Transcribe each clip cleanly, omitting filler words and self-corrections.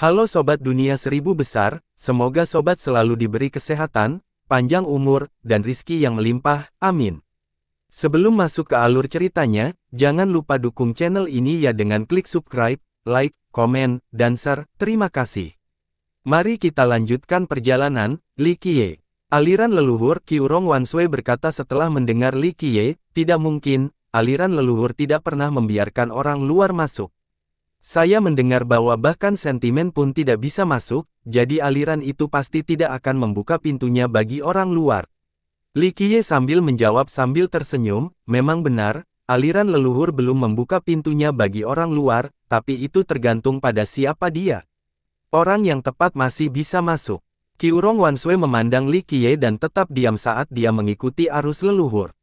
Halo Sobat Dunia Seribu Besar, semoga Sobat selalu diberi kesehatan, panjang umur, dan rizki yang melimpah, amin. Sebelum masuk ke alur ceritanya, jangan lupa dukung channel ini ya dengan klik subscribe, like, komen, dan share, terima kasih. Mari kita lanjutkan perjalanan. Li Qiye. Aliran leluhur. Qiurong Wanshui berkata setelah mendengar Li Qiye, tidak mungkin, aliran leluhur tidak pernah membiarkan orang luar masuk. Saya mendengar bahwa bahkan sentimen pun tidak bisa masuk, jadi aliran itu pasti tidak akan membuka pintunya bagi orang luar. Li Qiye sambil menjawab sambil tersenyum, memang benar, aliran leluhur belum membuka pintunya bagi orang luar, tapi itu tergantung pada siapa dia. Orang yang tepat masih bisa masuk. Qiurong Wanshui memandang Li Qiye dan tetap diam saat dia mengikuti arus leluhur.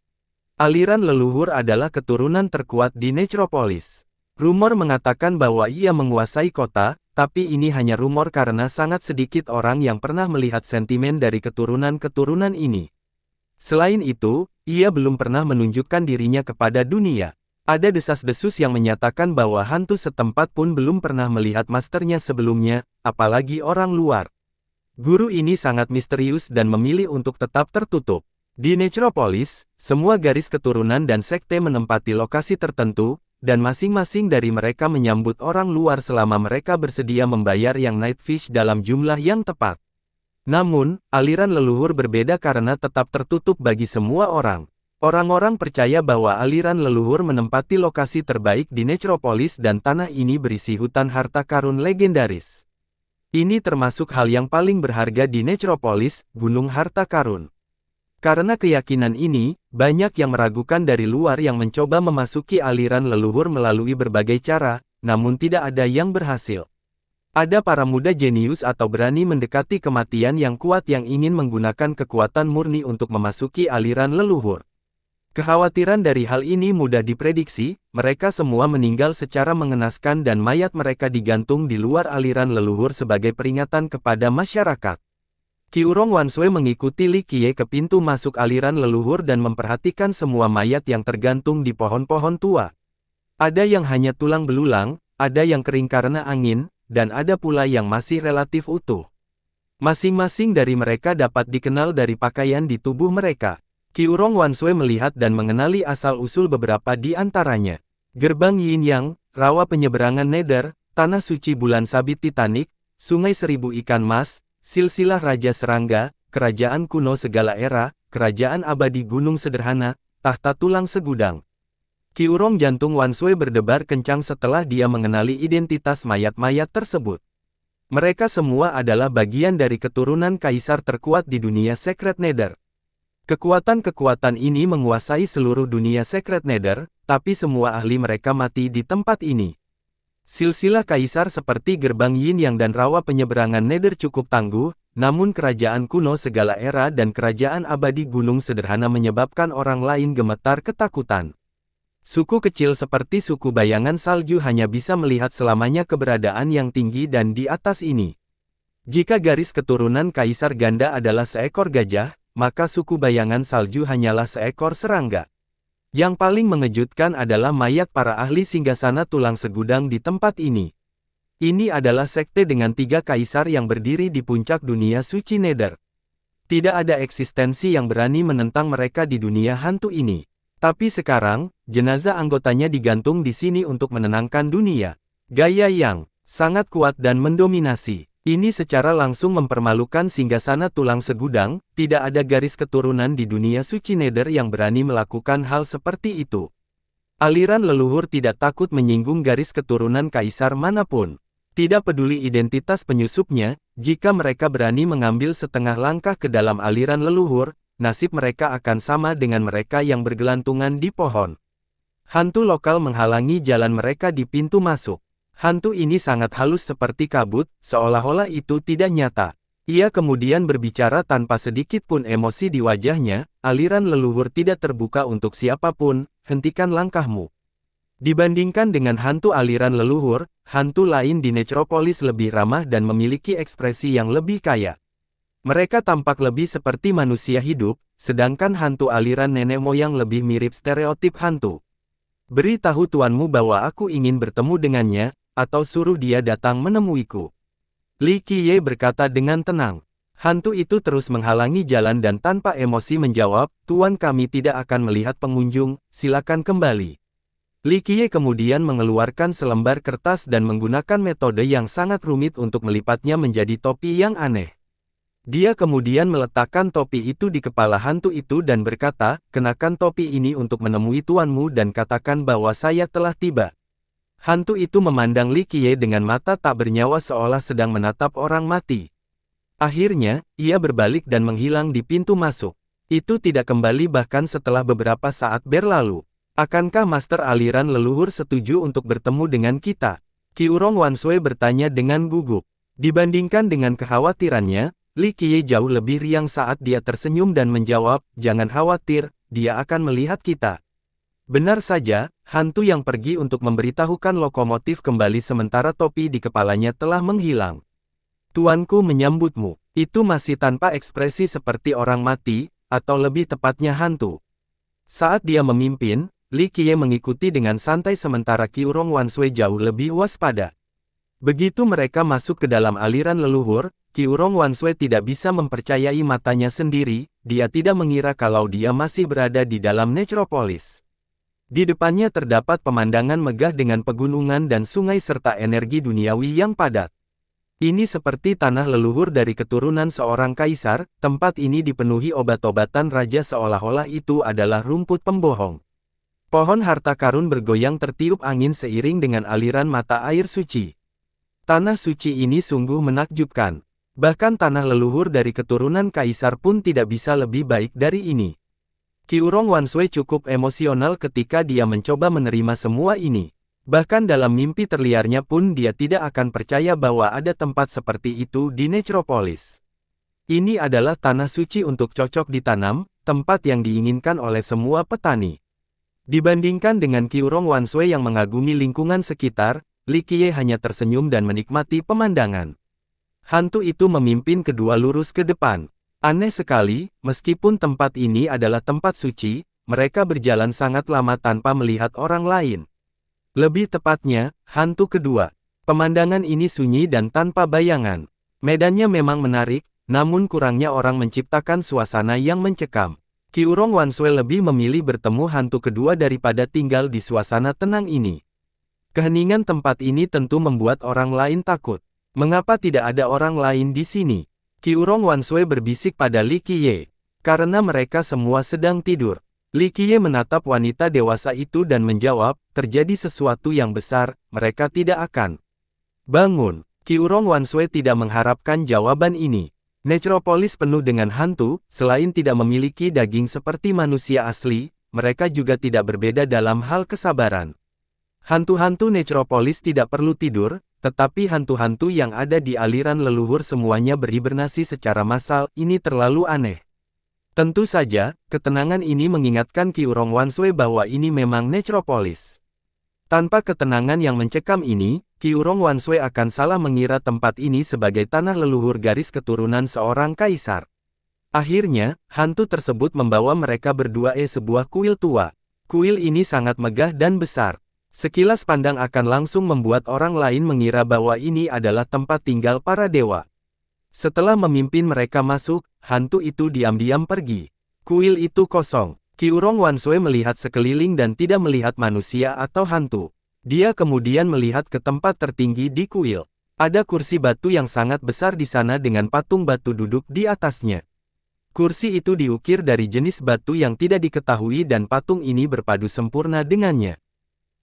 Aliran leluhur adalah keturunan terkuat di Necropolis. Rumor mengatakan bahwa ia menguasai kota, tapi ini hanya rumor karena sangat sedikit orang yang pernah melihat sentimen dari keturunan-keturunan ini. Selain itu, ia belum pernah menunjukkan dirinya kepada dunia. Ada desas-desus yang menyatakan bahwa hantu setempat pun belum pernah melihat masternya sebelumnya, apalagi orang luar. Guru ini sangat misterius dan memilih untuk tetap tertutup. Di Necropolis, semua garis keturunan dan sekte menempati lokasi tertentu, dan masing-masing dari mereka menyambut orang luar selama mereka bersedia membayar yang Nightfish dalam jumlah yang tepat. Namun, aliran leluhur berbeda karena tetap tertutup bagi semua orang. Orang-orang percaya bahwa aliran leluhur menempati lokasi terbaik di Necropolis dan tanah ini berisi hutan harta karun legendaris. Ini termasuk hal yang paling berharga di Necropolis, Gunung Harta Karun. Karena keyakinan ini, banyak yang meragukan dari luar yang mencoba memasuki aliran leluhur melalui berbagai cara, namun tidak ada yang berhasil. Ada para muda jenius atau berani mendekati kematian yang kuat yang ingin menggunakan kekuatan murni untuk memasuki aliran leluhur. Kekhawatiran dari hal ini mudah diprediksi, mereka semua meninggal secara mengenaskan dan mayat mereka digantung di luar aliran leluhur sebagai peringatan kepada masyarakat. Qiurong Wanshui mengikuti Li Qiye ke pintu masuk aliran leluhur dan memperhatikan semua mayat yang tergantung di pohon-pohon tua. Ada yang hanya tulang belulang, ada yang kering karena angin, dan ada pula yang masih relatif utuh. Masing-masing dari mereka dapat dikenal dari pakaian di tubuh mereka. Qiurong Wanshui melihat dan mengenali asal-usul beberapa di antaranya. Gerbang Yin Yang, Rawa Penyeberangan Nether, Tanah Suci Bulan Sabit Titanic, Sungai Seribu Ikan Mas, Silsilah Raja Serangga, Kerajaan Kuno Segala Era, Kerajaan Abadi Gunung Sederhana, Tahta Tulang Segudang. Qiurong jantung Wanshui berdebar kencang setelah dia mengenali identitas mayat-mayat tersebut. Mereka semua adalah bagian dari keturunan kaisar terkuat di dunia Secret Nether. Kekuatan-kekuatan ini menguasai seluruh dunia Secret Nether, tapi semua ahli mereka mati di tempat ini. Silsilah kaisar seperti Gerbang Yin Yang dan Rawa Penyeberangan Nether cukup tangguh, namun Kerajaan Kuno Segala Era dan Kerajaan Abadi Gunung Sederhana menyebabkan orang lain gemetar ketakutan. Suku kecil seperti suku Bayangan Salju hanya bisa melihat selamanya keberadaan yang tinggi dan di atas ini. Jika garis keturunan kaisar ganda adalah seekor gajah, maka suku Bayangan Salju hanyalah seekor serangga. Yang paling mengejutkan adalah mayat para ahli singgasana tulang segudang di tempat ini. Ini adalah sekte dengan 3 kaisar yang berdiri di puncak dunia suci Nether. Tidak ada eksistensi yang berani menentang mereka di dunia hantu ini. Tapi sekarang, jenazah anggotanya digantung di sini untuk menenangkan dunia. Gaya yang sangat kuat dan mendominasi. Ini secara langsung mempermalukan singgasana tulang segudang, tidak ada garis keturunan di dunia suci Nether yang berani melakukan hal seperti itu. Aliran leluhur tidak takut menyinggung garis keturunan kaisar manapun. Tidak peduli identitas penyusupnya, jika mereka berani mengambil setengah langkah ke dalam aliran leluhur, nasib mereka akan sama dengan mereka yang bergelantungan di pohon. Hantu lokal menghalangi jalan mereka di pintu masuk. Hantu ini sangat halus seperti kabut, seolah-olah itu tidak nyata. Ia kemudian berbicara tanpa sedikit pun emosi di wajahnya, aliran leluhur tidak terbuka untuk siapapun, hentikan langkahmu. Dibandingkan dengan hantu aliran leluhur, hantu lain di Necropolis lebih ramah dan memiliki ekspresi yang lebih kaya. Mereka tampak lebih seperti manusia hidup, sedangkan hantu aliran nenek moyang lebih mirip stereotip hantu. Beritahu tuanmu bahwa aku ingin bertemu dengannya, atau suruh dia datang menemuiku. Li Qiye berkata dengan tenang. Hantu itu terus menghalangi jalan dan tanpa emosi menjawab, Tuan kami tidak akan melihat pengunjung, silakan kembali. Li Qiye kemudian mengeluarkan selembar kertas dan menggunakan metode yang sangat rumit untuk melipatnya menjadi topi yang aneh. Dia kemudian meletakkan topi itu di kepala hantu itu dan berkata, kenakan topi ini untuk menemui tuanmu dan katakan bahwa saya telah tiba. Hantu itu memandang Li Qiye dengan mata tak bernyawa seolah sedang menatap orang mati. Akhirnya, ia berbalik dan menghilang di pintu masuk. Itu tidak kembali bahkan setelah beberapa saat berlalu. Akankah Master Aliran Leluhur setuju untuk bertemu dengan kita? Qiurong Wanshui bertanya dengan gugup. Dibandingkan dengan kekhawatirannya, Li Qiye jauh lebih riang saat dia tersenyum dan menjawab, jangan khawatir, dia akan melihat kita. Benar saja, hantu yang pergi untuk memberitahukan lokomotif kembali sementara topi di kepalanya telah menghilang. Tuanku menyambutmu. Itu masih tanpa ekspresi seperti orang mati, atau lebih tepatnya hantu. Saat dia memimpin, Li Qiye mengikuti dengan santai sementara Qiurong Wanshui jauh lebih waspada. Begitu mereka masuk ke dalam aliran leluhur, Qiurong Wanshui tidak bisa mempercayai matanya sendiri, dia tidak mengira kalau dia masih berada di dalam Necropolis. Di depannya terdapat pemandangan megah dengan pegunungan dan sungai serta energi duniawi yang padat. Ini seperti tanah leluhur dari keturunan seorang kaisar, tempat ini dipenuhi obat-obatan raja seolah-olah itu adalah rumput pembohong. Pohon harta karun bergoyang tertiup angin seiring dengan aliran mata air suci. Tanah suci ini sungguh menakjubkan. Bahkan tanah leluhur dari keturunan kaisar pun tidak bisa lebih baik dari ini. Qiurong Wanshui cukup emosional ketika dia mencoba menerima semua ini. Bahkan dalam mimpi terliarnya pun dia tidak akan percaya bahwa ada tempat seperti itu di Necropolis. Ini adalah tanah suci untuk cocok ditanam, tempat yang diinginkan oleh semua petani. Dibandingkan dengan Qiurong Wanshui yang mengagumi lingkungan sekitar, Li Qiye hanya tersenyum dan menikmati pemandangan. Hantu itu memimpin kedua lurus ke depan. Aneh sekali, meskipun tempat ini adalah tempat suci, mereka berjalan sangat lama tanpa melihat orang lain. Lebih tepatnya, hantu kedua. Pemandangan ini sunyi dan tanpa bayangan. Medannya memang menarik, namun kurangnya orang menciptakan suasana yang mencekam. Qiurong Wanshui lebih memilih bertemu hantu kedua daripada tinggal di suasana tenang ini. Keheningan tempat ini tentu membuat orang lain takut. Mengapa tidak ada orang lain di sini? Qiurong Wanshui berbisik pada Li Qiye. Karena mereka semua sedang tidur. Li Qiye menatap wanita dewasa itu dan menjawab, terjadi sesuatu yang besar, mereka tidak akan bangun. Qiurong Wanshui tidak mengharapkan jawaban ini. Necropolis penuh dengan hantu, selain tidak memiliki daging seperti manusia asli, mereka juga tidak berbeda dalam hal kesabaran. Hantu-hantu Necropolis tidak perlu tidur, tetapi hantu-hantu yang ada di aliran leluhur semuanya berhibernasi secara massal, ini terlalu aneh. Tentu saja, ketenangan ini mengingatkan Qiurong Wanshui bahwa ini memang Necropolis. Tanpa ketenangan yang mencekam ini, Qiurong Wanshui akan salah mengira tempat ini sebagai tanah leluhur garis keturunan seorang kaisar. Akhirnya, hantu tersebut membawa mereka berdua sebuah kuil tua. Kuil ini sangat megah dan besar. Sekilas pandang akan langsung membuat orang lain mengira bahwa ini adalah tempat tinggal para dewa. Setelah memimpin mereka masuk, hantu itu diam-diam pergi. Kuil itu kosong. Qiurong Wanshui melihat sekeliling dan tidak melihat manusia atau hantu. Dia kemudian melihat ke tempat tertinggi di kuil. Ada kursi batu yang sangat besar di sana dengan patung batu duduk di atasnya. Kursi itu diukir dari jenis batu yang tidak diketahui dan patung ini berpadu sempurna dengannya.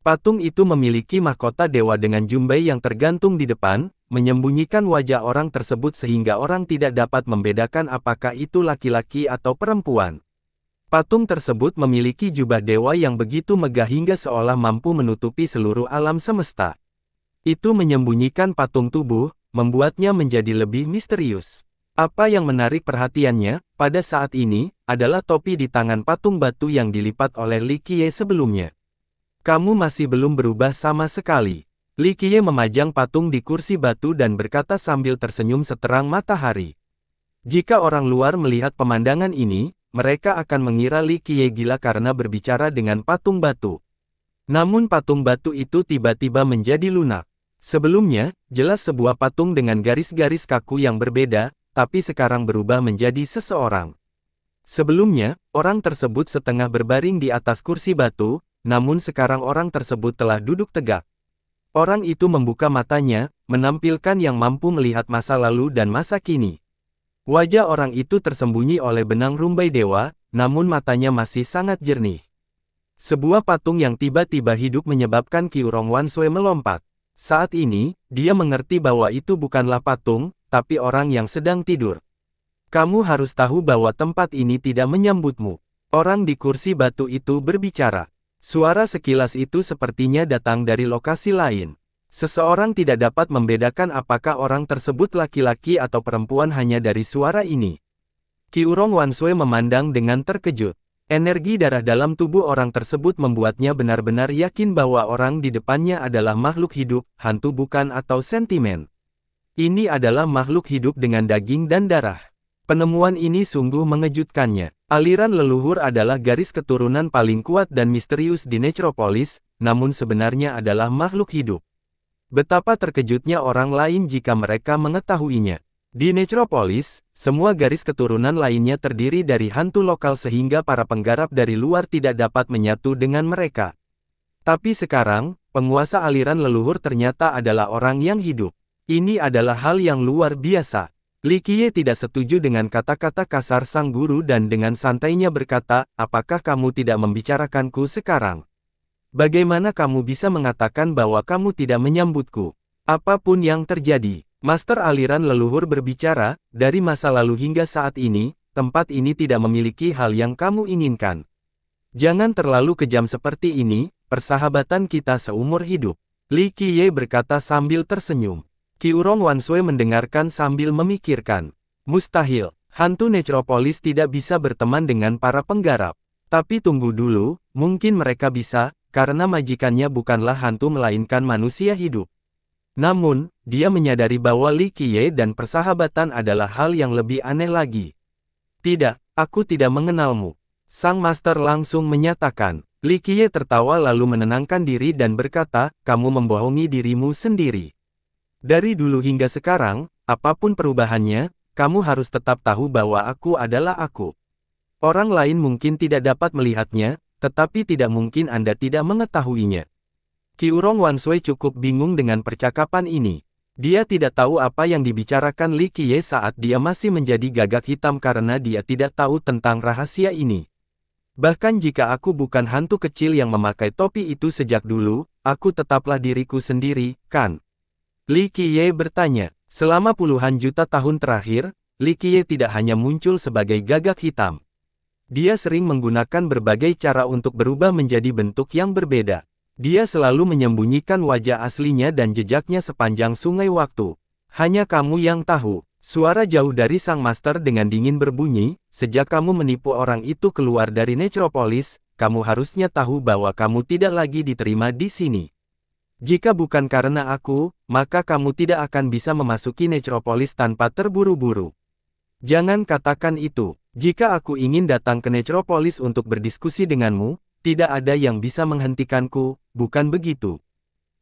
Patung itu memiliki mahkota dewa dengan jumbai yang tergantung di depan, menyembunyikan wajah orang tersebut sehingga orang tidak dapat membedakan apakah itu laki-laki atau perempuan. Patung tersebut memiliki jubah dewa yang begitu megah hingga seolah mampu menutupi seluruh alam semesta. Itu menyembunyikan patung tubuh, membuatnya menjadi lebih misterius. Apa yang menarik perhatiannya, pada saat ini, adalah topi di tangan patung batu yang dilipat oleh Li Qiye sebelumnya. Kamu masih belum berubah sama sekali. Li Qiye memajang patung di kursi batu dan berkata sambil tersenyum seterang matahari. Jika orang luar melihat pemandangan ini, mereka akan mengira Li Qiye gila karena berbicara dengan patung batu. Namun patung batu itu tiba-tiba menjadi lunak. Sebelumnya, jelas sebuah patung dengan garis-garis kaku yang berbeda, tapi sekarang berubah menjadi seseorang. Sebelumnya, orang tersebut setengah berbaring di atas kursi batu, namun sekarang orang tersebut telah duduk tegak. Orang itu membuka matanya, menampilkan yang mampu melihat masa lalu dan masa kini. Wajah orang itu tersembunyi oleh benang rumbai dewa, namun matanya masih sangat jernih. Sebuah patung yang tiba-tiba hidup menyebabkan Qiurong Wanshui melompat. Saat ini, dia mengerti bahwa itu bukanlah patung, tapi orang yang sedang tidur. Kamu harus tahu bahwa tempat ini tidak menyambutmu. Orang di kursi batu itu berbicara. Suara sekilas itu sepertinya datang dari lokasi lain. Seseorang tidak dapat membedakan apakah orang tersebut laki-laki atau perempuan hanya dari suara ini. Qiurong Wanshui memandang dengan terkejut. Energi darah dalam tubuh orang tersebut membuatnya benar-benar yakin bahwa orang di depannya adalah makhluk hidup, hantu bukan atau sentimen. Ini adalah makhluk hidup dengan daging dan darah. Penemuan ini sungguh mengejutkannya. Aliran leluhur adalah garis keturunan paling kuat dan misterius di Necropolis, namun sebenarnya adalah makhluk hidup. Betapa terkejutnya orang lain jika mereka mengetahuinya. Di Necropolis, semua garis keturunan lainnya terdiri dari hantu lokal sehingga para penggarap dari luar tidak dapat menyatu dengan mereka. Tapi sekarang, penguasa aliran leluhur ternyata adalah orang yang hidup. Ini adalah hal yang luar biasa. Li Qiye tidak setuju dengan kata-kata kasar sang guru dan dengan santainya berkata, apakah kamu tidak membicarakanku sekarang? Bagaimana kamu bisa mengatakan bahwa kamu tidak menyambutku? Apapun yang terjadi, Master aliran leluhur berbicara, dari masa lalu hingga saat ini, tempat ini tidak memiliki hal yang kamu inginkan. Jangan terlalu kejam seperti ini, persahabatan kita seumur hidup. Li Qiye berkata sambil tersenyum. Qiurong Wanshui mendengarkan sambil memikirkan. Mustahil, hantu Necropolis tidak bisa berteman dengan para penggarap. Tapi tunggu dulu, mungkin mereka bisa, karena majikannya bukanlah hantu melainkan manusia hidup. Namun, dia menyadari bahwa Li Qiye dan persahabatan adalah hal yang lebih aneh lagi. Tidak, aku tidak mengenalmu. Sang master langsung menyatakan. Li Qiye tertawa lalu menenangkan diri dan berkata, kamu membohongi dirimu sendiri. Dari dulu hingga sekarang, apapun perubahannya, kamu harus tetap tahu bahwa aku adalah aku. Orang lain mungkin tidak dapat melihatnya, tetapi tidak mungkin Anda tidak mengetahuinya. Qiurong Wanshui cukup bingung dengan percakapan ini. Dia tidak tahu apa yang dibicarakan Li Qiye saat dia masih menjadi gagak hitam karena dia tidak tahu tentang rahasia ini. Bahkan jika aku bukan hantu kecil yang memakai topi itu sejak dulu, aku tetaplah diriku sendiri, kan? Li Qiye bertanya, selama puluhan juta tahun terakhir, Li Qiye tidak hanya muncul sebagai gagak hitam. Dia sering menggunakan berbagai cara untuk berubah menjadi bentuk yang berbeda. Dia selalu menyembunyikan wajah aslinya dan jejaknya sepanjang sungai waktu. Hanya kamu yang tahu. Suara jauh dari sang master dengan dingin berbunyi, sejak kamu menipu orang itu keluar dari Necropolis, kamu harusnya tahu bahwa kamu tidak lagi diterima di sini. Jika bukan karena aku, maka kamu tidak akan bisa memasuki Necropolis tanpa terburu-buru. Jangan katakan itu. Jika aku ingin datang ke Necropolis untuk berdiskusi denganmu, tidak ada yang bisa menghentikanku, bukan begitu?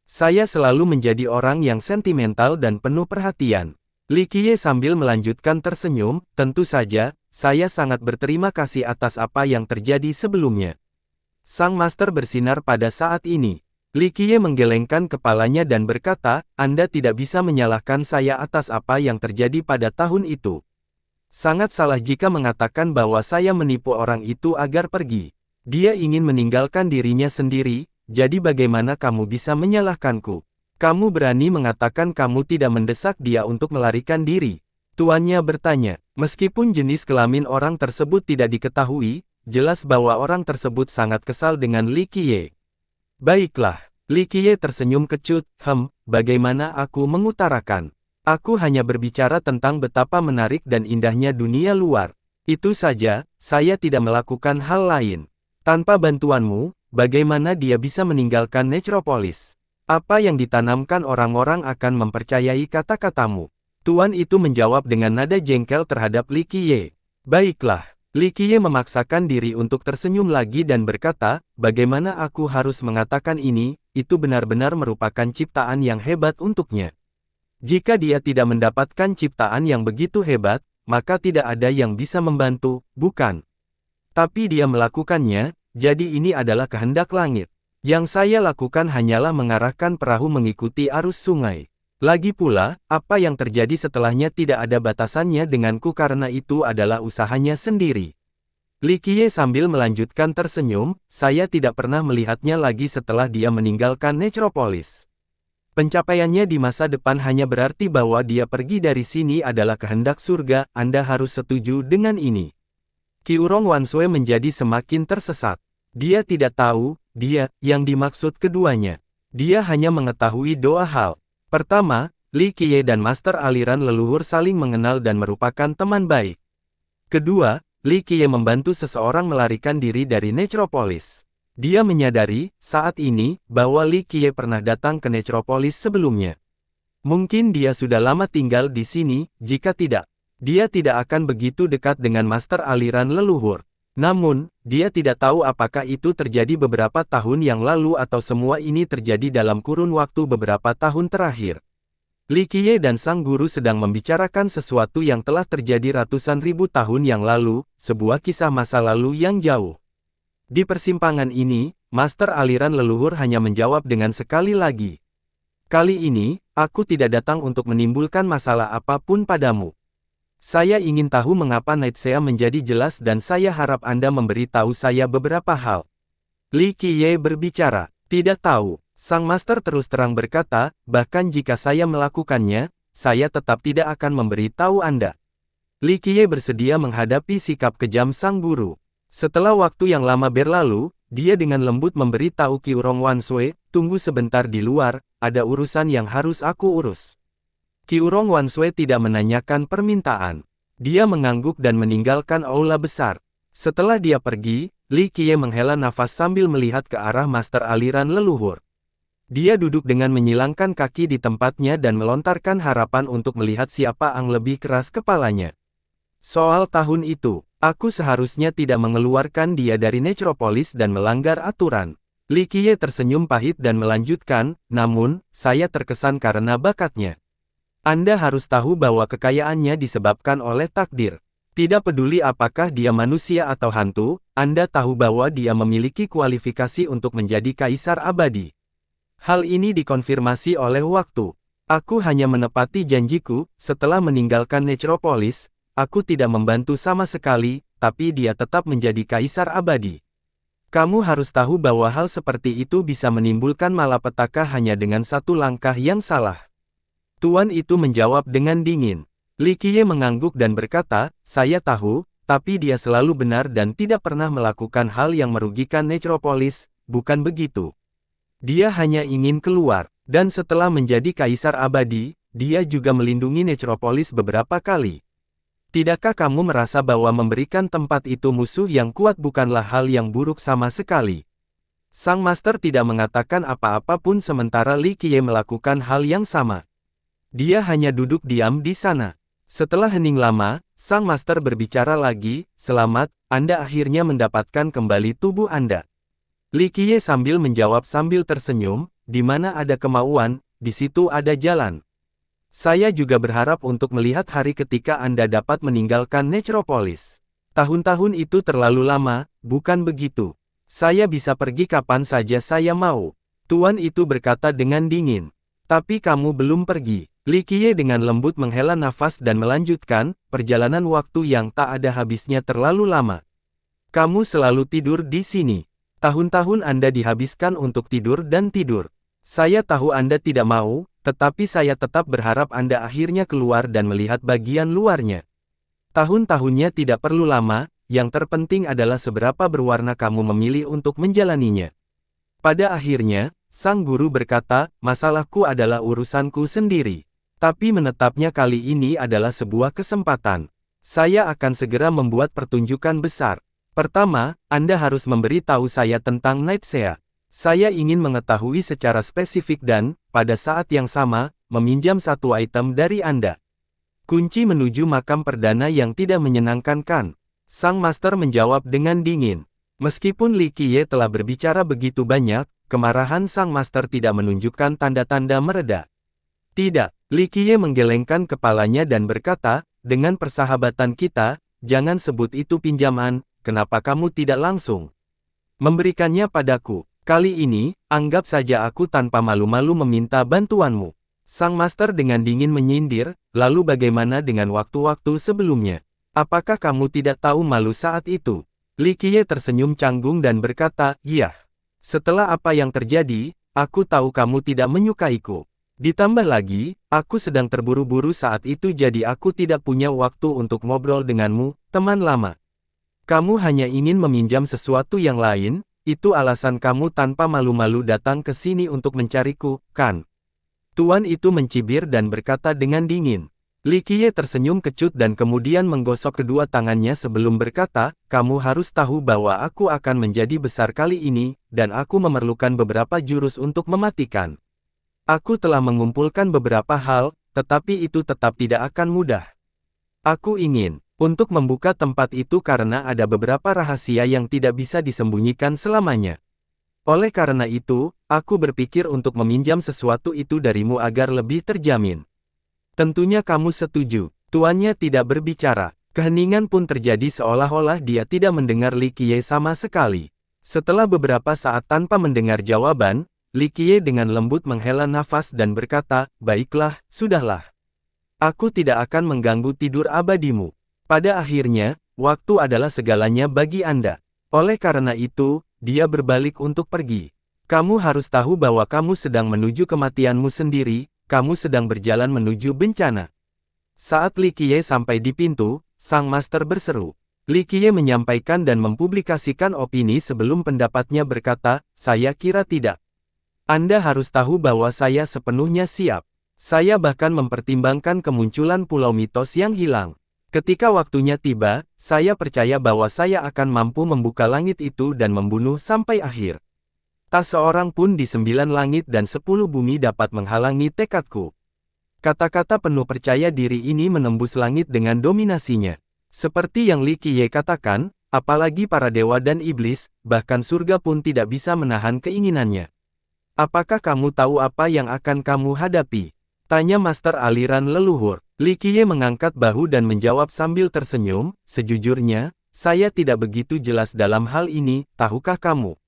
Saya selalu menjadi orang yang sentimental dan penuh perhatian. Li Qiye sambil melanjutkan tersenyum, tentu saja, saya sangat berterima kasih atas apa yang terjadi sebelumnya. Sang master bersinar pada saat ini. Li Qiye menggelengkan kepalanya dan berkata, Anda tidak bisa menyalahkan saya atas apa yang terjadi pada tahun itu. Sangat salah jika mengatakan bahwa saya menipu orang itu agar pergi. Dia ingin meninggalkan dirinya sendiri, jadi bagaimana kamu bisa menyalahkanku? Kamu berani mengatakan kamu tidak mendesak dia untuk melarikan diri. Tuannya bertanya, meskipun jenis kelamin orang tersebut tidak diketahui, jelas bahwa orang tersebut sangat kesal dengan Li Qiye. Baiklah, Li Qiye tersenyum kecut, bagaimana aku mengutarakan? Aku hanya berbicara tentang betapa menarik dan indahnya dunia luar. Itu saja, saya tidak melakukan hal lain. Tanpa bantuanmu, bagaimana dia bisa meninggalkan Necropolis? Apa yang ditanamkan orang-orang akan mempercayai kata-katamu? Tuan itu menjawab dengan nada jengkel terhadap Li Qiye. Baiklah, Li Qiye memaksakan diri untuk tersenyum lagi dan berkata, bagaimana aku harus mengatakan ini, itu benar-benar merupakan ciptaan yang hebat untuknya. Jika dia tidak mendapatkan ciptaan yang begitu hebat, maka tidak ada yang bisa membantu, bukan? Tapi dia melakukannya, jadi ini adalah kehendak langit. Yang saya lakukan hanyalah mengarahkan perahu mengikuti arus sungai. Lagi pula, apa yang terjadi setelahnya tidak ada batasannya denganku karena itu adalah usahanya sendiri. Li Qiye sambil melanjutkan tersenyum, saya tidak pernah melihatnya lagi setelah dia meninggalkan Necropolis. Pencapaiannya di masa depan hanya berarti bahwa dia pergi dari sini adalah kehendak surga, Anda harus setuju dengan ini. Qiurong Wanshui menjadi semakin tersesat. Dia tidak tahu, yang dimaksud keduanya. Dia hanya mengetahui dua hal. Pertama, Li Qiye dan Master Aliran Leluhur saling mengenal dan merupakan teman baik. Kedua, Li Qiye membantu seseorang melarikan diri dari Necropolis. Dia menyadari, saat ini, bahwa Li Qiye pernah datang ke Necropolis sebelumnya. Mungkin dia sudah lama tinggal di sini, jika tidak, dia tidak akan begitu dekat dengan Master Aliran Leluhur. Namun, dia tidak tahu apakah itu terjadi beberapa tahun yang lalu atau semua ini terjadi dalam kurun waktu beberapa tahun terakhir. Li Qiye dan sang guru sedang membicarakan sesuatu yang telah terjadi ratusan ribu tahun yang lalu, sebuah kisah masa lalu yang jauh. Di persimpangan ini, Master Aliran Leluhur hanya menjawab dengan sekali lagi. Kali ini, aku tidak datang untuk menimbulkan masalah apapun padamu. Saya ingin tahu mengapa Nightsea menjadi jelas dan saya harap Anda memberitahu saya beberapa hal. Li Qiye berbicara, tidak tahu. Sang Master terus terang berkata, bahkan jika saya melakukannya, saya tetap tidak akan memberitahu Anda. Li Qiye bersedia menghadapi sikap kejam sang guru. Setelah waktu yang lama berlalu, dia dengan lembut memberitahu Qiurong Wanshui, tunggu sebentar di luar, ada urusan yang harus aku urus. Qiurong Wanshui tidak menanyakan permintaan. Dia mengangguk dan meninggalkan aula besar. Setelah dia pergi, Li Qiye menghela nafas sambil melihat ke arah Master Aliran Leluhur. Dia duduk dengan menyilangkan kaki di tempatnya dan melontarkan harapan untuk melihat siapa yang lebih keras kepalanya. Soal tahun itu, aku seharusnya tidak mengeluarkan dia dari Necropolis dan melanggar aturan. Li Qiye tersenyum pahit dan melanjutkan, namun, saya terkesan karena bakatnya. Anda harus tahu bahwa kekayaannya disebabkan oleh takdir. Tidak peduli apakah dia manusia atau hantu, Anda tahu bahwa dia memiliki kualifikasi untuk menjadi kaisar abadi. Hal ini dikonfirmasi oleh waktu. Aku hanya menepati janjiku, setelah meninggalkan Necropolis, aku tidak membantu sama sekali, tapi dia tetap menjadi kaisar abadi. Kamu harus tahu bahwa hal seperti itu bisa menimbulkan malapetaka hanya dengan satu langkah yang salah. Tuan itu menjawab dengan dingin. Li Qiye mengangguk dan berkata, saya tahu, tapi dia selalu benar dan tidak pernah melakukan hal yang merugikan Necropolis, bukan begitu? Dia hanya ingin keluar, dan setelah menjadi kaisar abadi, dia juga melindungi Necropolis beberapa kali. Tidakkah kamu merasa bahwa memberikan tempat itu musuh yang kuat bukanlah hal yang buruk sama sekali? Sang Master tidak mengatakan apa-apa pun sementara Li Qiye melakukan hal yang sama. Dia hanya duduk diam di sana. Setelah hening lama, sang Master berbicara lagi, selamat, Anda akhirnya mendapatkan kembali tubuh Anda. Li Qiye sambil menjawab sambil tersenyum, di mana ada kemauan, di situ ada jalan. Saya juga berharap untuk melihat hari ketika Anda dapat meninggalkan Necropolis. Tahun-tahun itu terlalu lama, bukan begitu? Saya bisa pergi kapan saja saya mau. Tuan itu berkata dengan dingin. Tapi kamu belum pergi. Li Qiye dengan lembut menghela nafas dan melanjutkan, perjalanan waktu yang tak ada habisnya terlalu lama. Kamu selalu tidur di sini. Tahun-tahun Anda dihabiskan untuk tidur dan tidur. Saya tahu Anda tidak mau, tetapi saya tetap berharap Anda akhirnya keluar dan melihat bagian luarnya. Tahun-tahunnya tidak perlu lama, yang terpenting adalah seberapa berwarna kamu memilih untuk menjalaninya. Pada akhirnya, sang guru berkata, masalahku adalah urusanku sendiri. Tapi menetapnya kali ini adalah sebuah kesempatan. Saya akan segera membuat pertunjukan besar. Pertama, Anda harus memberi tahu saya tentang Nightsea. Saya ingin mengetahui secara spesifik dan, pada saat yang sama, meminjam satu item dari Anda. Kunci menuju makam perdana yang tidak menyenangkan kan? Sang master menjawab dengan dingin. Meskipun Li Qiye telah berbicara begitu banyak, kemarahan sang master tidak menunjukkan tanda-tanda mereda. Tidak, Li Qiye menggelengkan kepalanya dan berkata, dengan persahabatan kita, jangan sebut itu pinjaman, kenapa kamu tidak langsung memberikannya padaku? Kali ini, anggap saja aku tanpa malu-malu meminta bantuanmu. Sang master dengan dingin menyindir, lalu bagaimana dengan waktu-waktu sebelumnya? Apakah kamu tidak tahu malu saat itu? Li Qiye tersenyum canggung dan berkata, iya. Setelah apa yang terjadi, aku tahu kamu tidak menyukaiku. Ditambah lagi, aku sedang terburu-buru saat itu jadi aku tidak punya waktu untuk ngobrol denganmu, teman lama. Kamu hanya ingin meminjam sesuatu yang lain, itu alasan kamu tanpa malu-malu datang ke sini untuk mencariku, kan? Tuan itu mencibir dan berkata dengan dingin. Li Qiye tersenyum kecut dan kemudian menggosok kedua tangannya sebelum berkata, kamu harus tahu bahwa aku akan menjadi besar kali ini, dan aku memerlukan beberapa jurus untuk mematikan. Aku telah mengumpulkan beberapa hal, tetapi itu tetap tidak akan mudah. Aku ingin untuk membuka tempat itu karena ada beberapa rahasia yang tidak bisa disembunyikan selamanya. Oleh karena itu, aku berpikir untuk meminjam sesuatu itu darimu agar lebih terjamin. Tentunya kamu setuju. Tuannya tidak berbicara. Keheningan pun terjadi seolah-olah dia tidak mendengar Li Qiye sama sekali. Setelah beberapa saat tanpa mendengar jawaban, Li Qiye dengan lembut menghela nafas dan berkata, baiklah, sudahlah. Aku tidak akan mengganggu tidur abadimu. Pada akhirnya, waktu adalah segalanya bagi Anda. Oleh karena itu, dia berbalik untuk pergi. Kamu harus tahu bahwa kamu sedang menuju kematianmu sendiri, kamu sedang berjalan menuju bencana. Saat Li Qiye sampai di pintu, sang master berseru. Li Qiye menyampaikan dan mempublikasikan opini sebelum pendapatnya berkata, saya kira tidak. Anda harus tahu bahwa saya sepenuhnya siap. Saya bahkan mempertimbangkan kemunculan pulau mitos yang hilang. Ketika waktunya tiba, saya percaya bahwa saya akan mampu membuka langit itu dan membunuh sampai akhir. Tak seorang pun di 9 langit dan 10 bumi dapat menghalangi tekadku. Kata-kata penuh percaya diri ini menembus langit dengan dominasinya. Seperti yang Li Qiye katakan, apalagi para dewa dan iblis, bahkan surga pun tidak bisa menahan keinginannya. Apakah kamu tahu apa yang akan kamu hadapi? Tanya Master aliran leluhur. Li Qiye mengangkat bahu dan menjawab sambil tersenyum, sejujurnya, saya tidak begitu jelas dalam hal ini, tahukah kamu?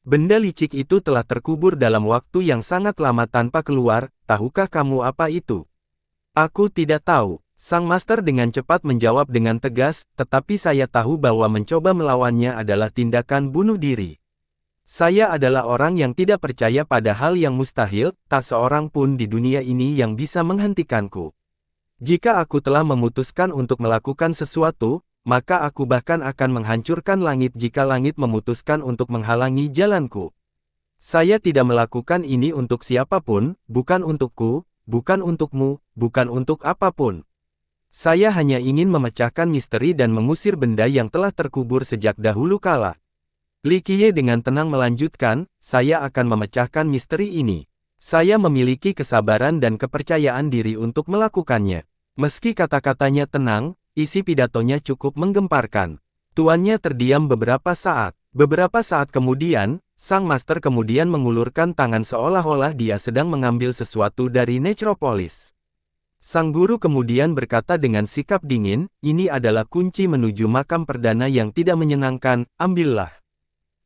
Benda licik itu telah terkubur dalam waktu yang sangat lama tanpa keluar, tahukah kamu apa itu? Aku tidak tahu. Sang master dengan cepat menjawab dengan tegas, tetapi saya tahu bahwa mencoba melawannya adalah tindakan bunuh diri. Saya adalah orang yang tidak percaya pada hal yang mustahil, tak seorang pun di dunia ini yang bisa menghentikanku. Jika aku telah memutuskan untuk melakukan sesuatu, maka aku bahkan akan menghancurkan langit jika langit memutuskan untuk menghalangi jalanku. Saya tidak melakukan ini untuk siapapun, bukan untukku, bukan untukmu, bukan untuk apapun. Saya hanya ingin memecahkan misteri dan mengusir benda yang telah terkubur sejak dahulu kala. Li Qiye dengan tenang melanjutkan, saya akan memecahkan misteri ini. Saya memiliki kesabaran dan kepercayaan diri untuk melakukannya. Meski kata-katanya tenang, isi pidatonya cukup menggemparkan. Tuannya terdiam beberapa saat. Beberapa saat kemudian, sang master kemudian mengulurkan tangan seolah-olah dia sedang mengambil sesuatu dari Necropolis. Sang guru kemudian berkata dengan sikap dingin, ini adalah kunci menuju makam perdana yang tidak menyenangkan, ambillah.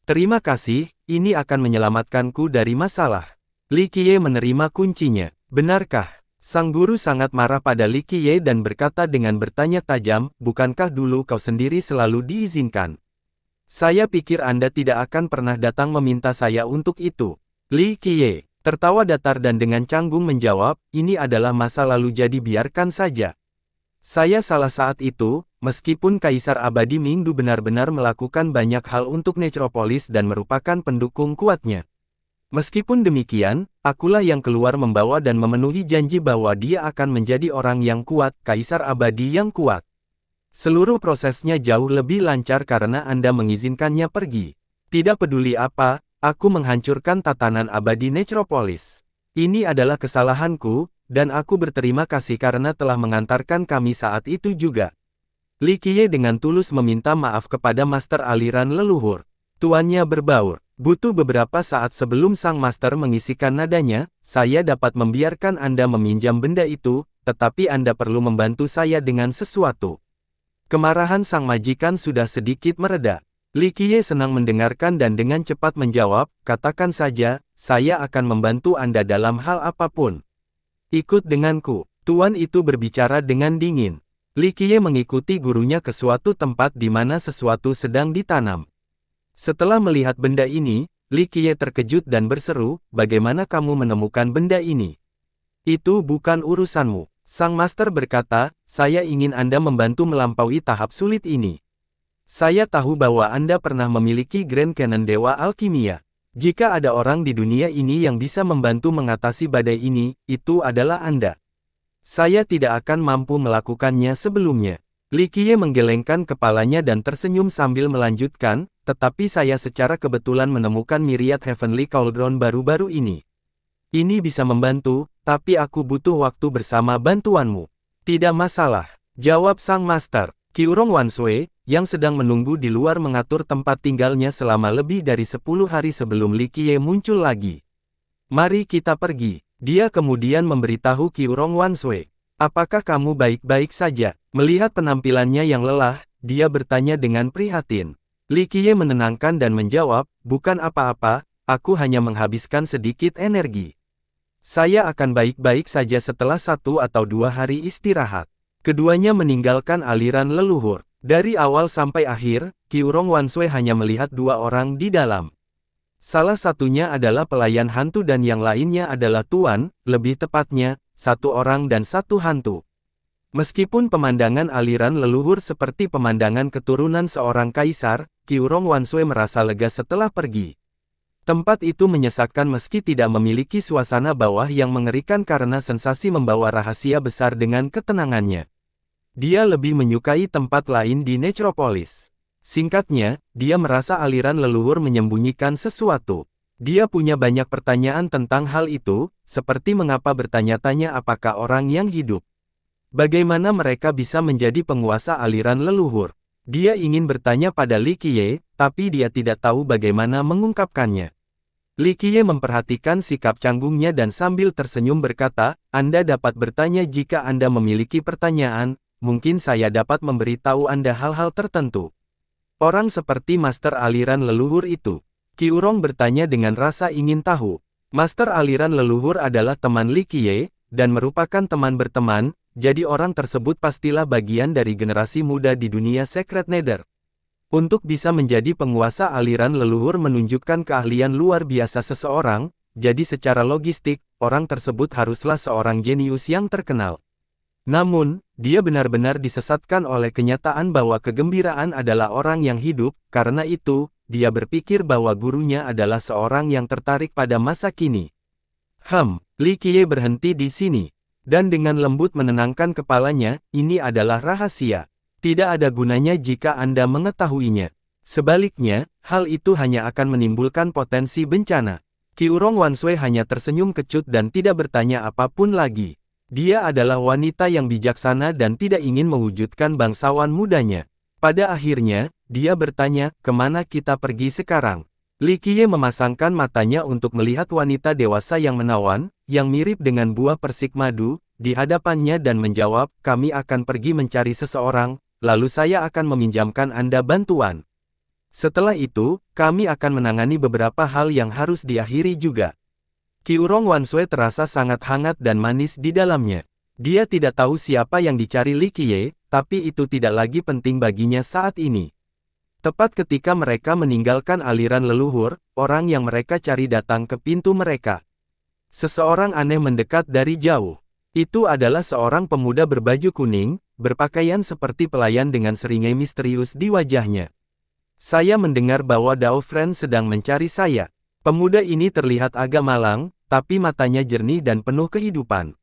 Terima kasih, ini akan menyelamatkanku dari masalah. Li Qiye menerima kuncinya. Benarkah? Sang guru sangat marah pada Li Qiye dan berkata dengan bertanya tajam, bukankah dulu kau sendiri selalu diizinkan? Saya pikir Anda tidak akan pernah datang meminta saya untuk itu. Li Qiye tertawa datar dan dengan canggung menjawab, ini adalah masa lalu jadi biarkan saja. Saya salah saat itu, meskipun Kaisar Abadi Mingdu benar-benar melakukan banyak hal untuk Necropolis dan merupakan pendukung kuatnya. Meskipun demikian, akulah yang keluar membawa dan memenuhi janji bahwa dia akan menjadi orang yang kuat, Kaisar Abadi yang kuat. Seluruh prosesnya jauh lebih lancar karena Anda mengizinkannya pergi. Tidak peduli apa, aku menghancurkan tatanan abadi Necropolis. Ini adalah kesalahanku, dan aku berterima kasih karena telah mengantarkan kami saat itu juga. Li Qiye dengan tulus meminta maaf kepada master aliran leluhur. Tuannya berbaur. Butuh beberapa saat sebelum sang master mengisikan nadanya, saya dapat membiarkan Anda meminjam benda itu, tetapi Anda perlu membantu saya dengan sesuatu. Kemarahan sang majikan sudah sedikit mereda. Li Qiye senang mendengarkan dan dengan cepat menjawab, katakan saja, saya akan membantu Anda dalam hal apapun. Ikut denganku. Tuan itu berbicara dengan dingin. Li Qiye mengikuti gurunya ke suatu tempat di mana sesuatu sedang ditanam. Setelah melihat benda ini, Li Qiye terkejut dan berseru, bagaimana kamu menemukan benda ini? Itu bukan urusanmu. Sang master berkata, saya ingin Anda membantu melampaui tahap sulit ini. Saya tahu bahwa Anda pernah memiliki Grand Cannon Dewa Alkimia. Jika ada orang di dunia ini yang bisa membantu mengatasi badai ini, itu adalah Anda. Saya tidak akan mampu melakukannya sebelumnya. Li Qiye menggelengkan kepalanya dan tersenyum sambil melanjutkan, tetapi saya secara kebetulan menemukan Myriad Heavenly Cauldron baru-baru ini. Ini bisa membantu, tapi aku butuh waktu bersama bantuanmu. Tidak masalah, jawab sang master. Qiurong Wanshui, yang sedang menunggu di luar mengatur tempat tinggalnya selama lebih dari 10 hari sebelum Li Qiye muncul lagi. Mari kita pergi. Dia kemudian memberitahu Qiurong Wanshui. Apakah kamu baik-baik saja? Melihat penampilannya yang lelah, dia bertanya dengan prihatin. Li Qiye menenangkan dan menjawab, bukan apa-apa, aku hanya menghabiskan sedikit energi. Saya akan baik-baik saja setelah 1 atau 2 hari istirahat. Keduanya meninggalkan aliran leluhur. Dari awal sampai akhir, Qiurong Wanshui hanya melihat 2 orang di dalam. Salah satunya adalah pelayan hantu dan yang lainnya adalah tuan, lebih tepatnya, 1 orang dan 1 hantu. Meskipun pemandangan aliran leluhur seperti pemandangan keturunan seorang kaisar, Qiurong Wanshui merasa lega setelah pergi. Tempat itu menyesakkan meski tidak memiliki suasana bawah yang mengerikan karena sensasi membawa rahasia besar dengan ketenangannya. Dia lebih menyukai tempat lain di Necropolis. Singkatnya, dia merasa aliran leluhur menyembunyikan sesuatu. Dia punya banyak pertanyaan tentang hal itu, seperti mengapa bertanya-tanya apakah orang yang hidup. Bagaimana mereka bisa menjadi penguasa aliran leluhur. Dia ingin bertanya pada Li Qiye, tapi dia tidak tahu bagaimana mengungkapkannya. Li Qiye memperhatikan sikap canggungnya dan sambil tersenyum berkata, Anda dapat bertanya jika Anda memiliki pertanyaan, mungkin saya dapat memberitahu Anda hal-hal tertentu. Orang seperti master aliran leluhur itu. Qiurong bertanya dengan rasa ingin tahu. Master aliran leluhur adalah teman Li Qiye, dan merupakan teman berteman, jadi orang tersebut pastilah bagian dari generasi muda di dunia Secret Nether. Untuk bisa menjadi penguasa aliran leluhur menunjukkan keahlian luar biasa seseorang, jadi secara logistik, orang tersebut haruslah seorang jenius yang terkenal. Namun, dia benar-benar disesatkan oleh kenyataan bahwa kegembiraan adalah orang yang hidup, karena itu, dia berpikir bahwa gurunya adalah seorang yang tertarik pada masa kini. Li Qiye berhenti di sini. Dan dengan lembut menenangkan kepalanya, ini adalah rahasia. Tidak ada gunanya jika Anda mengetahuinya. Sebaliknya, hal itu hanya akan menimbulkan potensi bencana. Qiurong Wanshui hanya tersenyum kecut dan tidak bertanya apapun lagi. Dia adalah wanita yang bijaksana dan tidak ingin mewujudkan bangsawan mudanya. Pada akhirnya, dia bertanya, kemana kita pergi sekarang? Li Qiye memasangkan matanya untuk melihat wanita dewasa yang menawan, yang mirip dengan buah persik madu, di hadapannya dan menjawab, kami akan pergi mencari seseorang, lalu saya akan meminjamkan Anda bantuan. Setelah itu, kami akan menangani beberapa hal yang harus diakhiri juga. Qiurong Wanshui terasa sangat hangat dan manis di dalamnya. Dia tidak tahu siapa yang dicari Li Qiye, tapi itu tidak lagi penting baginya saat ini. Tepat ketika mereka meninggalkan aliran leluhur, orang yang mereka cari datang ke pintu mereka. Seseorang aneh mendekat dari jauh. Itu adalah seorang pemuda berbaju kuning, berpakaian seperti pelayan dengan seringai misterius di wajahnya. Saya mendengar bahwa Dao Friend sedang mencari saya. Pemuda ini terlihat agak malang, tapi matanya jernih dan penuh kehidupan.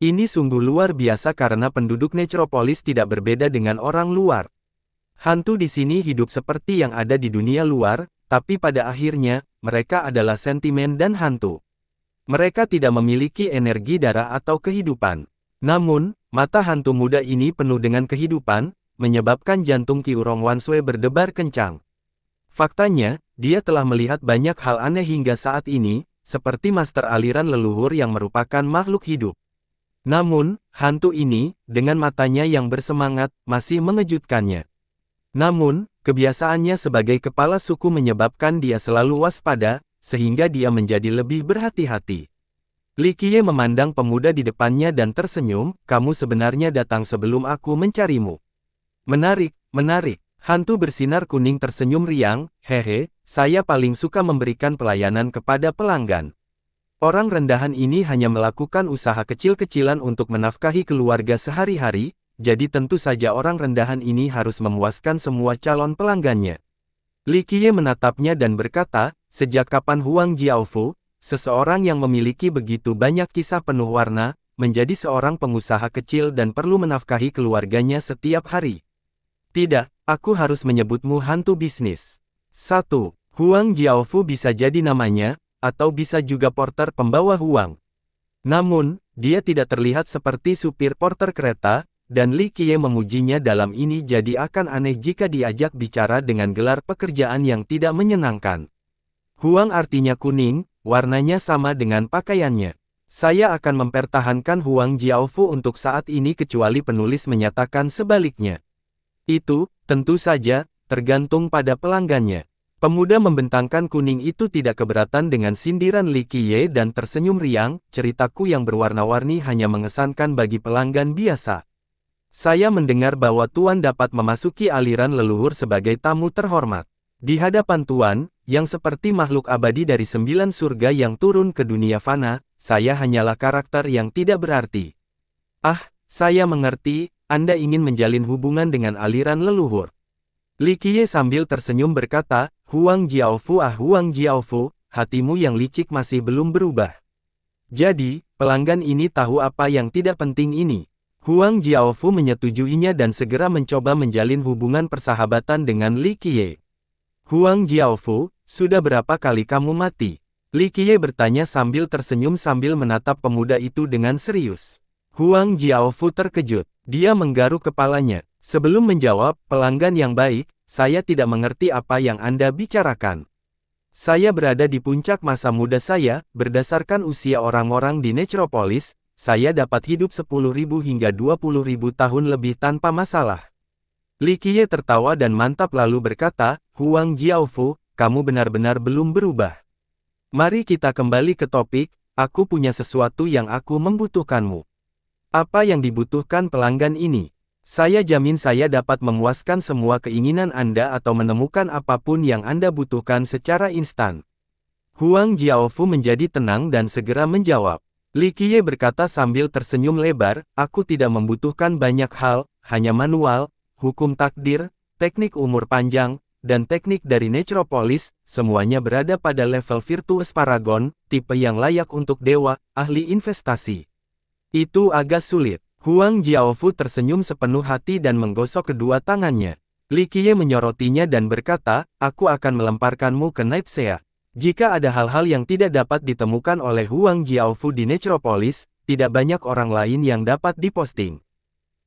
Ini sungguh luar biasa karena penduduk Necropolis tidak berbeda dengan orang luar. Hantu di sini hidup seperti yang ada di dunia luar, tapi pada akhirnya, mereka adalah sentimen dan hantu. Mereka tidak memiliki energi darah atau kehidupan. Namun, mata hantu muda ini penuh dengan kehidupan, menyebabkan jantung Qi Urong Wanshui berdebar kencang. Faktanya, dia telah melihat banyak hal aneh hingga saat ini, seperti master aliran leluhur yang merupakan makhluk hidup. Namun, hantu ini, dengan matanya yang bersemangat, masih mengejutkannya. Namun, kebiasaannya sebagai kepala suku menyebabkan dia selalu waspada, sehingga dia menjadi lebih berhati-hati. Li Qiye memandang pemuda di depannya dan tersenyum, kamu sebenarnya datang sebelum aku mencarimu. Menarik, menarik. Hantu bersinar kuning tersenyum riang, hehe, saya paling suka memberikan pelayanan kepada pelanggan. Orang rendahan ini hanya melakukan usaha kecil-kecilan untuk menafkahi keluarga sehari-hari, jadi tentu saja orang rendahan ini harus memuaskan semua calon pelanggannya. Li Qiye menatapnya dan berkata, sejak kapan Huang Jiaofu, seseorang yang memiliki begitu banyak kisah penuh warna, menjadi seorang pengusaha kecil dan perlu menafkahi keluarganya setiap hari? Tidak, aku harus menyebutmu hantu bisnis. 1. Huang Jiaofu bisa jadi namanya, atau bisa juga porter pembawa Huang. Namun, dia tidak terlihat seperti supir porter kereta, dan Li Qiye memujinya dalam ini jadi akan aneh jika diajak bicara dengan gelar pekerjaan yang tidak menyenangkan. Huang artinya kuning, warnanya sama dengan pakaiannya. Saya akan mempertahankan Huang Jiaofu untuk saat ini kecuali penulis menyatakan sebaliknya. Itu, tentu saja, tergantung pada pelanggannya. Pemuda membentangkan kuning itu tidak keberatan dengan sindiran Li Qiye dan tersenyum riang, ceritaku yang berwarna-warni hanya mengesankan bagi pelanggan biasa. Saya mendengar bahwa Tuan dapat memasuki aliran leluhur sebagai tamu terhormat. Di hadapan Tuan, yang seperti makhluk abadi dari 9 surga yang turun ke dunia fana, saya hanyalah karakter yang tidak berarti. Ah, saya mengerti, Anda ingin menjalin hubungan dengan aliran leluhur. Li Qiye sambil tersenyum berkata, Huang Jiaofu Huang Jiaofu, hatimu yang licik masih belum berubah. Jadi, pelanggan ini tahu apa yang tidak penting ini. Huang Jiaofu menyetujuinya dan segera mencoba menjalin hubungan persahabatan dengan Li Qiye. Huang Jiaofu, sudah berapa kali kamu mati? Li Qiye bertanya sambil tersenyum sambil menatap pemuda itu dengan serius. Huang Jiaofu terkejut. Dia menggaruk kepalanya. Sebelum menjawab, pelanggan yang baik, saya tidak mengerti apa yang Anda bicarakan. Saya berada di puncak masa muda saya, berdasarkan usia orang-orang di Necropolis, saya dapat hidup 10.000 hingga 20.000 tahun lebih tanpa masalah. Li Qiye tertawa dan mantap lalu berkata, Huang Jiaofu, kamu benar-benar belum berubah. Mari kita kembali ke topik, aku punya sesuatu yang aku membutuhkanmu. Apa yang dibutuhkan pelanggan ini? Saya jamin saya dapat memuaskan semua keinginan Anda atau menemukan apapun yang Anda butuhkan secara instan. Huang Jiaofu menjadi tenang dan segera menjawab. Li Qiye berkata sambil tersenyum lebar, aku tidak membutuhkan banyak hal, hanya manual, hukum takdir, teknik umur panjang, dan teknik dari Necropolis, semuanya berada pada level Virtuous Paragon, tipe yang layak untuk dewa, ahli investasi. Itu agak sulit. Huang Jiaofu tersenyum sepenuh hati dan menggosok kedua tangannya. Li Qiye menyorotinya dan berkata, aku akan melemparkanmu ke Nightsea. Jika ada hal-hal yang tidak dapat ditemukan oleh Huang Jiaofu di Necropolis, tidak banyak orang lain yang dapat diposting.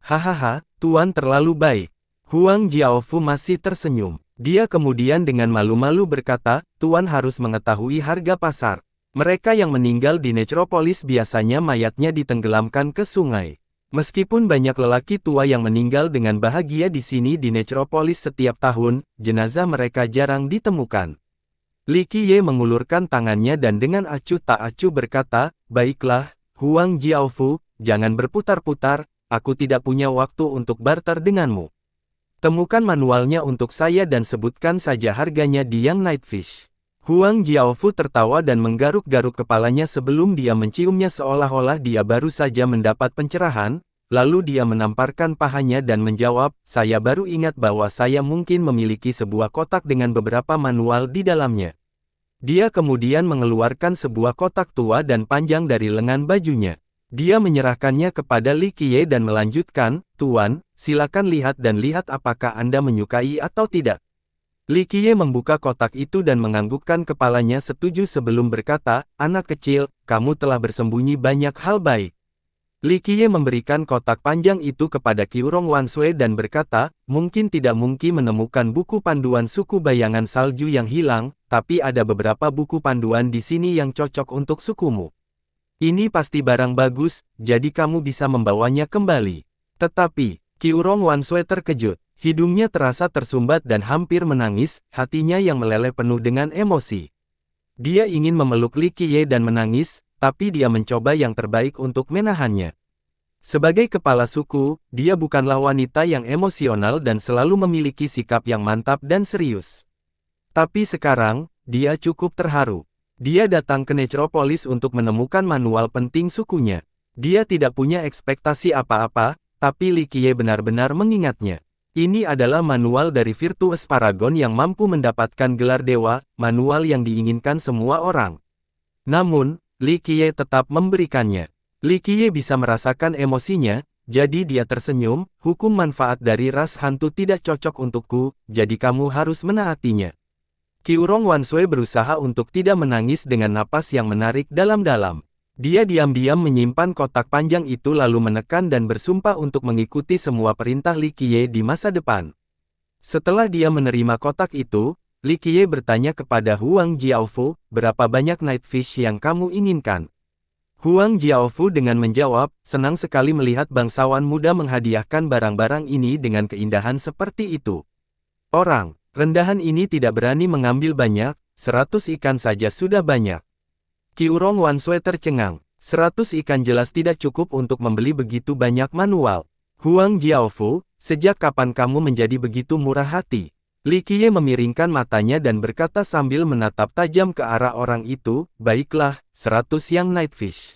Hahaha, Tuan terlalu baik. Huang Jiaofu masih tersenyum. Dia kemudian dengan malu-malu berkata, Tuan harus mengetahui harga pasar. Mereka yang meninggal di Necropolis biasanya mayatnya ditenggelamkan ke sungai. Meskipun banyak lelaki tua yang meninggal dengan bahagia di sini di Necropolis setiap tahun, jenazah mereka jarang ditemukan. Li Qiye mengulurkan tangannya dan dengan acuh tak acuh berkata, baiklah, Huang Jiaofu, jangan berputar-putar, aku tidak punya waktu untuk barter denganmu. Temukan manualnya untuk saya dan sebutkan saja harganya di Yang Nightfish. Huang Jiaofu tertawa dan menggaruk-garuk kepalanya sebelum dia menciumnya seolah-olah dia baru saja mendapat pencerahan, lalu dia menamparkan pahanya dan menjawab, saya baru ingat bahwa saya mungkin memiliki sebuah kotak dengan beberapa manual di dalamnya. Dia kemudian mengeluarkan sebuah kotak tua dan panjang dari lengan bajunya. Dia menyerahkannya kepada Li Qiye dan melanjutkan, Tuan, silakan lihat dan lihat apakah Anda menyukai atau tidak. Li Qiye membuka kotak itu dan menganggukkan kepalanya setuju sebelum berkata, anak kecil, kamu telah bersembunyi banyak hal baik. Li Qiye memberikan kotak panjang itu kepada Qiurong Wanshui dan berkata, mungkin tidak mungkin menemukan buku panduan suku bayangan salju yang hilang, tapi ada beberapa buku panduan di sini yang cocok untuk sukumu. Ini pasti barang bagus, jadi kamu bisa membawanya kembali. Tetapi, Qiurong Wanshui terkejut. Hidungnya terasa tersumbat dan hampir menangis, hatinya yang meleleh penuh dengan emosi. Dia ingin memeluk Li Qiye dan menangis, tapi dia mencoba yang terbaik untuk menahannya. Sebagai kepala suku, dia bukanlah wanita yang emosional dan selalu memiliki sikap yang mantap dan serius. Tapi sekarang, dia cukup terharu. Dia datang ke Necropolis untuk menemukan manual penting sukunya. Dia tidak punya ekspektasi apa-apa, tapi Li Qiye benar-benar mengingatnya. Ini adalah manual dari Virtuous Paragon yang mampu mendapatkan gelar dewa, manual yang diinginkan semua orang. Namun, Li Qiye tetap memberikannya. Li Qiye bisa merasakan emosinya, jadi dia tersenyum, hukum manfaat dari ras hantu tidak cocok untukku, jadi kamu harus menaatinya. Qiurong Wanshui berusaha untuk tidak menangis dengan napas yang menarik dalam-dalam. Dia diam-diam menyimpan kotak panjang itu lalu menekan dan bersumpah untuk mengikuti semua perintah Li Qiye di masa depan. Setelah dia menerima kotak itu, Li Qiye bertanya kepada Huang Jiaofu, berapa banyak Nightfish yang kamu inginkan? Huang Jiaofu dengan menjawab, senang sekali melihat bangsawan muda menghadiahkan barang-barang ini dengan keindahan seperti itu. Orang, rendahan ini tidak berani mengambil banyak, 100 ikan saja sudah banyak. Qiurong Wanshui tercengang, 100 ikan jelas tidak cukup untuk membeli begitu banyak manual. Huang Jiaofu, sejak kapan kamu menjadi begitu murah hati? Li Qiye memiringkan matanya dan berkata sambil menatap tajam ke arah orang itu, baiklah, 100 yang Nightfish.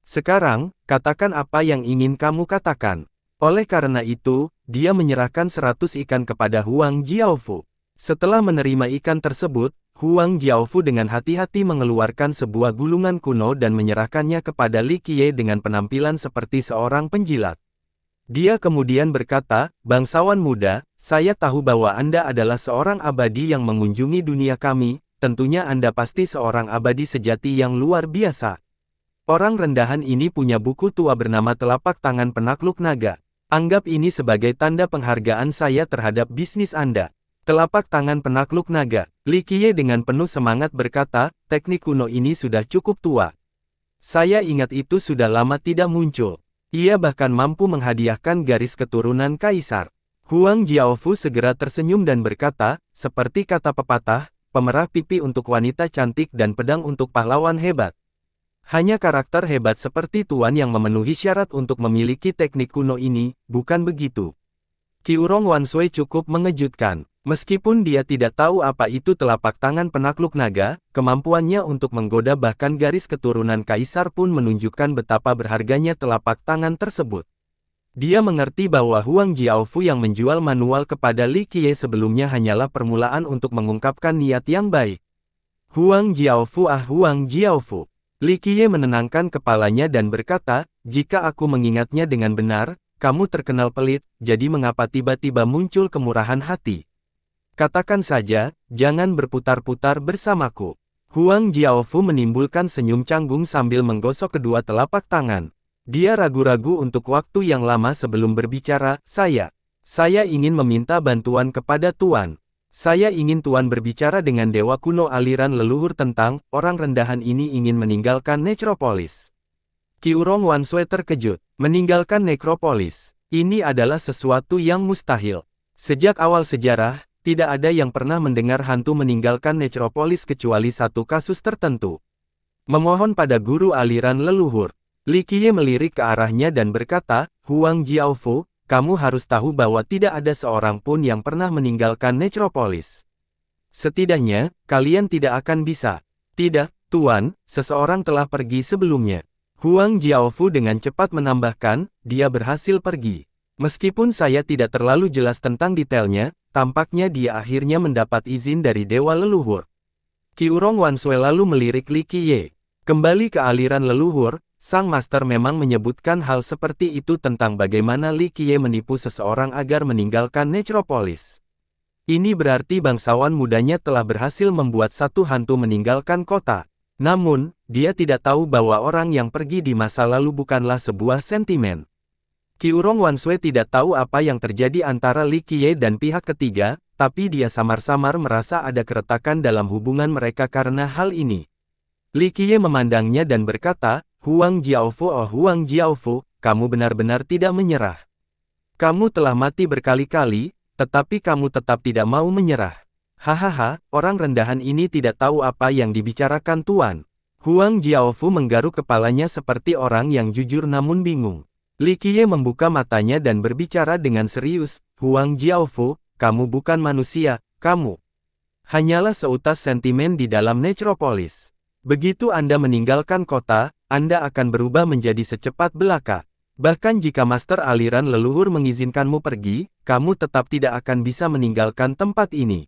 Sekarang, katakan apa yang ingin kamu katakan. Oleh karena itu, dia menyerahkan 100 ikan kepada Huang Jiaofu. Setelah menerima ikan tersebut, Huang Jiaofu dengan hati-hati mengeluarkan sebuah gulungan kuno dan menyerahkannya kepada Li Qiye dengan penampilan seperti seorang penjilat. Dia kemudian berkata, bangsawan muda, saya tahu bahwa Anda adalah seorang abadi yang mengunjungi dunia kami, tentunya Anda pasti seorang abadi sejati yang luar biasa. Orang rendahan ini punya buku tua bernama Telapak Tangan Penakluk Naga. Anggap ini sebagai tanda penghargaan saya terhadap bisnis Anda. Telapak Tangan Penakluk Naga. Li Qiye dengan penuh semangat berkata, teknik kuno ini sudah cukup tua. Saya ingat itu sudah lama tidak muncul. Ia bahkan mampu menghadiahkan garis keturunan kaisar. Huang Jiaofu segera tersenyum dan berkata, seperti kata pepatah, pemerah pipi untuk wanita cantik dan pedang untuk pahlawan hebat. Hanya karakter hebat seperti Tuan yang memenuhi syarat untuk memiliki teknik kuno ini, bukan begitu? Qiurong Wanshui cukup mengejutkan. Meskipun dia tidak tahu apa itu telapak tangan penakluk naga, kemampuannya untuk menggoda bahkan garis keturunan kaisar pun menunjukkan betapa berharganya telapak tangan tersebut. Dia mengerti bahwa Huang Jiaofu yang menjual manual kepada Li Qiye sebelumnya hanyalah permulaan untuk mengungkapkan niat yang baik. Huang Jiaofu Huang Jiaofu. Li Qiye menenangkan kepalanya dan berkata, jika aku mengingatnya dengan benar, kamu terkenal pelit, jadi mengapa tiba-tiba muncul kemurahan hati? Katakan saja, jangan berputar-putar bersamaku. Huang Jiaofu menimbulkan senyum canggung sambil menggosok kedua telapak tangan. Dia ragu-ragu untuk waktu yang lama sebelum berbicara, saya ingin meminta bantuan kepada Tuan. Saya ingin Tuan berbicara dengan dewa kuno aliran leluhur tentang, orang rendahan ini ingin meninggalkan Necropolis. Qiurong Wanshui terkejut, meninggalkan Necropolis. Ini adalah sesuatu yang mustahil. Sejak awal sejarah, tidak ada yang pernah mendengar hantu meninggalkan Necropolis kecuali satu kasus tertentu. Memohon pada guru aliran leluhur. Li Qiye melirik ke arahnya dan berkata, Huang Jiaofu, kamu harus tahu bahwa tidak ada seorang pun yang pernah meninggalkan Necropolis. Setidaknya, kalian tidak akan bisa. Tidak, Tuan, seseorang telah pergi sebelumnya. Huang Jiaofu dengan cepat menambahkan, dia berhasil pergi. Meskipun saya tidak terlalu jelas tentang detailnya, tampaknya dia akhirnya mendapat izin dari dewa leluhur. Qiurong Wanshui lalu melirik Li Qiye. Kembali ke aliran leluhur, sang master memang menyebutkan hal seperti itu tentang bagaimana Li Qiye menipu seseorang agar meninggalkan Necropolis. Ini berarti bangsawan mudanya telah berhasil membuat satu hantu meninggalkan kota. Namun, dia tidak tahu bahwa orang yang pergi di masa lalu bukanlah sebuah sentimen. Qiurong Wanshui tidak tahu apa yang terjadi antara Li Qiye dan pihak ketiga, tapi dia samar-samar merasa ada keretakan dalam hubungan mereka karena hal ini. Li Qiye memandangnya dan berkata, Huang Jiaofu, oh Huang Jiaofu, kamu benar-benar tidak menyerah. Kamu telah mati berkali-kali, tetapi kamu tetap tidak mau menyerah. Hahaha, orang rendahan ini tidak tahu apa yang dibicarakan Tuan. Huang Jiaofu menggaruk kepalanya seperti orang yang jujur namun bingung. Li Qiye membuka matanya dan berbicara dengan serius, Huang Jiaofu, kamu bukan manusia, kamu hanyalah seutas sentimen di dalam Necropolis. Begitu Anda meninggalkan kota, Anda akan berubah menjadi secepat belaka. Bahkan jika Master Aliran Leluhur mengizinkanmu pergi, kamu tetap tidak akan bisa meninggalkan tempat ini.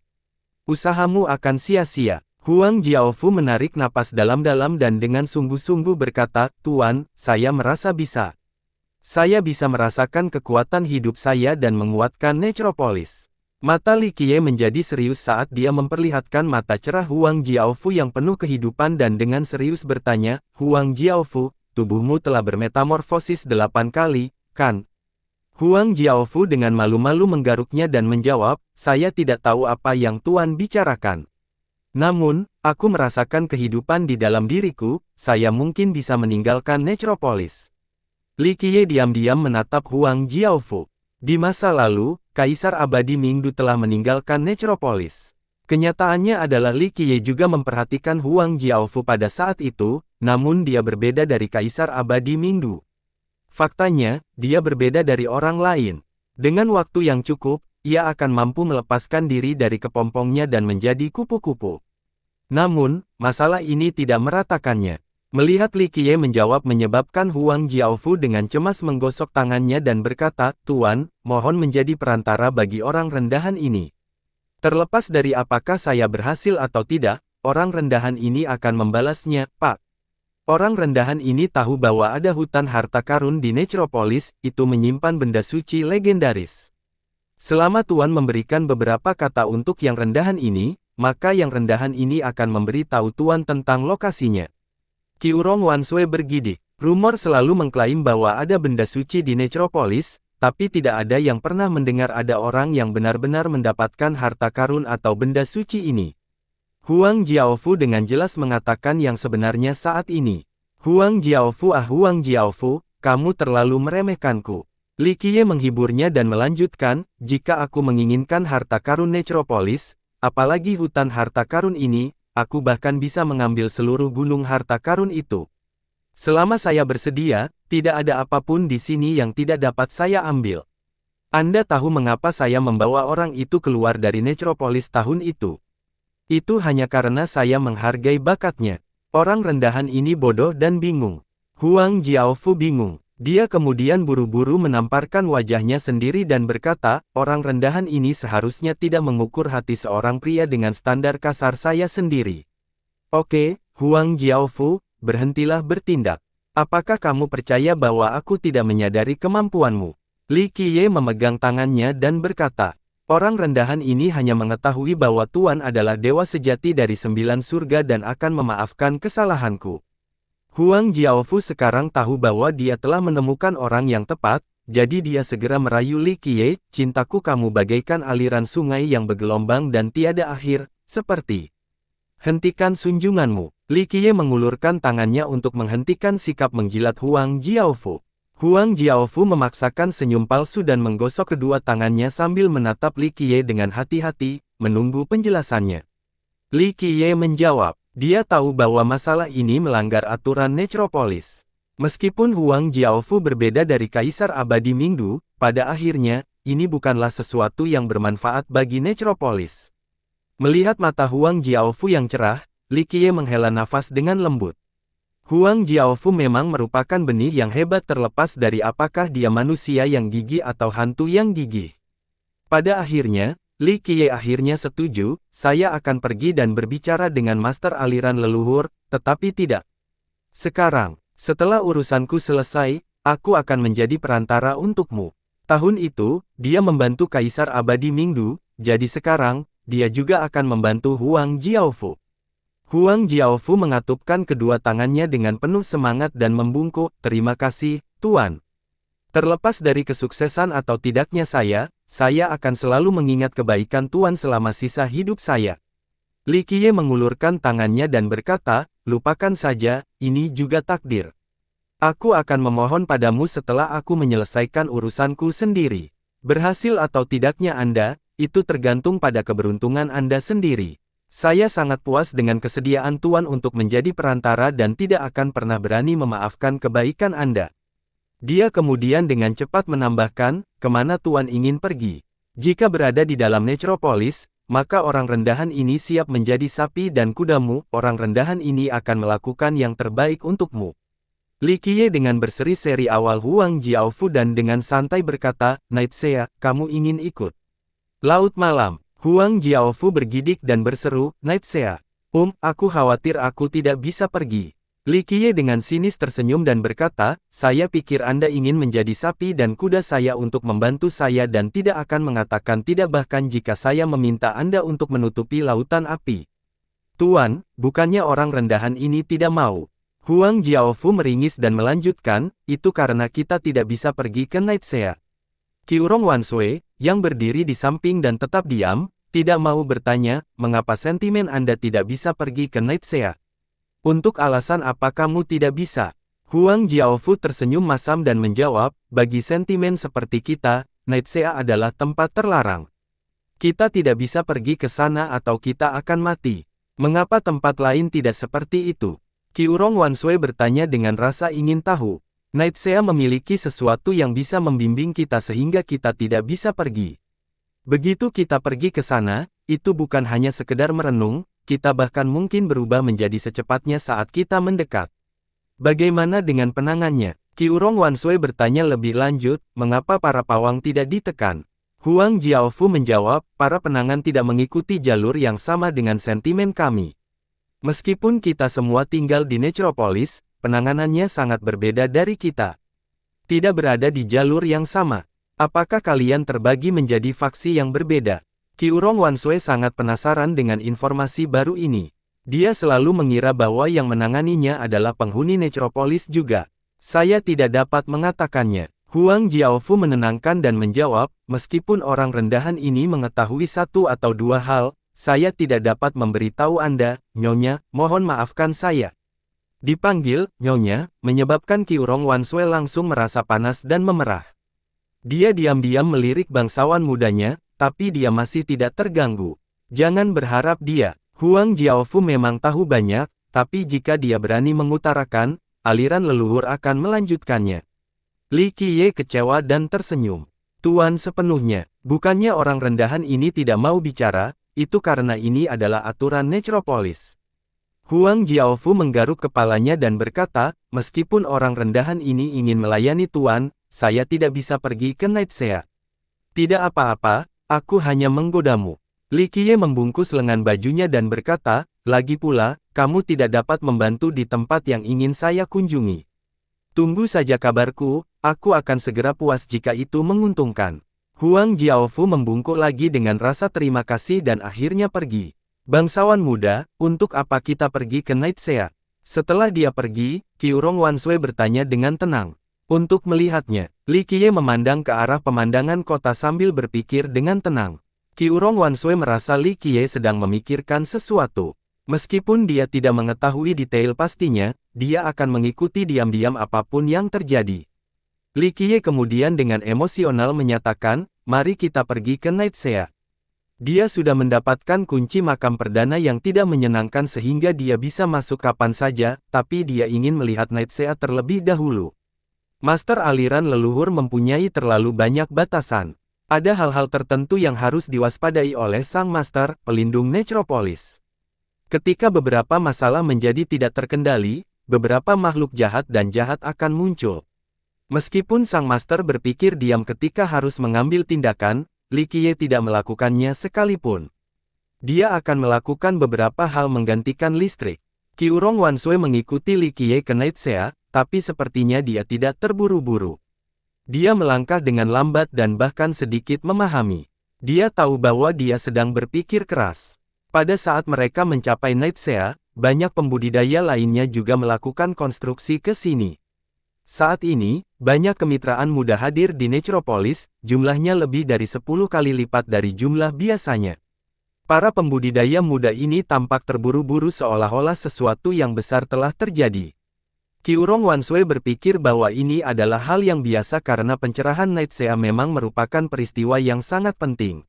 Usahamu akan sia-sia. Huang Jiaofu menarik napas dalam-dalam dan dengan sungguh-sungguh berkata, Tuan, saya merasa bisa. Saya bisa merasakan kekuatan hidup saya dan menguatkan Necropolis. Mata Li Qiye menjadi serius saat dia memperlihatkan mata cerah Huang Jiaofu yang penuh kehidupan dan dengan serius bertanya, Huang Jiaofu, tubuhmu telah bermetamorfosis 8 kali, kan? Huang Jiaofu dengan malu-malu menggaruknya dan menjawab, saya tidak tahu apa yang Tuan bicarakan. Namun, aku merasakan kehidupan di dalam diriku, saya mungkin bisa meninggalkan Necropolis. Li Qiye diam-diam menatap Huang Jiaofu. Di masa lalu, Kaisar Abadi Mingdu telah meninggalkan Necropolis. Kenyataannya adalah Li Qiye juga memperhatikan Huang Jiaofu pada saat itu, namun dia berbeda dari Kaisar Abadi Mingdu. Faktanya, dia berbeda dari orang lain. Dengan waktu yang cukup, ia akan mampu melepaskan diri dari kepompongnya dan menjadi kupu-kupu. Namun, masalah ini tidak meratakannya. Melihat Li Qiye menjawab menyebabkan Huang Jiaofu dengan cemas menggosok tangannya dan berkata, Tuan, mohon menjadi perantara bagi orang rendahan ini. Terlepas dari apakah saya berhasil atau tidak, orang rendahan ini akan membalasnya, Pak. Orang rendahan ini tahu bahwa ada hutan harta karun di Necropolis, itu menyimpan benda suci legendaris. Selama Tuan memberikan beberapa kata untuk yang rendahan ini, maka yang rendahan ini akan memberi tahu Tuan tentang lokasinya. Qiurong Wanshui bergidik. Rumor selalu mengklaim bahwa ada benda suci di Necropolis, tapi tidak ada yang pernah mendengar ada orang yang benar-benar mendapatkan harta karun atau benda suci ini. Huang Jiaofu dengan jelas mengatakan yang sebenarnya saat ini. Huang Jiaofu, Huang Jiaofu, kamu terlalu meremehkanku. Li Qiye menghiburnya dan melanjutkan, jika aku menginginkan harta karun Necropolis, apalagi hutan harta karun ini, aku bahkan bisa mengambil seluruh gunung harta karun itu. Selama saya bersedia, tidak ada apapun di sini yang tidak dapat saya ambil. Anda tahu mengapa saya membawa orang itu keluar dari Necropolis tahun itu? Itu hanya karena saya menghargai bakatnya. Orang rendahan ini bodoh dan bingung. Huang Jiaofu bingung. Dia kemudian buru-buru menamparkan wajahnya sendiri dan berkata, orang rendahan ini seharusnya tidak mengukur hati seorang pria dengan standar kasar saya sendiri. Oke, Huang Jiaofu, berhentilah bertindak. Apakah kamu percaya bahwa aku tidak menyadari kemampuanmu? Li Qiye memegang tangannya dan berkata, orang rendahan ini hanya mengetahui bahwa Tuan adalah dewa sejati dari 9 surga dan akan memaafkan kesalahanku. Huang Jiaofu sekarang tahu bahwa dia telah menemukan orang yang tepat, jadi dia segera merayu Li Qiye, cintaku kamu bagaikan aliran sungai yang bergelombang dan tiada akhir, seperti. Hentikan sunjunganmu. Li Qiye mengulurkan tangannya untuk menghentikan sikap menjilat Huang Jiaofu. Huang Jiaofu memaksakan senyum palsu dan menggosok kedua tangannya sambil menatap Li Qiye dengan hati-hati, menunggu penjelasannya. Li Qiye menjawab. Dia tahu bahwa masalah ini melanggar aturan Necropolis. Meskipun Huang Jiaofu berbeda dari Kaisar Abadi Mingdu, pada akhirnya, ini bukanlah sesuatu yang bermanfaat bagi Necropolis. Melihat mata Huang Jiaofu yang cerah, Li Qiye menghela nafas dengan lembut. Huang Jiaofu memang merupakan benih yang hebat terlepas dari apakah dia manusia yang gigih atau hantu yang gigih. Pada akhirnya, Li Qiye akhirnya setuju, saya akan pergi dan berbicara dengan Master Aliran Leluhur, tetapi tidak. Sekarang, setelah urusanku selesai, aku akan menjadi perantara untukmu. Tahun itu, dia membantu Kaisar Abadi Mingdu, jadi sekarang, dia juga akan membantu Huang Jiaofu. Huang Jiaofu mengatupkan kedua tangannya dengan penuh semangat dan membungkuk, "Terima kasih, Tuan. Terlepas dari kesuksesan atau tidaknya saya akan selalu mengingat kebaikan Tuan selama sisa hidup saya." Li Qiye mengulurkan tangannya dan berkata, "Lupakan saja, ini juga takdir. Aku akan memohon padamu setelah aku menyelesaikan urusanku sendiri. Berhasil atau tidaknya Anda, itu tergantung pada keberuntungan Anda sendiri. Saya sangat puas dengan kesediaan Tuan untuk menjadi perantara dan tidak akan pernah berani memaafkan kebaikan Anda." Dia kemudian dengan cepat menambahkan, "Kemana Tuan ingin pergi? Jika berada di dalam Necropolis, maka orang rendahan ini siap menjadi sapi dan kudamu, orang rendahan ini akan melakukan yang terbaik untukmu." Li Qiye dengan berseri-seri awal Huang Jiaofu dan dengan santai berkata, "Naitsea, kamu ingin ikut?" Laut malam, Huang Jiaofu bergidik dan berseru, "Naitsea, aku khawatir aku tidak bisa pergi." Li Qiye dengan sinis tersenyum dan berkata, "Saya pikir Anda ingin menjadi sapi dan kuda saya untuk membantu saya dan tidak akan mengatakan tidak bahkan jika saya meminta Anda untuk menutupi lautan api." "Tuan, bukannya orang rendahan ini tidak mau?" Huang Jiaofu meringis dan melanjutkan, "Itu karena kita tidak bisa pergi ke Naitsea." Qiurong Wanshui, yang berdiri di samping dan tetap diam, tidak mau bertanya, "Mengapa sentimen Anda tidak bisa pergi ke Naitsea? Untuk alasan apa kamu tidak bisa?" Huang Jiaofu tersenyum masam dan menjawab, "Bagi sentimen seperti kita, Naitsea adalah tempat terlarang. Kita tidak bisa pergi ke sana atau kita akan mati. Mengapa tempat lain tidak seperti itu?" Qiurong Wanshui bertanya dengan rasa ingin tahu. "Naitsea memiliki sesuatu yang bisa membimbing kita sehingga kita tidak bisa pergi. Begitu kita pergi ke sana, itu bukan hanya sekedar merenung, kita bahkan mungkin berubah menjadi secepatnya saat kita mendekat. Bagaimana dengan penangannya?" Qiurong Wanshui bertanya lebih lanjut, "Mengapa para pawang tidak ditekan?" Huang Jiaofu menjawab, "Para penangan tidak mengikuti jalur yang sama dengan sentimen kami. Meskipun kita semua tinggal di Necropolis, penanganannya sangat berbeda dari kita. Tidak berada di jalur yang sama. Apakah kalian terbagi menjadi faksi yang berbeda?" Qiurong Wanshui sangat penasaran dengan informasi baru ini. Dia selalu mengira bahwa yang menanganinya adalah penghuni Necropolis juga. "Saya tidak dapat mengatakannya." Huang Jiaofu menenangkan dan menjawab, "Meskipun orang rendahan ini mengetahui satu atau dua hal, saya tidak dapat memberitahu Anda, Nyonya, mohon maafkan saya." Dipanggil Nyonya, menyebabkan Qiurong Wanshui langsung merasa panas dan memerah. Dia diam-diam melirik bangsawan mudanya, tapi dia masih tidak terganggu. Jangan berharap dia. Huang Jiaofu memang tahu banyak, tapi jika dia berani mengutarakan, aliran leluhur akan melanjutkannya. Li Qiye kecewa dan tersenyum. "Tuan sepenuhnya, bukannya orang rendahan ini tidak mau bicara, itu karena ini adalah aturan Necropolis." Huang Jiaofu menggaruk kepalanya dan berkata, "Meskipun orang rendahan ini ingin melayani Tuan, saya tidak bisa pergi ke Naitsea." "Tidak apa-apa, aku hanya menggodamu." Li Qiye membungkus lengan bajunya dan berkata, "Lagi pula, kamu tidak dapat membantu di tempat yang ingin saya kunjungi. Tunggu saja kabarku, aku akan segera puas jika itu menguntungkan." Huang Jiaofu membungkuk lagi dengan rasa terima kasih dan akhirnya pergi. "Bangsawan muda, untuk apa kita pergi ke Naitsea?" Setelah dia pergi, Qiurong Wanshui bertanya dengan tenang. "Untuk melihatnya." Li Qiye memandang ke arah pemandangan kota sambil berpikir dengan tenang. Qiurong Wanshui merasa Li Qiye sedang memikirkan sesuatu. Meskipun dia tidak mengetahui detail pastinya, dia akan mengikuti diam-diam apapun yang terjadi. Li Qiye kemudian dengan emosional menyatakan, "Mari kita pergi ke Naitsea." Dia sudah mendapatkan kunci makam perdana yang tidak menyenangkan sehingga dia bisa masuk kapan saja, tapi dia ingin melihat Naitsea terlebih dahulu. Master aliran leluhur mempunyai terlalu banyak batasan. Ada hal-hal tertentu yang harus diwaspadai oleh sang master, pelindung Necropolis. Ketika beberapa masalah menjadi tidak terkendali, beberapa makhluk jahat dan jahat akan muncul. Meskipun sang master berpikir diam ketika harus mengambil tindakan, Li Qiye tidak melakukannya sekalipun. Dia akan melakukan beberapa hal menggantikan listrik. Qiurong Wanshui mengikuti Li Qiye ke Naitsea, tapi sepertinya dia tidak terburu-buru. Dia melangkah dengan lambat dan bahkan sedikit memahami. Dia tahu bahwa dia sedang berpikir keras. Pada saat mereka mencapai Naitsea, banyak pembudidaya lainnya juga melakukan konstruksi ke sini. Saat ini, banyak kemitraan muda hadir di Necropolis, jumlahnya lebih dari 10 kali lipat dari jumlah biasanya. Para pembudidaya muda ini tampak terburu-buru seolah-olah sesuatu yang besar telah terjadi. Qiurong Wanshui berpikir bahwa ini adalah hal yang biasa karena pencerahan Night Sea memang merupakan peristiwa yang sangat penting.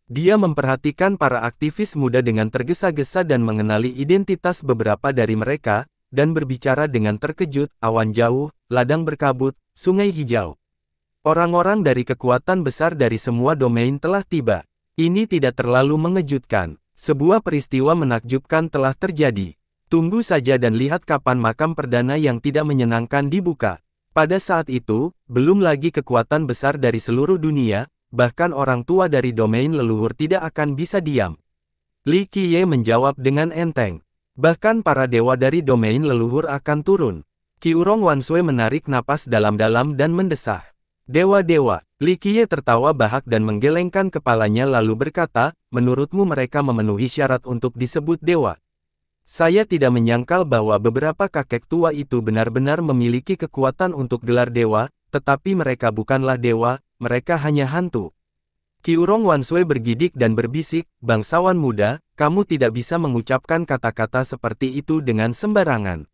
Dia memperhatikan para aktivis muda dengan tergesa-gesa dan mengenali identitas beberapa dari mereka, dan berbicara dengan terkejut, awan jauh, ladang berkabut, sungai hijau. Orang-orang dari kekuatan besar dari semua domain telah tiba. Ini tidak terlalu mengejutkan. Sebuah peristiwa menakjubkan telah terjadi. Tunggu saja dan lihat kapan makam perdana yang tidak menyenangkan dibuka. Pada saat itu, belum lagi kekuatan besar dari seluruh dunia, bahkan orang tua dari domain leluhur tidak akan bisa diam. Li Qiye menjawab dengan enteng. Bahkan para dewa dari domain leluhur akan turun. Qiurong Wanshui menarik napas dalam-dalam dan mendesah. Dewa-dewa, Li Qiye tertawa bahak dan menggelengkan kepalanya lalu berkata, menurutmu mereka memenuhi syarat untuk disebut dewa? Saya tidak menyangkal bahwa beberapa kakek tua itu benar-benar memiliki kekuatan untuk gelar dewa, tetapi mereka bukanlah dewa, mereka hanya hantu. Qiurong Wanshui bergidik dan berbisik, bangsawan muda, kamu tidak bisa mengucapkan kata-kata seperti itu dengan sembarangan.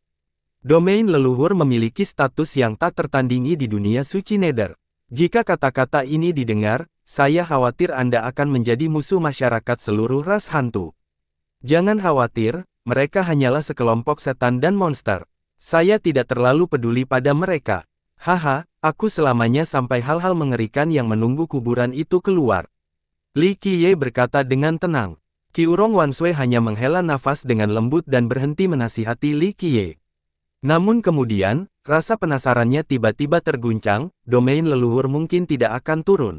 Domain leluhur memiliki status yang tak tertandingi di dunia suci Nether. Jika kata-kata ini didengar, saya khawatir Anda akan menjadi musuh masyarakat seluruh ras hantu. Jangan khawatir, mereka hanyalah sekelompok setan dan monster. Saya tidak terlalu peduli pada mereka. Haha, aku selamanya sampai hal-hal mengerikan yang menunggu kuburan itu keluar. Li Qiye berkata dengan tenang. Qiurong Wanshui hanya menghela nafas dengan lembut dan berhenti menasihati Li Qiye. Namun kemudian, rasa penasarannya tiba-tiba terguncang, domain leluhur mungkin tidak akan turun.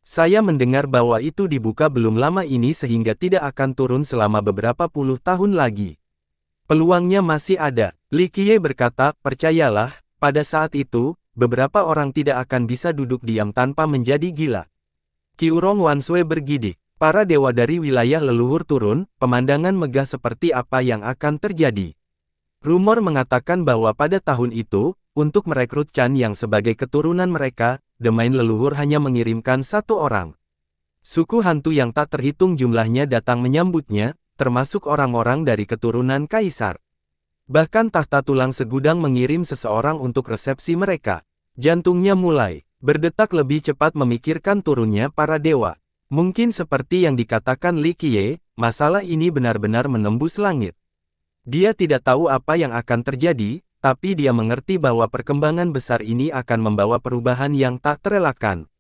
Saya mendengar bahwa itu dibuka belum lama ini sehingga tidak akan turun selama beberapa puluh tahun lagi. Peluangnya masih ada. Li Qiye berkata, percayalah, pada saat itu, beberapa orang tidak akan bisa duduk diam tanpa menjadi gila. Qiurong Wanshui bergidik. Para dewa dari wilayah leluhur turun, pemandangan megah seperti apa yang akan terjadi. Rumor mengatakan bahwa pada tahun itu, untuk merekrut Chan yang sebagai keturunan mereka, domain leluhur hanya mengirimkan satu orang. Suku hantu yang tak terhitung jumlahnya datang menyambutnya, termasuk orang-orang dari keturunan kaisar. Bahkan tahta tulang segudang mengirim seseorang untuk resepsi mereka. Jantungnya mulai berdetak lebih cepat memikirkan turunnya para dewa. Mungkin seperti yang dikatakan Li Qiye, masalah ini benar-benar menembus langit. Dia tidak tahu apa yang akan terjadi, tapi dia mengerti bahwa perkembangan besar ini akan membawa perubahan yang tak terelakkan.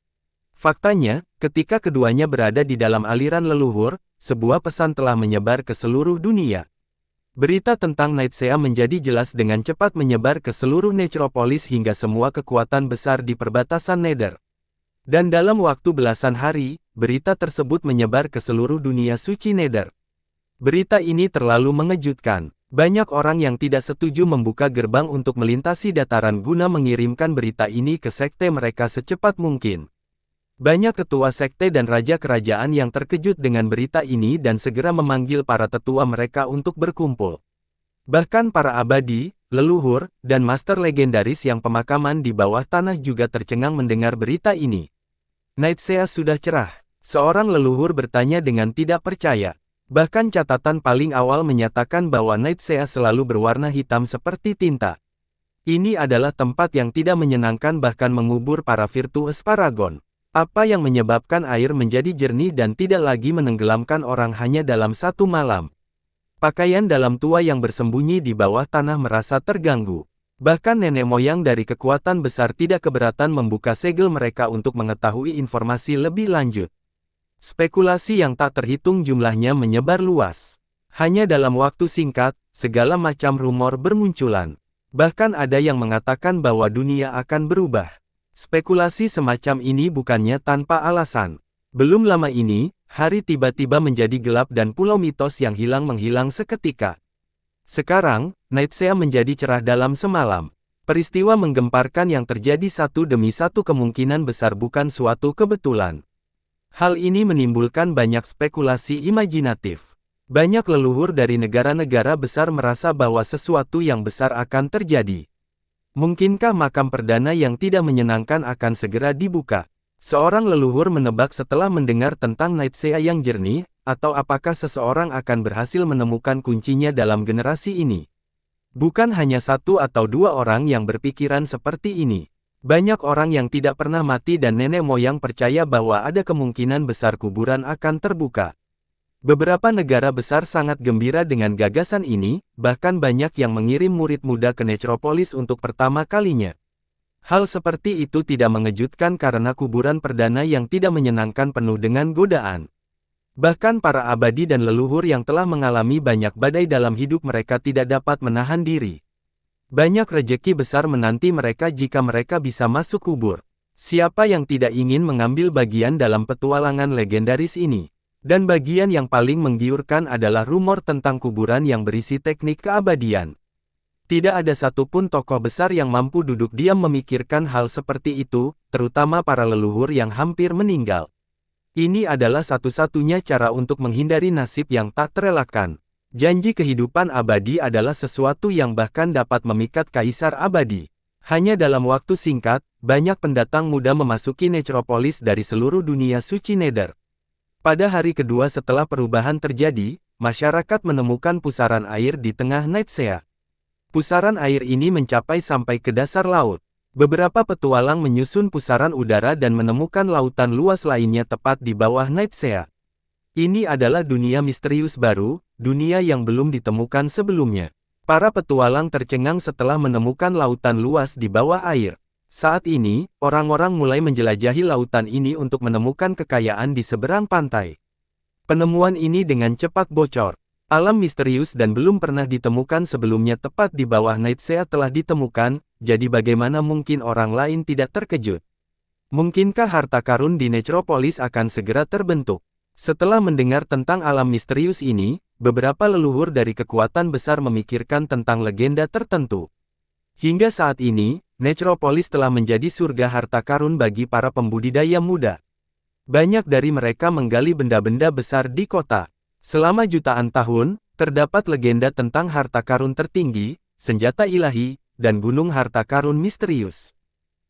Faktanya, ketika keduanya berada di dalam aliran leluhur, sebuah pesan telah menyebar ke seluruh dunia. Berita tentang Night Sea menjadi jelas dengan cepat menyebar ke seluruh Necropolis hingga semua kekuatan besar di perbatasan Nether. Dan dalam waktu belasan hari, berita tersebut menyebar ke seluruh dunia suci Nether. Berita ini terlalu mengejutkan. Banyak orang yang tidak setuju membuka gerbang untuk melintasi dataran guna mengirimkan berita ini ke sekte mereka secepat mungkin. Banyak ketua sekte dan raja kerajaan yang terkejut dengan berita ini dan segera memanggil para tetua mereka untuk berkumpul. Bahkan para abadi, leluhur, dan master legendaris yang pemakaman di bawah tanah juga tercengang mendengar berita ini. Night Sea sudah cerah. Seorang leluhur bertanya dengan tidak percaya. Bahkan catatan paling awal menyatakan bahwa Night Sea selalu berwarna hitam seperti tinta. Ini adalah tempat yang tidak menyenangkan bahkan mengubur para virtues paragon. Apa yang menyebabkan air menjadi jernih dan tidak lagi menenggelamkan orang hanya dalam satu malam? Pakaian dalam tua yang bersembunyi di bawah tanah merasa terganggu. Bahkan nenek moyang dari kekuatan besar tidak keberatan membuka segel mereka untuk mengetahui informasi lebih lanjut. Spekulasi yang tak terhitung jumlahnya menyebar luas. Hanya dalam waktu singkat, segala macam rumor bermunculan. Bahkan ada yang mengatakan bahwa dunia akan berubah. Spekulasi semacam ini bukannya tanpa alasan. Belum lama ini, hari tiba-tiba menjadi gelap dan pulau mitos yang hilang menghilang seketika. Sekarang, Night Sea menjadi cerah dalam semalam. Peristiwa menggemparkan yang terjadi satu demi satu kemungkinan besar bukan suatu kebetulan. Hal ini menimbulkan banyak spekulasi imajinatif. Banyak leluhur dari negara-negara besar merasa bahwa sesuatu yang besar akan terjadi. Mungkinkah makam perdana yang tidak menyenangkan akan segera dibuka? Seorang leluhur menebak setelah mendengar tentang Nightsea yang jernih, atau apakah seseorang akan berhasil menemukan kuncinya dalam generasi ini? Bukan hanya satu atau dua orang yang berpikiran seperti ini. Banyak orang yang tidak pernah mati dan nenek moyang percaya bahwa ada kemungkinan besar kuburan akan terbuka. Beberapa negara besar sangat gembira dengan gagasan ini, bahkan banyak yang mengirim murid muda ke Necropolis untuk pertama kalinya. Hal seperti itu tidak mengejutkan karena kuburan perdana yang tidak menyenangkan penuh dengan godaan. Bahkan para abadi dan leluhur yang telah mengalami banyak badai dalam hidup mereka tidak dapat menahan diri. Banyak rejeki besar menanti mereka jika mereka bisa masuk kubur. Siapa yang tidak ingin mengambil bagian dalam petualangan legendaris ini? Dan bagian yang paling menggiurkan adalah rumor tentang kuburan yang berisi teknik keabadian. Tidak ada satupun tokoh besar yang mampu duduk diam memikirkan hal seperti itu, terutama para leluhur yang hampir meninggal. Ini adalah satu-satunya cara untuk menghindari nasib yang tak terelakkan. Janji kehidupan abadi adalah sesuatu yang bahkan dapat memikat kaisar abadi. Hanya dalam waktu singkat, banyak pendatang muda memasuki Necropolis dari seluruh dunia suci Nether. Pada hari kedua setelah perubahan terjadi, masyarakat menemukan pusaran air di tengah Nightsea. Pusaran air ini mencapai sampai ke dasar laut. Beberapa petualang menyusun pusaran udara dan menemukan lautan luas lainnya tepat di bawah Nightsea. Ini adalah dunia misterius baru, dunia yang belum ditemukan sebelumnya. Para petualang tercengang setelah menemukan lautan luas di bawah air. Saat ini, orang-orang mulai menjelajahi lautan ini untuk menemukan kekayaan di seberang pantai. Penemuan ini dengan cepat bocor. Alam misterius dan belum pernah ditemukan sebelumnya tepat di bawah Nightsea telah ditemukan, jadi bagaimana mungkin orang lain tidak terkejut? Mungkinkah harta karun di Necropolis akan segera terbentuk? Setelah mendengar tentang alam misterius ini, beberapa leluhur dari kekuatan besar memikirkan tentang legenda tertentu. Hingga saat ini, Necropolis telah menjadi surga harta karun bagi para pembudidaya muda. Banyak dari mereka menggali benda-benda besar di kota. Selama jutaan tahun, terdapat legenda tentang harta karun tertinggi, senjata ilahi, dan gunung harta karun misterius.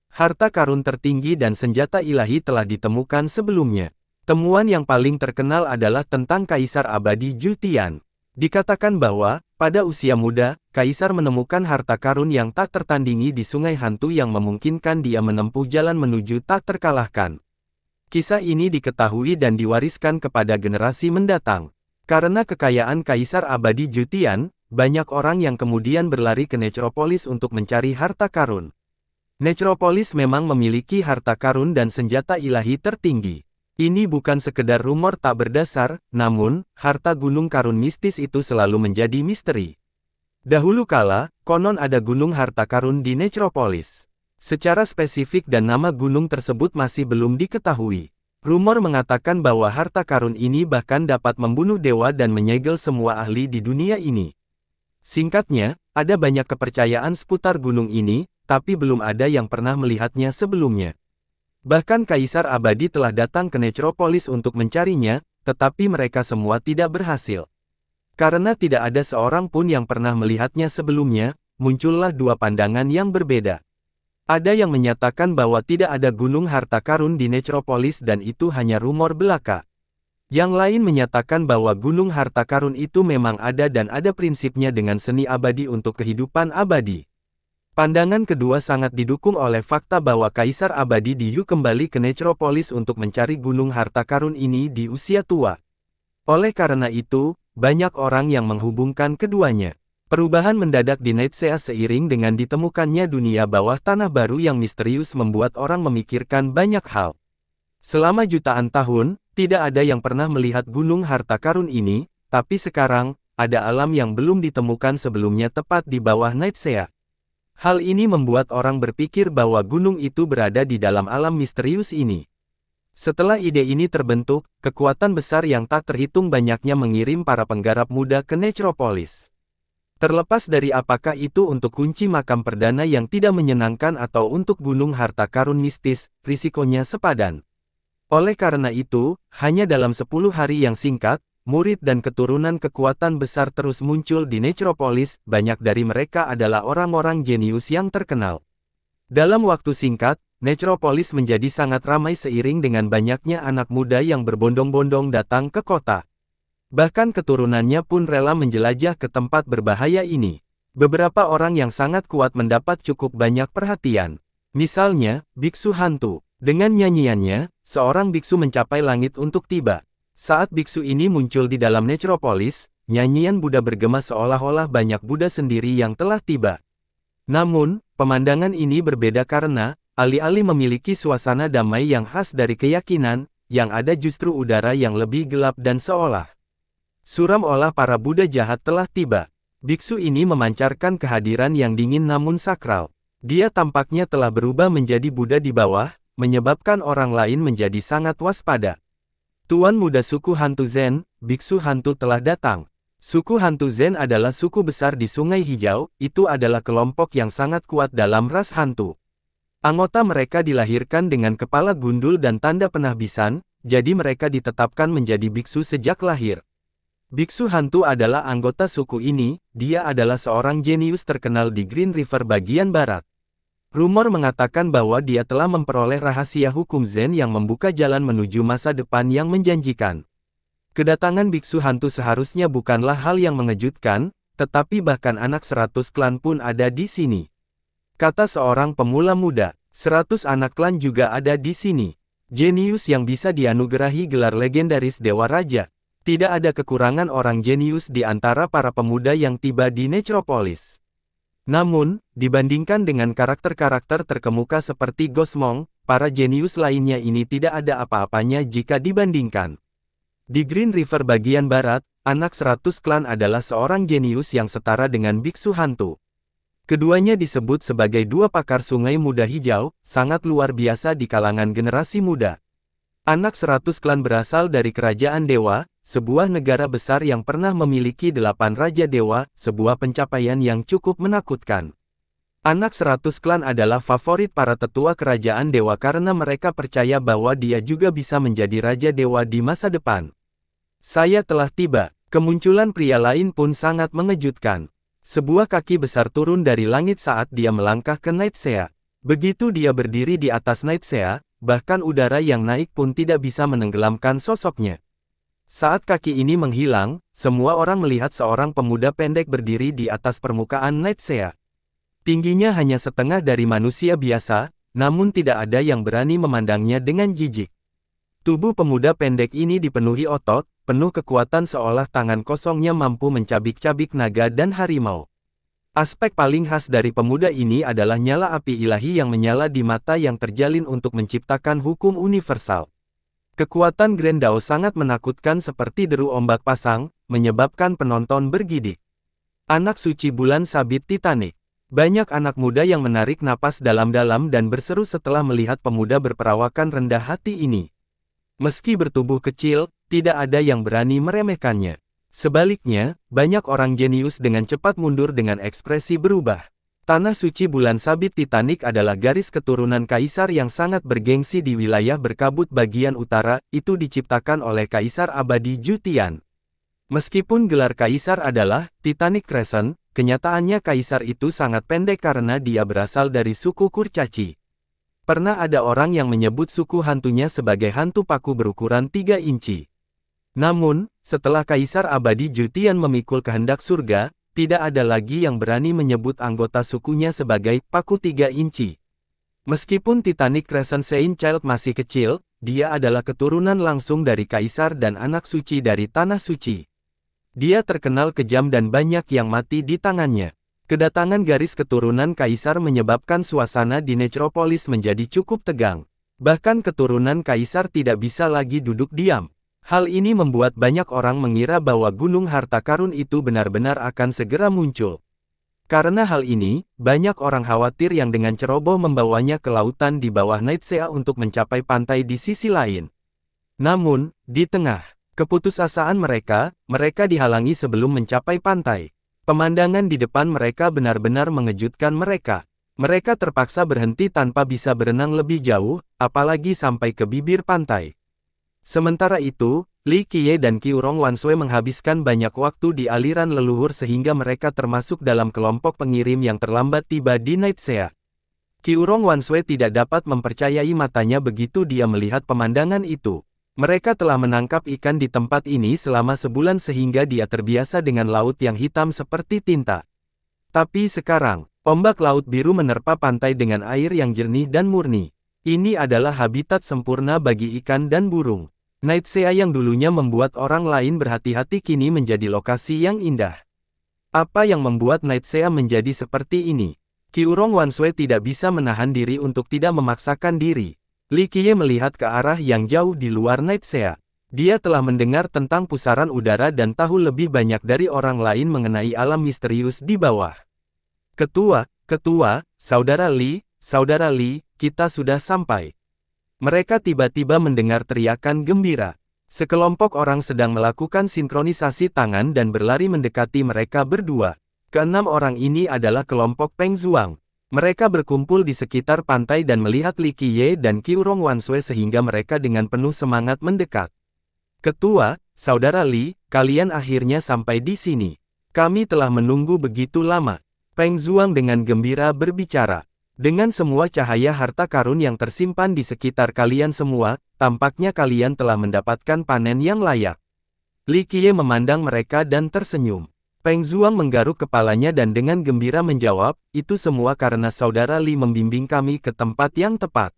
Harta karun tertinggi dan senjata ilahi telah ditemukan sebelumnya. Temuan yang paling terkenal adalah tentang Kaisar Abadi Jutian. Dikatakan bahwa, pada usia muda, Kaisar menemukan harta karun yang tak tertandingi di sungai hantu yang memungkinkan dia menempuh jalan menuju tak terkalahkan. Kisah ini diketahui dan diwariskan kepada generasi mendatang. Karena kekayaan Kaisar Abadi Jutian, banyak orang yang kemudian berlari ke Necropolis untuk mencari harta karun. Necropolis memang memiliki harta karun dan senjata ilahi tertinggi. Ini bukan sekedar rumor tak berdasar, namun, harta gunung karun mistis itu selalu menjadi misteri. Dahulu kala, konon ada gunung harta karun di Necropolis. Secara spesifik dan nama gunung tersebut masih belum diketahui. Rumor mengatakan bahwa harta karun ini bahkan dapat membunuh dewa dan menyegel semua ahli di dunia ini. Singkatnya, ada banyak kepercayaan seputar gunung ini, tapi belum ada yang pernah melihatnya sebelumnya. Bahkan Kaisar Abadi telah datang ke Necropolis untuk mencarinya, tetapi mereka semua tidak berhasil. Karena tidak ada seorang pun yang pernah melihatnya sebelumnya, muncullah dua pandangan yang berbeda. Ada yang menyatakan bahwa tidak ada gunung harta karun di Necropolis dan itu hanya rumor belaka. Yang lain menyatakan bahwa gunung harta karun itu memang ada dan ada prinsipnya dengan seni abadi untuk kehidupan abadi. Pandangan kedua sangat didukung oleh fakta bahwa Kaisar Abadi Diyu kembali ke Necropolis untuk mencari gunung harta karun ini di usia tua. Oleh karena itu, banyak orang yang menghubungkan keduanya. Perubahan mendadak di Nightsea seiring dengan ditemukannya dunia bawah tanah baru yang misterius membuat orang memikirkan banyak hal. Selama jutaan tahun, tidak ada yang pernah melihat gunung harta karun ini, tapi sekarang, ada alam yang belum ditemukan sebelumnya tepat di bawah Nightsea. Hal ini membuat orang berpikir bahwa gunung itu berada di dalam alam misterius ini. Setelah ide ini terbentuk, kekuatan besar yang tak terhitung banyaknya mengirim para penggarap muda ke Necropolis. Terlepas dari apakah itu untuk kunci makam perdana yang tidak menyenangkan atau untuk gunung harta karun mistis, risikonya sepadan. Oleh karena itu, hanya dalam 10 hari yang singkat, murid dan keturunan kekuatan besar terus muncul di Necropolis, banyak dari mereka adalah orang-orang jenius yang terkenal. Dalam waktu singkat, Necropolis menjadi sangat ramai seiring dengan banyaknya anak muda yang berbondong-bondong datang ke kota. Bahkan keturunannya pun rela menjelajah ke tempat berbahaya ini. Beberapa orang yang sangat kuat mendapat cukup banyak perhatian. Misalnya, biksu hantu. Dengan nyanyiannya, seorang biksu mencapai langit untuk tiba. Saat biksu ini muncul di dalam Necropolis, nyanyian Buddha bergema seolah-olah banyak Buddha sendiri yang telah tiba. Namun, pemandangan ini berbeda karena, alih-alih memiliki suasana damai yang khas dari keyakinan, yang ada justru udara yang lebih gelap dan seolah suram olah para Buddha jahat telah tiba. Biksu ini memancarkan kehadiran yang dingin namun sakral. Dia tampaknya telah berubah menjadi Buddha di bawah, menyebabkan orang lain menjadi sangat waspada. Tuan muda suku hantu Zen, biksu hantu telah datang. Suku hantu Zen adalah suku besar di Sungai Hijau, itu adalah kelompok yang sangat kuat dalam ras hantu. Anggota mereka dilahirkan dengan kepala gundul dan tanda penahbisan, jadi mereka ditetapkan menjadi biksu sejak lahir. Biksu hantu adalah anggota suku ini, dia adalah seorang jenius terkenal di Green River bagian barat. Rumor mengatakan bahwa dia telah memperoleh rahasia hukum Zen yang membuka jalan menuju masa depan yang menjanjikan. Kedatangan biksu hantu seharusnya bukanlah hal yang mengejutkan, tetapi bahkan anak 100 klan pun ada di sini. Kata seorang pemula muda, 100 anak klan juga ada di sini. Jenius yang bisa dianugerahi gelar legendaris Dewa Raja. Tidak ada kekurangan orang jenius di antara para pemuda yang tiba di Necropolis. Namun, dibandingkan dengan karakter-karakter terkemuka seperti Gosmong, para jenius lainnya ini tidak ada apa-apanya jika dibandingkan. Di Green River bagian barat, anak 100 klan adalah seorang jenius yang setara dengan biksu hantu. Keduanya disebut sebagai dua pakar sungai muda hijau, sangat luar biasa di kalangan generasi muda. Anak 100 klan berasal dari kerajaan dewa, sebuah negara besar yang pernah memiliki 8 raja dewa, sebuah pencapaian yang cukup menakutkan. Anak 100 klan adalah favorit para tetua kerajaan dewa karena mereka percaya bahwa dia juga bisa menjadi raja dewa di masa depan. Saya telah tiba. Kemunculan pria lain pun sangat mengejutkan. Sebuah kaki besar turun dari langit saat dia melangkah ke Nightsea. Begitu dia berdiri di atas Nightsea, bahkan udara yang naik pun tidak bisa menenggelamkan sosoknya. Saat kaki ini menghilang, semua orang melihat seorang pemuda pendek berdiri di atas permukaan Nightsea. Tingginya hanya setengah dari manusia biasa, namun tidak ada yang berani memandangnya dengan jijik. Tubuh pemuda pendek ini dipenuhi otot, penuh kekuatan seolah tangan kosongnya mampu mencabik-cabik naga dan harimau. Aspek paling khas dari pemuda ini adalah nyala api ilahi yang menyala di mata yang terjalin untuk menciptakan hukum universal. Kekuatan Grand Dao sangat menakutkan seperti deru ombak pasang, menyebabkan penonton bergidik. Anak suci bulan sabit Titanic. Banyak anak muda yang menarik napas dalam-dalam dan berseru setelah melihat pemuda berperawakan rendah hati ini. Meski bertubuh kecil, tidak ada yang berani meremehkannya. Sebaliknya, banyak orang jenius dengan cepat mundur dengan ekspresi berubah. Tanah suci bulan sabit Titanic adalah garis keturunan kaisar yang sangat bergengsi di wilayah berkabut bagian utara, itu diciptakan oleh Kaisar Abadi Jutian. Meskipun gelar kaisar adalah Titanic Crescent, kenyataannya kaisar itu sangat pendek karena dia berasal dari suku kurcaci. Pernah ada orang yang menyebut suku hantunya sebagai hantu paku berukuran 3 inci. Namun, setelah Kaisar Abadi Jutian memikul kehendak surga, tidak ada lagi yang berani menyebut anggota sukunya sebagai paku 3 inci. Meskipun Titanic Crescent Saint Child masih kecil, dia adalah keturunan langsung dari kaisar dan anak suci dari tanah suci. Dia terkenal kejam dan banyak yang mati di tangannya. Kedatangan garis keturunan kaisar menyebabkan suasana di Necropolis menjadi cukup tegang. Bahkan keturunan kaisar tidak bisa lagi duduk diam. Hal ini membuat banyak orang mengira bahwa gunung harta karun itu benar-benar akan segera muncul. Karena hal ini, banyak orang khawatir yang dengan ceroboh membawanya ke lautan di bawah Nightsea untuk mencapai pantai di sisi lain. Namun, di tengah keputusasaan mereka dihalangi sebelum mencapai pantai. Pemandangan di depan mereka benar-benar mengejutkan mereka. Mereka terpaksa berhenti tanpa bisa berenang lebih jauh, apalagi sampai ke bibir pantai. Sementara itu, Li Qiye dan Qiurong Wanshui menghabiskan banyak waktu di aliran leluhur sehingga mereka termasuk dalam kelompok pengirim yang terlambat tiba di Nightsea. Qiurong Wanshui tidak dapat mempercayai matanya begitu dia melihat pemandangan itu. Mereka telah menangkap ikan di tempat ini selama sebulan sehingga dia terbiasa dengan laut yang hitam seperti tinta. Tapi sekarang, ombak laut biru menerpa pantai dengan air yang jernih dan murni. Ini adalah habitat sempurna bagi ikan dan burung. Nightsea yang dulunya membuat orang lain berhati-hati kini menjadi lokasi yang indah. Apa yang membuat Nightsea menjadi seperti ini? Qiurong Wanshui tidak bisa menahan diri untuk tidak memaksakan diri. Li Qiye melihat ke arah yang jauh di luar Nightsea. Dia telah mendengar tentang pusaran udara dan tahu lebih banyak dari orang lain mengenai alam misterius di bawah. Ketua, saudara Li, kita sudah sampai. Mereka tiba-tiba mendengar teriakan gembira. Sekelompok orang sedang melakukan sinkronisasi tangan dan berlari mendekati mereka berdua. Keenam orang ini adalah kelompok Peng Zhuang. Mereka berkumpul di sekitar pantai dan melihat Li Qiye dan Qiurong Wanshui sehingga mereka dengan penuh semangat mendekat. Ketua, saudara Li, kalian akhirnya sampai di sini. Kami telah menunggu begitu lama. Peng Zhuang dengan gembira berbicara. Dengan semua cahaya harta karun yang tersimpan di sekitar kalian semua, tampaknya kalian telah mendapatkan panen yang layak. Li Qiye memandang mereka dan tersenyum. Peng Zhuang menggaruk kepalanya dan dengan gembira menjawab, itu semua karena saudara Li membimbing kami ke tempat yang tepat.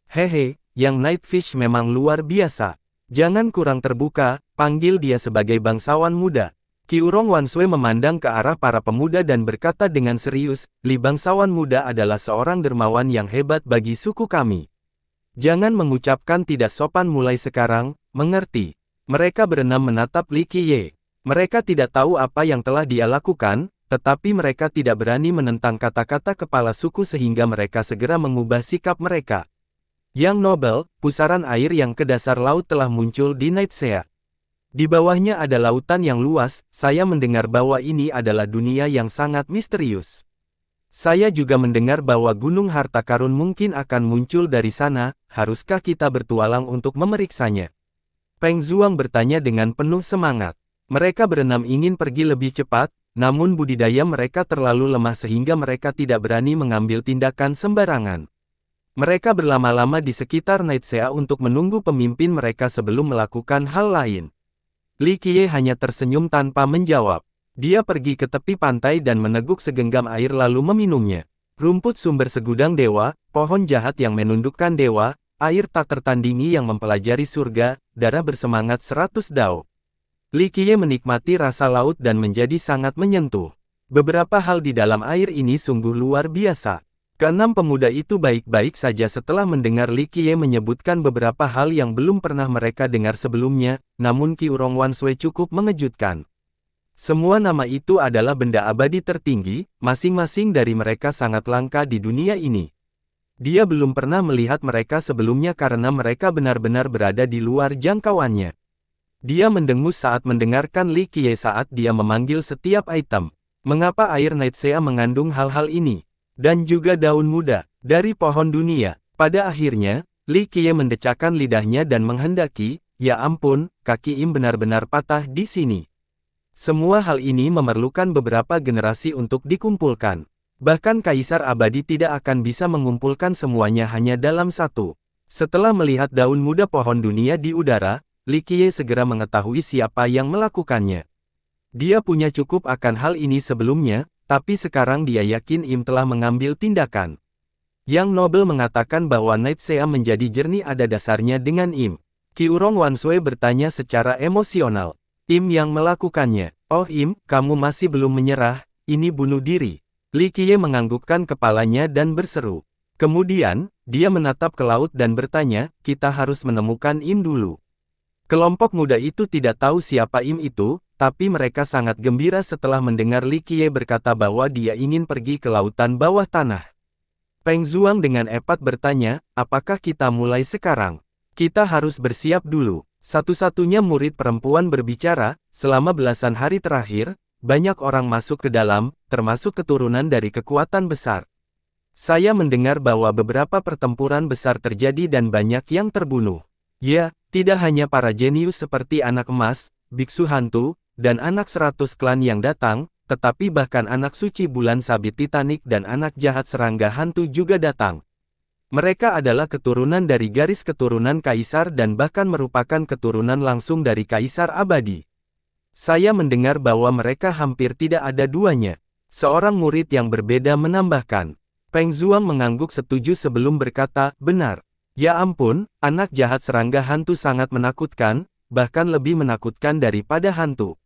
Hehe, yang Nightfish memang luar biasa. Jangan kurang terbuka, panggil dia sebagai bangsawan muda. Qiurong Wanshui memandang ke arah para pemuda dan berkata dengan serius, Li bangsawan muda adalah seorang dermawan yang hebat bagi suku kami. Jangan mengucapkan tidak sopan mulai sekarang, mengerti? Mereka berenam menatap Li Qiye. Mereka tidak tahu apa yang telah dia lakukan, tetapi mereka tidak berani menentang kata-kata kepala suku sehingga mereka segera mengubah sikap mereka. Yang Nobel, pusaran air yang ke dasar laut telah muncul di Nightsea. Di bawahnya ada lautan yang luas, saya mendengar bahwa ini adalah dunia yang sangat misterius. Saya juga mendengar bahwa gunung harta karun mungkin akan muncul dari sana, haruskah kita bertualang untuk memeriksanya? Peng Zhuang bertanya dengan penuh semangat. Mereka berenam ingin pergi lebih cepat, namun budidaya mereka terlalu lemah sehingga mereka tidak berani mengambil tindakan sembarangan. Mereka berlama-lama di sekitar Nightsea untuk menunggu pemimpin mereka sebelum melakukan hal lain. Li Qiye hanya tersenyum tanpa menjawab. Dia pergi ke tepi pantai dan meneguk segenggam air lalu meminumnya. Rumput sumber segudang dewa, pohon jahat yang menundukkan dewa, air tak tertandingi yang mempelajari surga, darah bersemangat 100 dao. Li Qiye menikmati rasa laut dan menjadi sangat menyentuh. Beberapa hal di dalam air ini sungguh luar biasa. Keenam pemuda itu baik-baik saja setelah mendengar Li Qiye menyebutkan beberapa hal yang belum pernah mereka dengar sebelumnya, namun Qiurong Wanshui cukup mengejutkan. Semua nama itu adalah benda abadi tertinggi, masing-masing dari mereka sangat langka di dunia ini. Dia belum pernah melihat mereka sebelumnya karena mereka benar-benar berada di luar jangkauannya. Dia mendengus saat mendengarkan Li Qiye saat dia memanggil setiap item. Mengapa air Nightsea mengandung hal-hal ini? Dan juga daun muda, dari pohon dunia. Pada akhirnya, Li Qiye mendecakkan lidahnya dan menghendaki, ya ampun, kaki Im benar-benar patah di sini. Semua hal ini memerlukan beberapa generasi untuk dikumpulkan. Bahkan Kaisar Abadi tidak akan bisa mengumpulkan semuanya hanya dalam satu. Setelah melihat daun muda pohon dunia di udara, Li Qiye segera mengetahui siapa yang melakukannya. Dia punya cukup akan hal ini sebelumnya, tapi sekarang dia yakin Im telah mengambil tindakan. Yang Nobel mengatakan bahwa Nightsea menjadi jernih ada dasarnya dengan Im. Qiurong Wanshui bertanya secara emosional. Im yang melakukannya. Oh Im, kamu masih belum menyerah, ini bunuh diri. Li Qiye menganggukkan kepalanya dan berseru. Kemudian, dia menatap ke laut dan bertanya, kita harus menemukan Im dulu. Kelompok muda itu tidak tahu siapa Im itu, tapi mereka sangat gembira setelah mendengar Li Qiye berkata bahwa dia ingin pergi ke lautan bawah tanah. Peng Zhuang dengan epat bertanya, apakah kita mulai sekarang? Kita harus bersiap dulu. Satu-satunya murid perempuan berbicara, selama belasan hari terakhir, banyak orang masuk ke dalam, termasuk keturunan dari kekuatan besar. Saya mendengar bahwa beberapa pertempuran besar terjadi dan banyak yang terbunuh. Ya, tidak hanya para jenius seperti anak emas, biksu hantu, dan anak 100 klan yang datang, tetapi bahkan anak suci bulan sabit Titanic dan anak jahat serangga hantu juga datang. Mereka adalah keturunan dari garis keturunan kaisar dan bahkan merupakan keturunan langsung dari kaisar abadi. Saya mendengar bahwa mereka hampir tidak ada duanya. Seorang murid yang berbeda menambahkan. Peng Zhuang mengangguk setuju sebelum berkata, benar. Ya ampun, anak jahat serangga hantu sangat menakutkan, bahkan lebih menakutkan daripada hantu.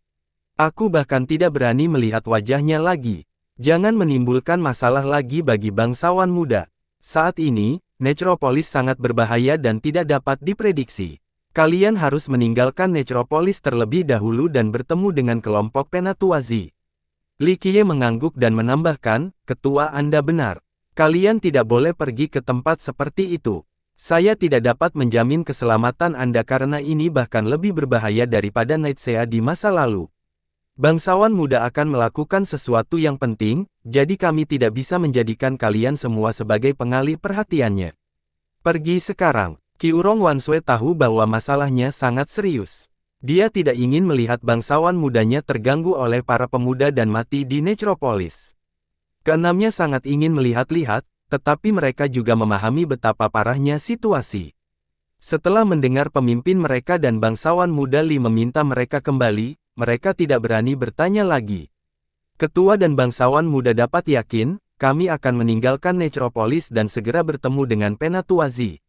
Aku bahkan tidak berani melihat wajahnya lagi. Jangan menimbulkan masalah lagi bagi bangsawan muda. Saat ini, Necropolis sangat berbahaya dan tidak dapat diprediksi. Kalian harus meninggalkan Necropolis terlebih dahulu dan bertemu dengan kelompok Penatuazi. Li Qiye mengangguk dan menambahkan, ketua Anda benar. Kalian tidak boleh pergi ke tempat seperti itu. Saya tidak dapat menjamin keselamatan Anda karena ini bahkan lebih berbahaya daripada Nightsea di masa lalu. Bangsawan muda akan melakukan sesuatu yang penting, jadi kami tidak bisa menjadikan kalian semua sebagai pengalih perhatiannya. Pergi sekarang. Qi Urong Wanshui tahu bahwa masalahnya sangat serius. Dia tidak ingin melihat bangsawan mudanya terganggu oleh para pemuda dan mati di Necropolis. Keenamnya sangat ingin melihat-lihat, tetapi mereka juga memahami betapa parahnya situasi. Setelah mendengar pemimpin mereka dan bangsawan muda Li meminta mereka kembali, mereka tidak berani bertanya lagi. Ketua dan bangsawan muda dapat yakin, kami akan meninggalkan Necropolis dan segera bertemu dengan Penatuazi.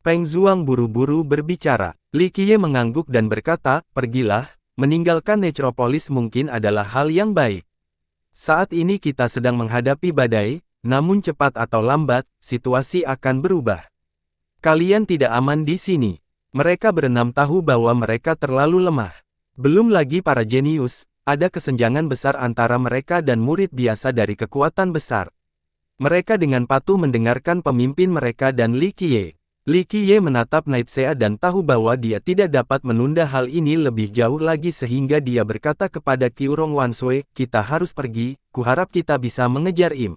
Peng Zhuang buru-buru berbicara. Li Qiye mengangguk dan berkata, pergilah, meninggalkan Necropolis mungkin adalah hal yang baik. Saat ini kita sedang menghadapi badai, namun cepat atau lambat, situasi akan berubah. Kalian tidak aman di sini. Mereka berenam tahu bahwa mereka terlalu lemah. Belum lagi para jenius, ada kesenjangan besar antara mereka dan murid biasa dari kekuatan besar. Mereka dengan patuh mendengarkan pemimpin mereka dan Li Qiye. Li Qiye menatap Nightsea dan tahu bahwa dia tidak dapat menunda hal ini lebih jauh lagi sehingga dia berkata kepada Qi Urong Wanshui, kita harus pergi, kuharap kita bisa mengejar Im.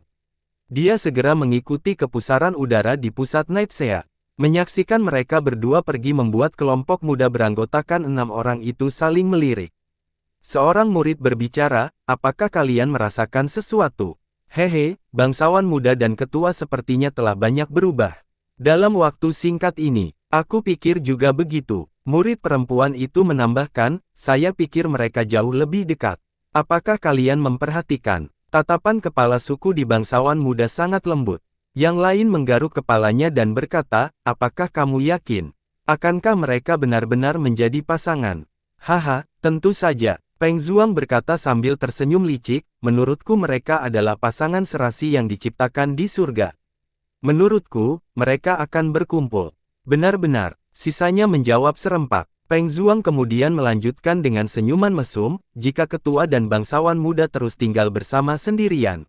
Dia segera mengikuti kepusaran udara di pusat Nightsea. Menyaksikan mereka berdua pergi membuat kelompok muda beranggotakan 6 orang itu saling melirik. Seorang murid berbicara, apakah kalian merasakan sesuatu? Hehe, bangsawan muda dan ketua sepertinya telah banyak berubah. Dalam waktu singkat ini, aku pikir juga begitu. Murid perempuan itu menambahkan, saya pikir mereka jauh lebih dekat. Apakah kalian memperhatikan? Tatapan kepala suku di bangsawan muda sangat lembut. Yang lain menggaruk kepalanya dan berkata, apakah kamu yakin? Akankah mereka benar-benar menjadi pasangan? Haha, tentu saja. Peng Zhuang berkata sambil tersenyum licik, menurutku mereka adalah pasangan serasi yang diciptakan di surga. Menurutku, mereka akan berkumpul. Benar-benar, sisanya menjawab serempak. Peng Zhuang kemudian melanjutkan dengan senyuman mesum, jika ketua dan bangsawan muda terus tinggal bersama sendirian.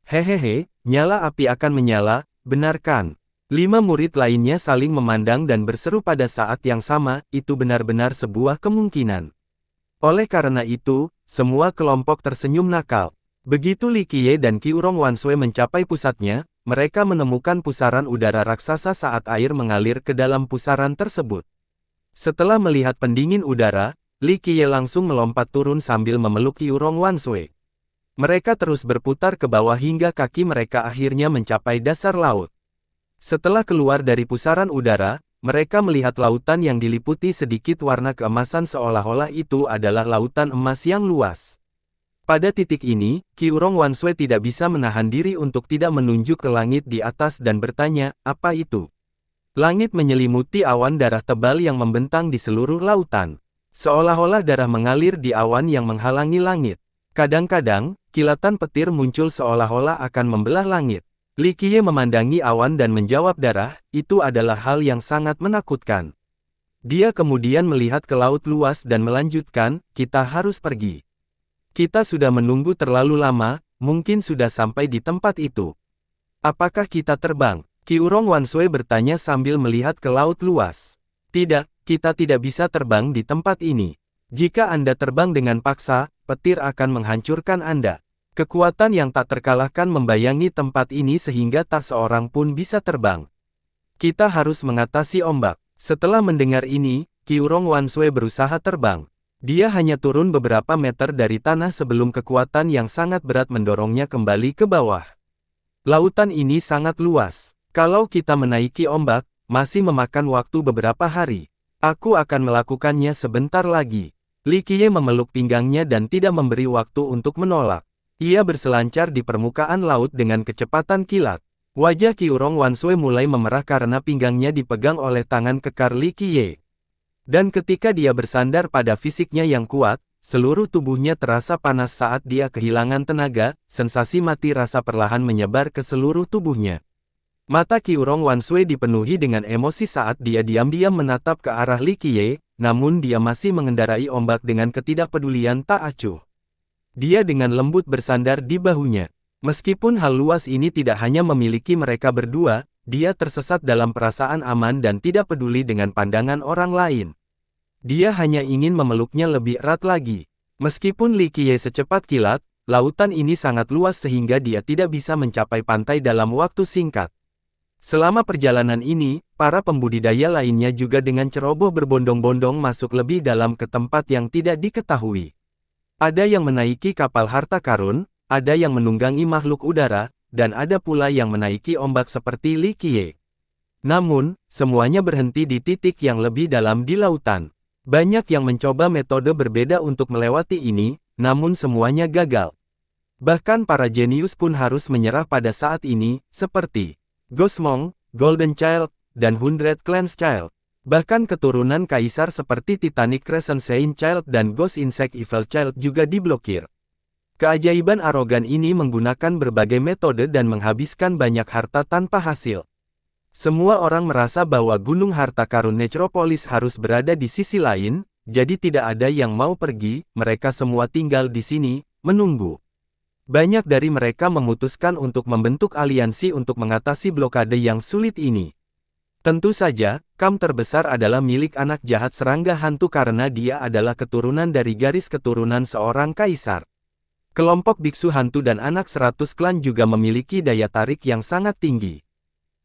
Hehehe, nyala api akan menyala, benarkan? 5 murid lainnya saling memandang dan berseru pada saat yang sama, itu benar-benar sebuah kemungkinan. Oleh karena itu, semua kelompok tersenyum nakal. Begitu Li Qiye dan Qi Urong Wanshui mencapai pusatnya, mereka menemukan pusaran udara raksasa saat air mengalir ke dalam pusaran tersebut. Setelah melihat pendingin udara, Li Qiye langsung melompat turun sambil memeluk Qi Urong Wanshui. Mereka terus berputar ke bawah hingga kaki mereka akhirnya mencapai dasar laut. Setelah keluar dari pusaran udara, mereka melihat lautan yang diliputi sedikit warna keemasan seolah-olah itu adalah lautan emas yang luas. Pada titik ini, Qi Urong Wanshui tidak bisa menahan diri untuk tidak menunjuk ke langit di atas dan bertanya, apa itu? Langit menyelimuti awan darah tebal yang membentang di seluruh lautan. Seolah-olah darah mengalir di awan yang menghalangi langit. Kadang-kadang, kilatan petir muncul seolah-olah akan membelah langit. Li Qiye memandangi awan dan menjawab darah, itu adalah hal yang sangat menakutkan. Dia kemudian melihat ke laut luas dan melanjutkan, kita harus pergi. Kita sudah menunggu terlalu lama, mungkin sudah sampai di tempat itu. Apakah kita terbang? Qi Urong Wanshui bertanya sambil melihat ke laut luas. Tidak, kita tidak bisa terbang di tempat ini. Jika Anda terbang dengan paksa, petir akan menghancurkan Anda. Kekuatan yang tak terkalahkan membayangi tempat ini sehingga tak seorang pun bisa terbang. Kita harus mengatasi ombak. Setelah mendengar ini, Qiurong Wanshui berusaha terbang. Dia hanya turun beberapa meter dari tanah sebelum kekuatan yang sangat berat mendorongnya kembali ke bawah. Lautan ini sangat luas. Kalau kita menaiki ombak, masih memakan waktu beberapa hari. Aku akan melakukannya sebentar lagi. Li Qiye memeluk pinggangnya dan tidak memberi waktu untuk menolak. Ia berselancar di permukaan laut dengan kecepatan kilat. Wajah Qiurong Wanshui mulai memerah karena pinggangnya dipegang oleh tangan kekar Li Qiye. Dan ketika dia bersandar pada fisiknya yang kuat, seluruh tubuhnya terasa panas saat dia kehilangan tenaga, sensasi mati rasa perlahan menyebar ke seluruh tubuhnya. Mata Qiurong Wanshui dipenuhi dengan emosi saat dia diam-diam menatap ke arah Li Qiye, namun dia masih mengendarai ombak dengan ketidakpedulian tak acuh. Dia dengan lembut bersandar di bahunya. Meskipun hal luas ini tidak hanya memiliki mereka berdua, dia tersesat dalam perasaan aman dan tidak peduli dengan pandangan orang lain. Dia hanya ingin memeluknya lebih erat lagi. Meskipun Li Qiye secepat kilat, lautan ini sangat luas sehingga dia tidak bisa mencapai pantai dalam waktu singkat. Selama perjalanan ini, para pembudidaya lainnya juga dengan ceroboh berbondong-bondong masuk lebih dalam ke tempat yang tidak diketahui. Ada yang menaiki kapal harta karun, ada yang menunggangi makhluk udara, dan ada pula yang menaiki ombak seperti Li Qiye. Namun, semuanya berhenti di titik yang lebih dalam di lautan. Banyak yang mencoba metode berbeda untuk melewati ini, namun semuanya gagal. Bahkan para jenius pun harus menyerah pada saat ini, seperti Ghost Monk, Golden Child, dan 100 Clans Child. Bahkan keturunan kaisar seperti Titanic Crescent Saint Child dan Ghost Insect Evil Child juga diblokir. Keajaiban arogan ini menggunakan berbagai metode dan menghabiskan banyak harta tanpa hasil. Semua orang merasa bahwa Gunung Harta Karun Necropolis harus berada di sisi lain, jadi tidak ada yang mau pergi, mereka semua tinggal di sini, menunggu. Banyak dari mereka memutuskan untuk membentuk aliansi untuk mengatasi blokade yang sulit ini. Tentu saja, kam terbesar adalah milik anak jahat serangga hantu karena dia adalah keturunan dari garis keturunan seorang kaisar. Kelompok biksu hantu dan anak 100 klan juga memiliki daya tarik yang sangat tinggi.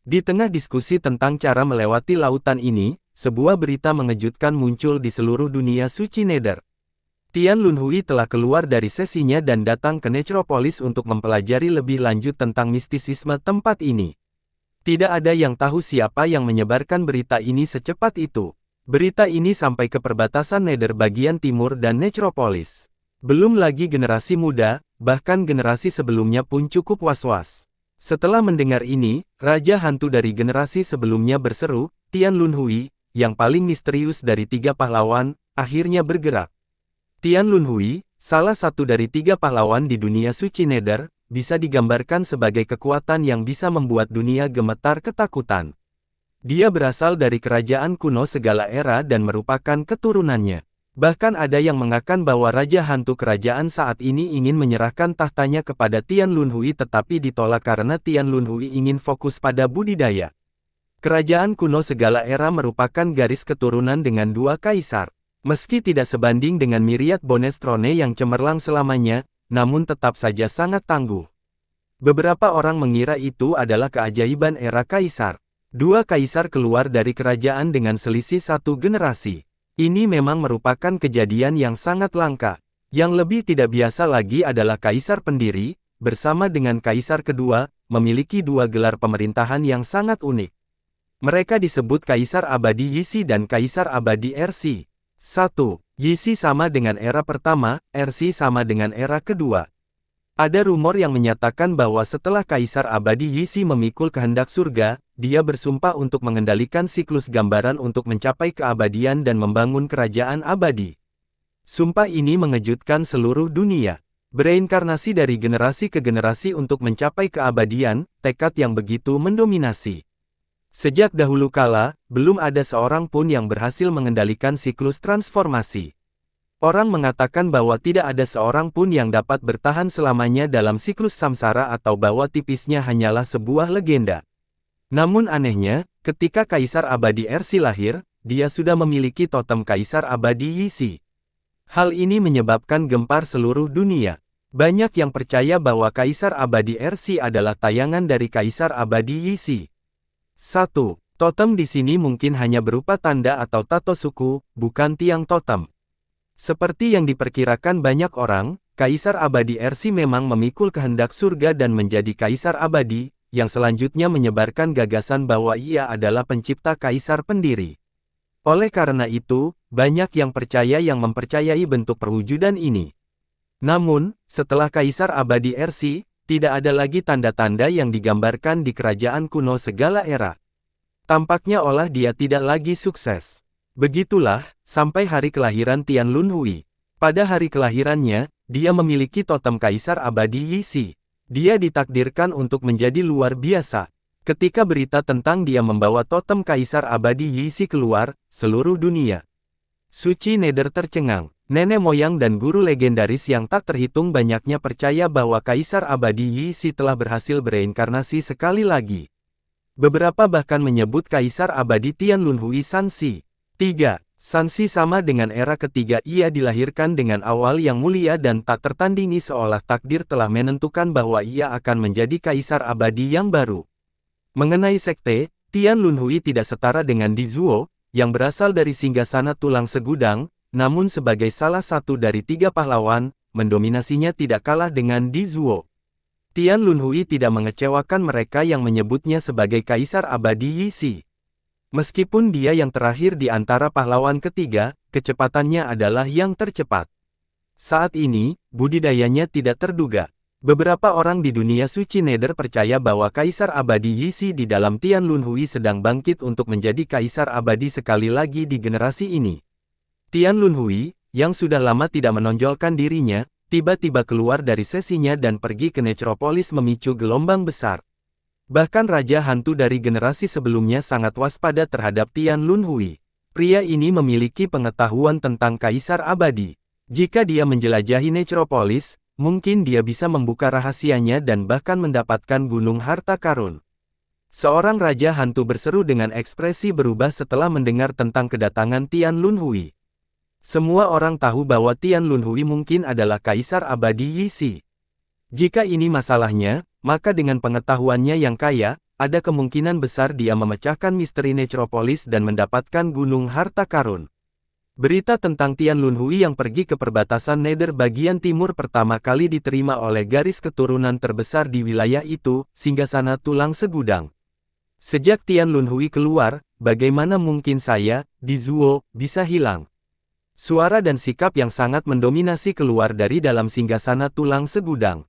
Di tengah diskusi tentang cara melewati lautan ini, sebuah berita mengejutkan muncul di seluruh dunia suci Nether. Tian Lunhui telah keluar dari sesinya dan datang ke Necropolis untuk mempelajari lebih lanjut tentang mistisisme tempat ini. Tidak ada yang tahu siapa yang menyebarkan berita ini secepat itu. Berita ini sampai ke perbatasan Nether bagian timur dan Necropolis. Belum lagi generasi muda, bahkan generasi sebelumnya pun cukup was-was. Setelah mendengar ini, Raja Hantu dari generasi sebelumnya berseru, Tian Lunhui, yang paling misterius dari 3 pahlawan, akhirnya bergerak. Tian Lunhui, salah satu dari 3 pahlawan di dunia suci Nether, bisa digambarkan sebagai kekuatan yang bisa membuat dunia gemetar ketakutan. Dia berasal dari kerajaan kuno segala era dan merupakan keturunannya. Bahkan ada yang mengatakan bahwa Raja Hantu kerajaan saat ini ingin menyerahkan tahtanya kepada Tian Lunhui tetapi ditolak karena Tian Lunhui ingin fokus pada budidaya. Kerajaan kuno segala era merupakan garis keturunan dengan 2 kaisar. Meski tidak sebanding dengan Myriad Bonestrone yang cemerlang selamanya, namun tetap saja sangat tangguh. Beberapa orang mengira itu adalah keajaiban era kaisar. 2 kaisar keluar dari kerajaan dengan selisih 1 generasi. Ini memang merupakan kejadian yang sangat langka. Yang lebih tidak biasa lagi adalah kaisar pendiri, bersama dengan kaisar kedua, memiliki 2 gelar pemerintahan yang sangat unik. Mereka disebut Kaisar Abadi Yixi dan Kaisar Abadi Ersi. 1. Yixi sama dengan era pertama, Ersi sama dengan era kedua. Ada rumor yang menyatakan bahwa setelah Kaisar Abadi Yixi memikul kehendak surga, dia bersumpah untuk mengendalikan siklus gambaran untuk mencapai keabadian dan membangun kerajaan abadi. Sumpah ini mengejutkan seluruh dunia. Bereinkarnasi dari generasi ke generasi untuk mencapai keabadian, tekad yang begitu mendominasi. Sejak dahulu kala, belum ada seorang pun yang berhasil mengendalikan siklus transformasi. Orang mengatakan bahwa tidak ada seorang pun yang dapat bertahan selamanya dalam siklus samsara atau bahwa tipisnya hanyalah sebuah legenda. Namun anehnya, ketika Kaisar Abadi Ersi lahir, dia sudah memiliki totem Kaisar Abadi Yixi. Hal ini menyebabkan gempar seluruh dunia. Banyak yang percaya bahwa Kaisar Abadi Ersi adalah tayangan dari Kaisar Abadi Yixi. 1. Totem di sini mungkin hanya berupa tanda atau tato suku, bukan tiang totem. Seperti yang diperkirakan banyak orang, Kaisar Abadi RC memang memikul kehendak surga dan menjadi Kaisar Abadi, yang selanjutnya menyebarkan gagasan bahwa ia adalah pencipta Kaisar pendiri. Oleh karena itu, banyak yang mempercayai bentuk perwujudan ini. Namun, setelah Kaisar Abadi RC, tidak ada lagi tanda-tanda yang digambarkan di kerajaan kuno segala era. Tampaknya olah dia tidak lagi sukses. Begitulah, sampai hari kelahiran Tian Lunhui. Pada hari kelahirannya, dia memiliki totem Kaisar Abadi Yixi. Dia ditakdirkan untuk menjadi luar biasa. Ketika berita tentang dia membawa totem Kaisar Abadi Yixi keluar, seluruh dunia suci Nether tercengang. Nenek moyang dan guru legendaris yang tak terhitung banyaknya percaya bahwa Kaisar Abadi Yixi telah berhasil bereinkarnasi sekali lagi. Beberapa bahkan menyebut Kaisar Abadi Tian Lunhui Sanxi. 3. Sanxi sama dengan era ketiga, ia dilahirkan dengan awal yang mulia dan tak tertandingi, seolah takdir telah menentukan bahwa ia akan menjadi Kaisar Abadi yang baru. Mengenai sekte, Tian Lunhui tidak setara dengan Di Zuo, yang berasal dari singgasana tulang segudang, namun sebagai salah satu dari 3 pahlawan, mendominasinya tidak kalah dengan Di Zuo. Tian Lunhui tidak mengecewakan mereka yang menyebutnya sebagai Kaisar Abadi Yixi. Meskipun dia yang terakhir di antara pahlawan ketiga, kecepatannya adalah yang tercepat. Saat ini, budidayanya tidak terduga. Beberapa orang di dunia suci Nether percaya bahwa Kaisar Abadi Yixi di dalam Tian Lunhui sedang bangkit untuk menjadi Kaisar Abadi sekali lagi di generasi ini. Tian Lunhui, yang sudah lama tidak menonjolkan dirinya, tiba-tiba keluar dari sesinya dan pergi ke Necropolis memicu gelombang besar. Bahkan Raja Hantu dari generasi sebelumnya sangat waspada terhadap Tian Lunhui. Pria ini memiliki pengetahuan tentang Kaisar Abadi. Jika dia menjelajahi Necropolis, mungkin dia bisa membuka rahasianya dan bahkan mendapatkan gunung harta karun. Seorang Raja Hantu berseru dengan ekspresi berubah setelah mendengar tentang kedatangan Tian Lunhui. Semua orang tahu bahwa Tian Lunhui mungkin adalah Kaisar Abadi Yixi. Jika ini masalahnya, maka dengan pengetahuannya yang kaya, ada kemungkinan besar dia memecahkan misteri Necropolis dan mendapatkan gunung harta karun. Berita tentang Tian Lunhui yang pergi ke perbatasan Nether bagian timur pertama kali diterima oleh garis keturunan terbesar di wilayah itu, singgasana tulang segudang. Sejak Tian Lunhui keluar, bagaimana mungkin saya, Di Zuo, bisa hilang? Suara dan sikap yang sangat mendominasi keluar dari dalam singgasana tulang segudang.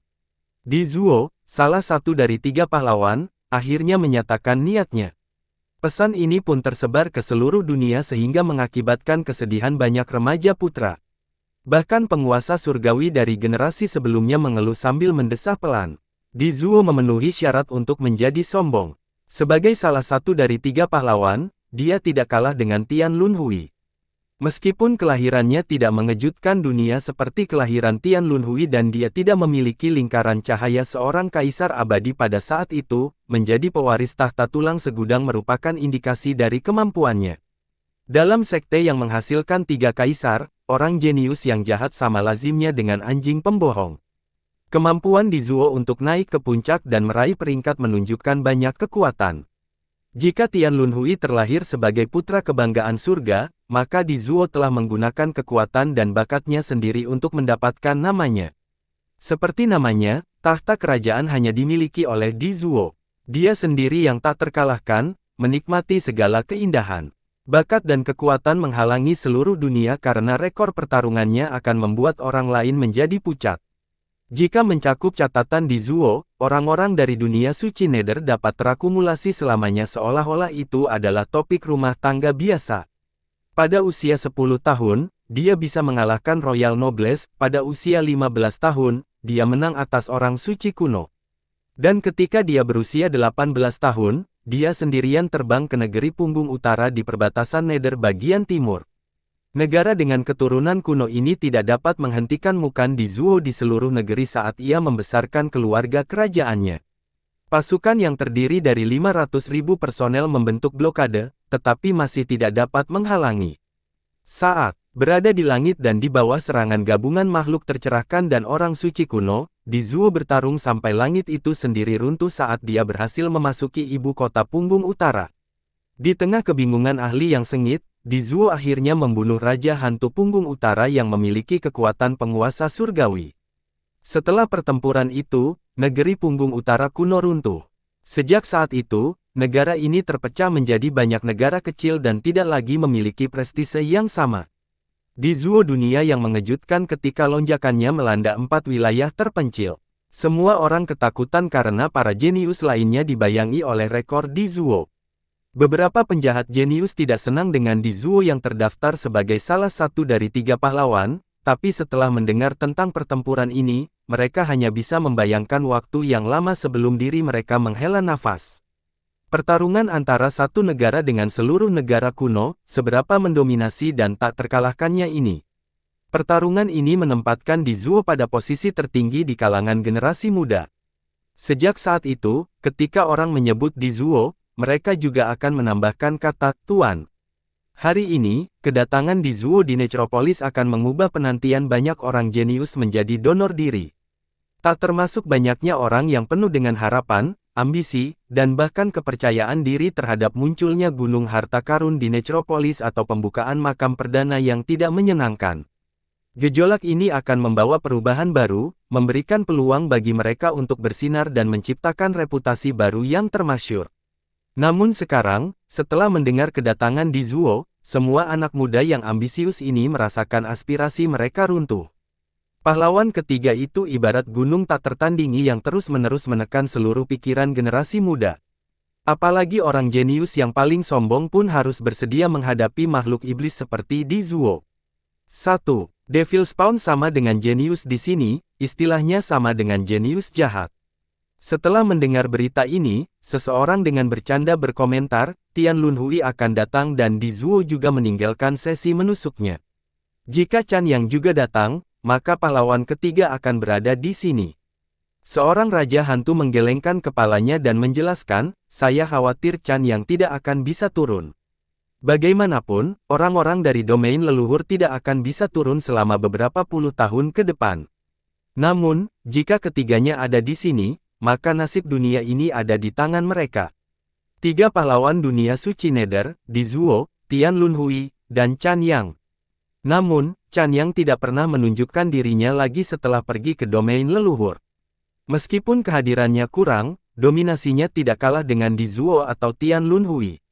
Di Zuo, salah satu dari 3 pahlawan, akhirnya menyatakan niatnya. Pesan ini pun tersebar ke seluruh dunia sehingga mengakibatkan kesedihan banyak remaja putra. Bahkan penguasa surgawi dari generasi sebelumnya mengeluh sambil mendesah pelan. Di Zuo memenuhi syarat untuk menjadi sombong. Sebagai salah satu dari 3 pahlawan, dia tidak kalah dengan Tian Lunhui. Meskipun kelahirannya tidak mengejutkan dunia seperti kelahiran Tian Lunhui dan dia tidak memiliki lingkaran cahaya seorang Kaisar Abadi pada saat itu, menjadi pewaris tahta tulang segudang merupakan indikasi dari kemampuannya. Dalam sekte yang menghasilkan 3 kaisar, orang jenius yang jahat sama lazimnya dengan anjing pembohong. Kemampuan Di Zuo untuk naik ke puncak dan meraih peringkat menunjukkan banyak kekuatan. Jika Tian Lunhui terlahir sebagai putra kebanggaan surga, maka Di Zuo telah menggunakan kekuatan dan bakatnya sendiri untuk mendapatkan namanya. Seperti namanya, tahta kerajaan hanya dimiliki oleh Di Zuo. Dia sendiri yang tak terkalahkan, menikmati segala keindahan. Bakat dan kekuatan menghalangi seluruh dunia karena rekor pertarungannya akan membuat orang lain menjadi pucat. Jika mencakup catatan Di Zuo, orang-orang dari dunia suci Nether dapat terakumulasi selamanya seolah-olah itu adalah topik rumah tangga biasa. Pada usia 10 tahun, dia bisa mengalahkan Royal Nobles, pada usia 15 tahun, dia menang atas orang suci kuno. Dan ketika dia berusia 18 tahun, dia sendirian terbang ke negeri punggung utara di perbatasan Nether bagian timur. Negara dengan keturunan kuno ini tidak dapat menghentikan Mukan Di Zuo di seluruh negeri saat ia membesarkan keluarga kerajaannya. Pasukan yang terdiri dari 500.000 personel membentuk blokade, tetapi masih tidak dapat menghalangi. Saat berada di langit dan di bawah serangan gabungan makhluk tercerahkan dan orang suci kuno, Di Zuo bertarung sampai langit itu sendiri runtuh saat dia berhasil memasuki ibu kota punggung utara. Di tengah kebingungan ahli yang sengit, Dizuo akhirnya membunuh Raja Hantu Punggung Utara yang memiliki kekuatan penguasa surgawi. Setelah pertempuran itu, negeri Punggung Utara kuno runtuh. Sejak saat itu, negara ini terpecah menjadi banyak negara kecil dan tidak lagi memiliki prestise yang sama. Dizuo dunia yang mengejutkan ketika lonjakannya melanda 4 wilayah terpencil. Semua orang ketakutan karena para jenius lainnya dibayangi oleh rekor Dizuo. Beberapa penjahat jenius tidak senang dengan Dizuo yang terdaftar sebagai salah satu dari 3 pahlawan, tapi setelah mendengar tentang pertempuran ini, mereka hanya bisa membayangkan waktu yang lama sebelum diri mereka menghela nafas. Pertarungan antara satu negara dengan seluruh negara kuno, seberapa mendominasi dan tak terkalahkannya ini. Pertarungan ini menempatkan Dizuo pada posisi tertinggi di kalangan generasi muda. Sejak saat itu, ketika orang menyebut Dizuo, mereka juga akan menambahkan kata Tuan. Hari ini, kedatangan Dizuo di Necropolis akan mengubah penantian banyak orang jenius menjadi donor diri. Tak termasuk banyaknya orang yang penuh dengan harapan, ambisi, dan bahkan kepercayaan diri terhadap munculnya gunung harta karun di Necropolis atau pembukaan makam perdana yang tidak menyenangkan. Gejolak ini akan membawa perubahan baru, memberikan peluang bagi mereka untuk bersinar dan menciptakan reputasi baru yang termasyhur. Namun sekarang, setelah mendengar kedatangan Dizuo, semua anak muda yang ambisius ini merasakan aspirasi mereka runtuh. Pahlawan ketiga itu ibarat gunung tak tertandingi yang terus-menerus menekan seluruh pikiran generasi muda. Apalagi orang jenius yang paling sombong pun harus bersedia menghadapi makhluk iblis seperti Dizuo. 1. Devil Spawn sama dengan jenius di sini, istilahnya sama dengan jenius jahat. Setelah mendengar berita ini, seseorang dengan bercanda berkomentar, Tian Lunhui akan datang dan Dizuo juga meninggalkan sesi menusuknya. Jika Chan Yang juga datang, maka pahlawan ketiga akan berada di sini. Seorang raja hantu menggelengkan kepalanya dan menjelaskan, saya khawatir Chan Yang tidak akan bisa turun. Bagaimanapun, orang-orang dari domain leluhur tidak akan bisa turun selama beberapa puluh tahun ke depan. Namun, jika ketiganya ada di sini, maka nasib dunia ini ada di tangan mereka. 3 pahlawan dunia suci Nether, Dizuo, Tian Lunhui, dan Chan Yang. Namun, Chan Yang tidak pernah menunjukkan dirinya lagi setelah pergi ke domain leluhur. Meskipun kehadirannya kurang, dominasinya tidak kalah dengan Dizuo atau Tian Lunhui.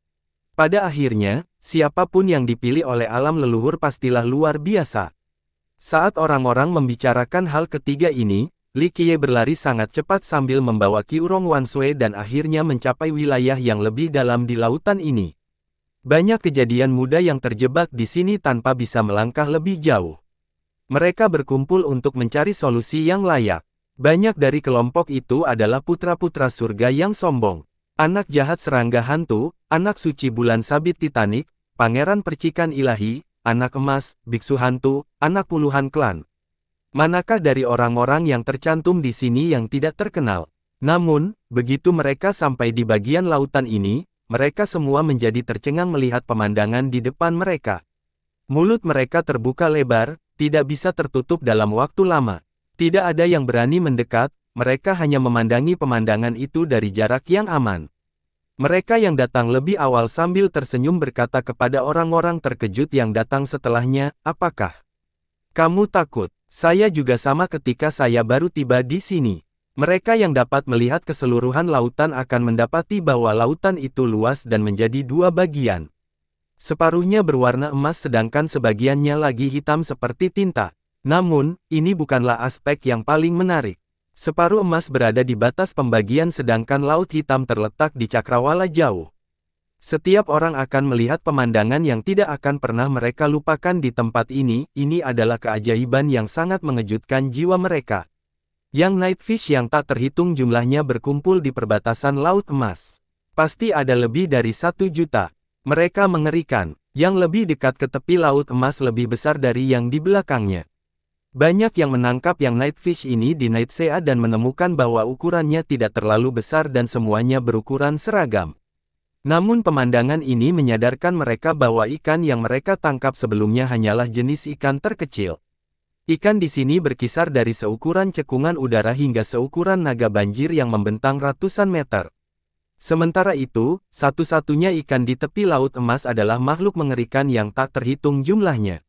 Pada akhirnya, siapapun yang dipilih oleh alam leluhur pastilah luar biasa. Saat orang-orang membicarakan hal ketiga ini, Li Qiye berlari sangat cepat sambil membawa Qiurong Wanshui dan akhirnya mencapai wilayah yang lebih dalam di lautan ini. Banyak kejadian muda yang terjebak di sini tanpa bisa melangkah lebih jauh. Mereka berkumpul untuk mencari solusi yang layak. Banyak dari kelompok itu adalah putra-putra surga yang sombong. Anak jahat serangga hantu, anak suci bulan sabit Titanic, pangeran percikan ilahi, anak emas, biksu hantu, anak puluhan klan. Manakah dari orang-orang yang tercantum di sini yang tidak terkenal? Namun, begitu mereka sampai di bagian lautan ini, mereka semua menjadi tercengang melihat pemandangan di depan mereka. Mulut mereka terbuka lebar, tidak bisa tertutup dalam waktu lama. Tidak ada yang berani mendekat, mereka hanya memandangi pemandangan itu dari jarak yang aman. Mereka yang datang lebih awal sambil tersenyum berkata kepada orang-orang terkejut yang datang setelahnya, apakah kamu takut? Saya juga sama ketika saya baru tiba di sini. Mereka yang dapat melihat keseluruhan lautan akan mendapati bahwa lautan itu luas dan menjadi 2 bagian. Separuhnya berwarna emas sedangkan sebagiannya lagi hitam seperti tinta. Namun, ini bukanlah aspek yang paling menarik. Separuh emas berada di batas pembagian sedangkan laut hitam terletak di cakrawala jauh. Setiap orang akan melihat pemandangan yang tidak akan pernah mereka lupakan di tempat ini adalah keajaiban yang sangat mengejutkan jiwa mereka. Yang Nightfish yang tak terhitung jumlahnya berkumpul di perbatasan Laut Emas. Pasti ada lebih dari 1 juta. Mereka mengerikan. Yang lebih dekat ke tepi Laut Emas lebih besar dari yang di belakangnya. Banyak yang menangkap yang Nightfish ini di Night Sea dan menemukan bahwa ukurannya tidak terlalu besar dan semuanya berukuran seragam. Namun pemandangan ini menyadarkan mereka bahwa ikan yang mereka tangkap sebelumnya hanyalah jenis ikan terkecil. Ikan di sini berkisar dari seukuran cekungan udara hingga seukuran naga banjir yang membentang ratusan meter. Sementara itu, satu-satunya ikan di tepi Laut Emas adalah makhluk mengerikan yang tak terhitung jumlahnya.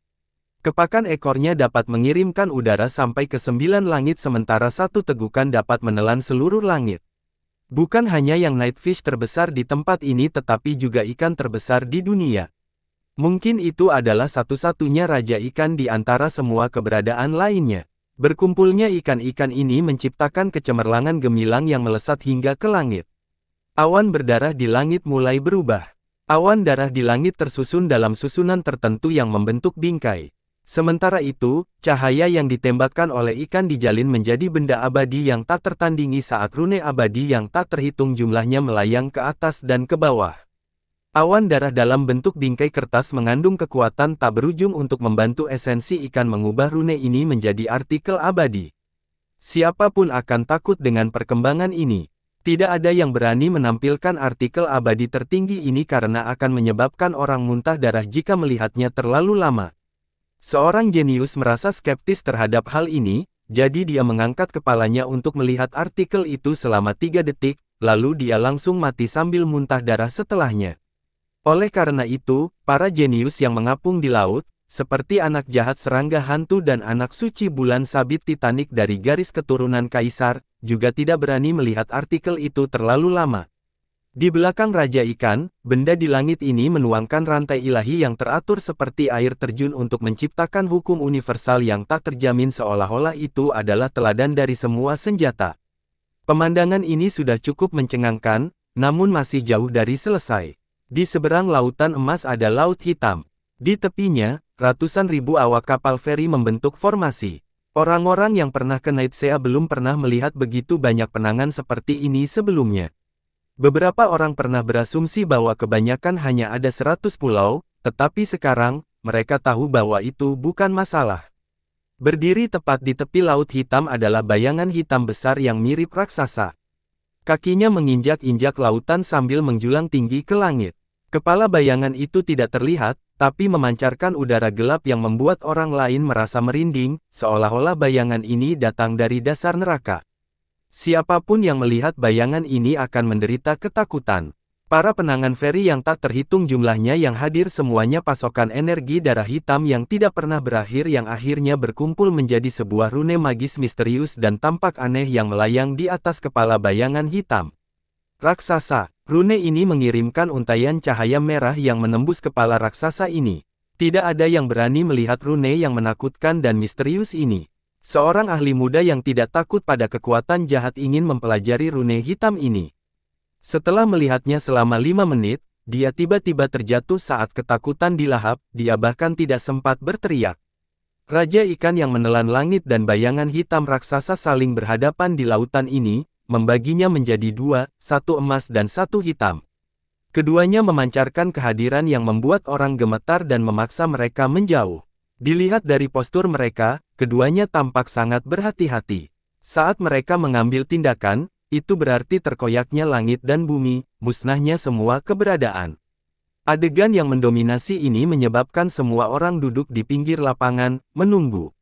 Kepakan ekornya dapat mengirimkan udara sampai ke 9 langit sementara satu tegukan dapat menelan seluruh langit. Bukan hanya yang nightfish terbesar di tempat ini tetapi juga ikan terbesar di dunia. Mungkin itu adalah satu-satunya raja ikan di antara semua keberadaan lainnya. Berkumpulnya ikan-ikan ini menciptakan kecemerlangan gemilang yang melesat hingga ke langit. Awan berdarah di langit mulai berubah. Awan darah di langit tersusun dalam susunan tertentu yang membentuk bingkai. Sementara itu, cahaya yang ditembakkan oleh ikan dijalin menjadi benda abadi yang tak tertandingi saat rune abadi yang tak terhitung jumlahnya melayang ke atas dan ke bawah. Awan darah dalam bentuk bingkai kertas mengandung kekuatan tak berujung untuk membantu esensi ikan mengubah rune ini menjadi artikel abadi. Siapapun akan takut dengan perkembangan ini. Tidak ada yang berani menampilkan artikel abadi tertinggi ini karena akan menyebabkan orang muntah darah jika melihatnya terlalu lama. Seorang jenius merasa skeptis terhadap hal ini, jadi dia mengangkat kepalanya untuk melihat artikel itu selama 3 detik, lalu dia langsung mati sambil muntah darah setelahnya. Oleh karena itu, para jenius yang mengapung di laut, seperti anak jahat serangga hantu dan anak suci bulan sabit Titanic dari garis keturunan kaisar, juga tidak berani melihat artikel itu terlalu lama. Di belakang Raja Ikan, benda di langit ini menuangkan rantai ilahi yang teratur seperti air terjun untuk menciptakan hukum universal yang tak terjamin seolah-olah itu adalah teladan dari semua senjata. Pemandangan ini sudah cukup mencengangkan, namun masih jauh dari selesai. Di seberang lautan emas ada Laut Hitam. Di tepinya, ratusan ribu awak kapal feri membentuk formasi. Orang-orang yang pernah ke Nightsea belum pernah melihat begitu banyak penangan seperti ini sebelumnya. Beberapa orang pernah berasumsi bahwa kebanyakan hanya ada 100 pulau, tetapi sekarang, mereka tahu bahwa itu bukan masalah. Berdiri tepat di tepi Laut Hitam adalah bayangan hitam besar yang mirip raksasa. Kakinya menginjak-injak lautan sambil menjulang tinggi ke langit. Kepala bayangan itu tidak terlihat, tapi memancarkan udara gelap yang membuat orang lain merasa merinding, seolah-olah bayangan ini datang dari dasar neraka. Siapapun yang melihat bayangan ini akan menderita ketakutan. Para penangan feri yang tak terhitung jumlahnya yang hadir semuanya pasokan energi darah hitam yang tidak pernah berakhir yang akhirnya berkumpul menjadi sebuah rune magis misterius dan tampak aneh yang melayang di atas kepala bayangan hitam. Raksasa, rune ini mengirimkan untaian cahaya merah yang menembus kepala raksasa ini. Tidak ada yang berani melihat rune yang menakutkan dan misterius ini. Seorang ahli muda yang tidak takut pada kekuatan jahat ingin mempelajari rune hitam ini. Setelah melihatnya selama 5 menit, dia tiba-tiba terjatuh saat ketakutan dilahap, dia bahkan tidak sempat berteriak. Raja Ikan yang menelan langit dan bayangan hitam raksasa saling berhadapan di lautan ini, membaginya menjadi 2, satu emas dan satu hitam. Keduanya memancarkan kehadiran yang membuat orang gemetar dan memaksa mereka menjauh. Dilihat dari postur mereka, keduanya tampak sangat berhati-hati. Saat mereka mengambil tindakan, itu berarti terkoyaknya langit dan bumi, musnahnya semua keberadaan. Adegan yang mendominasi ini menyebabkan semua orang duduk di pinggir lapangan, menunggu.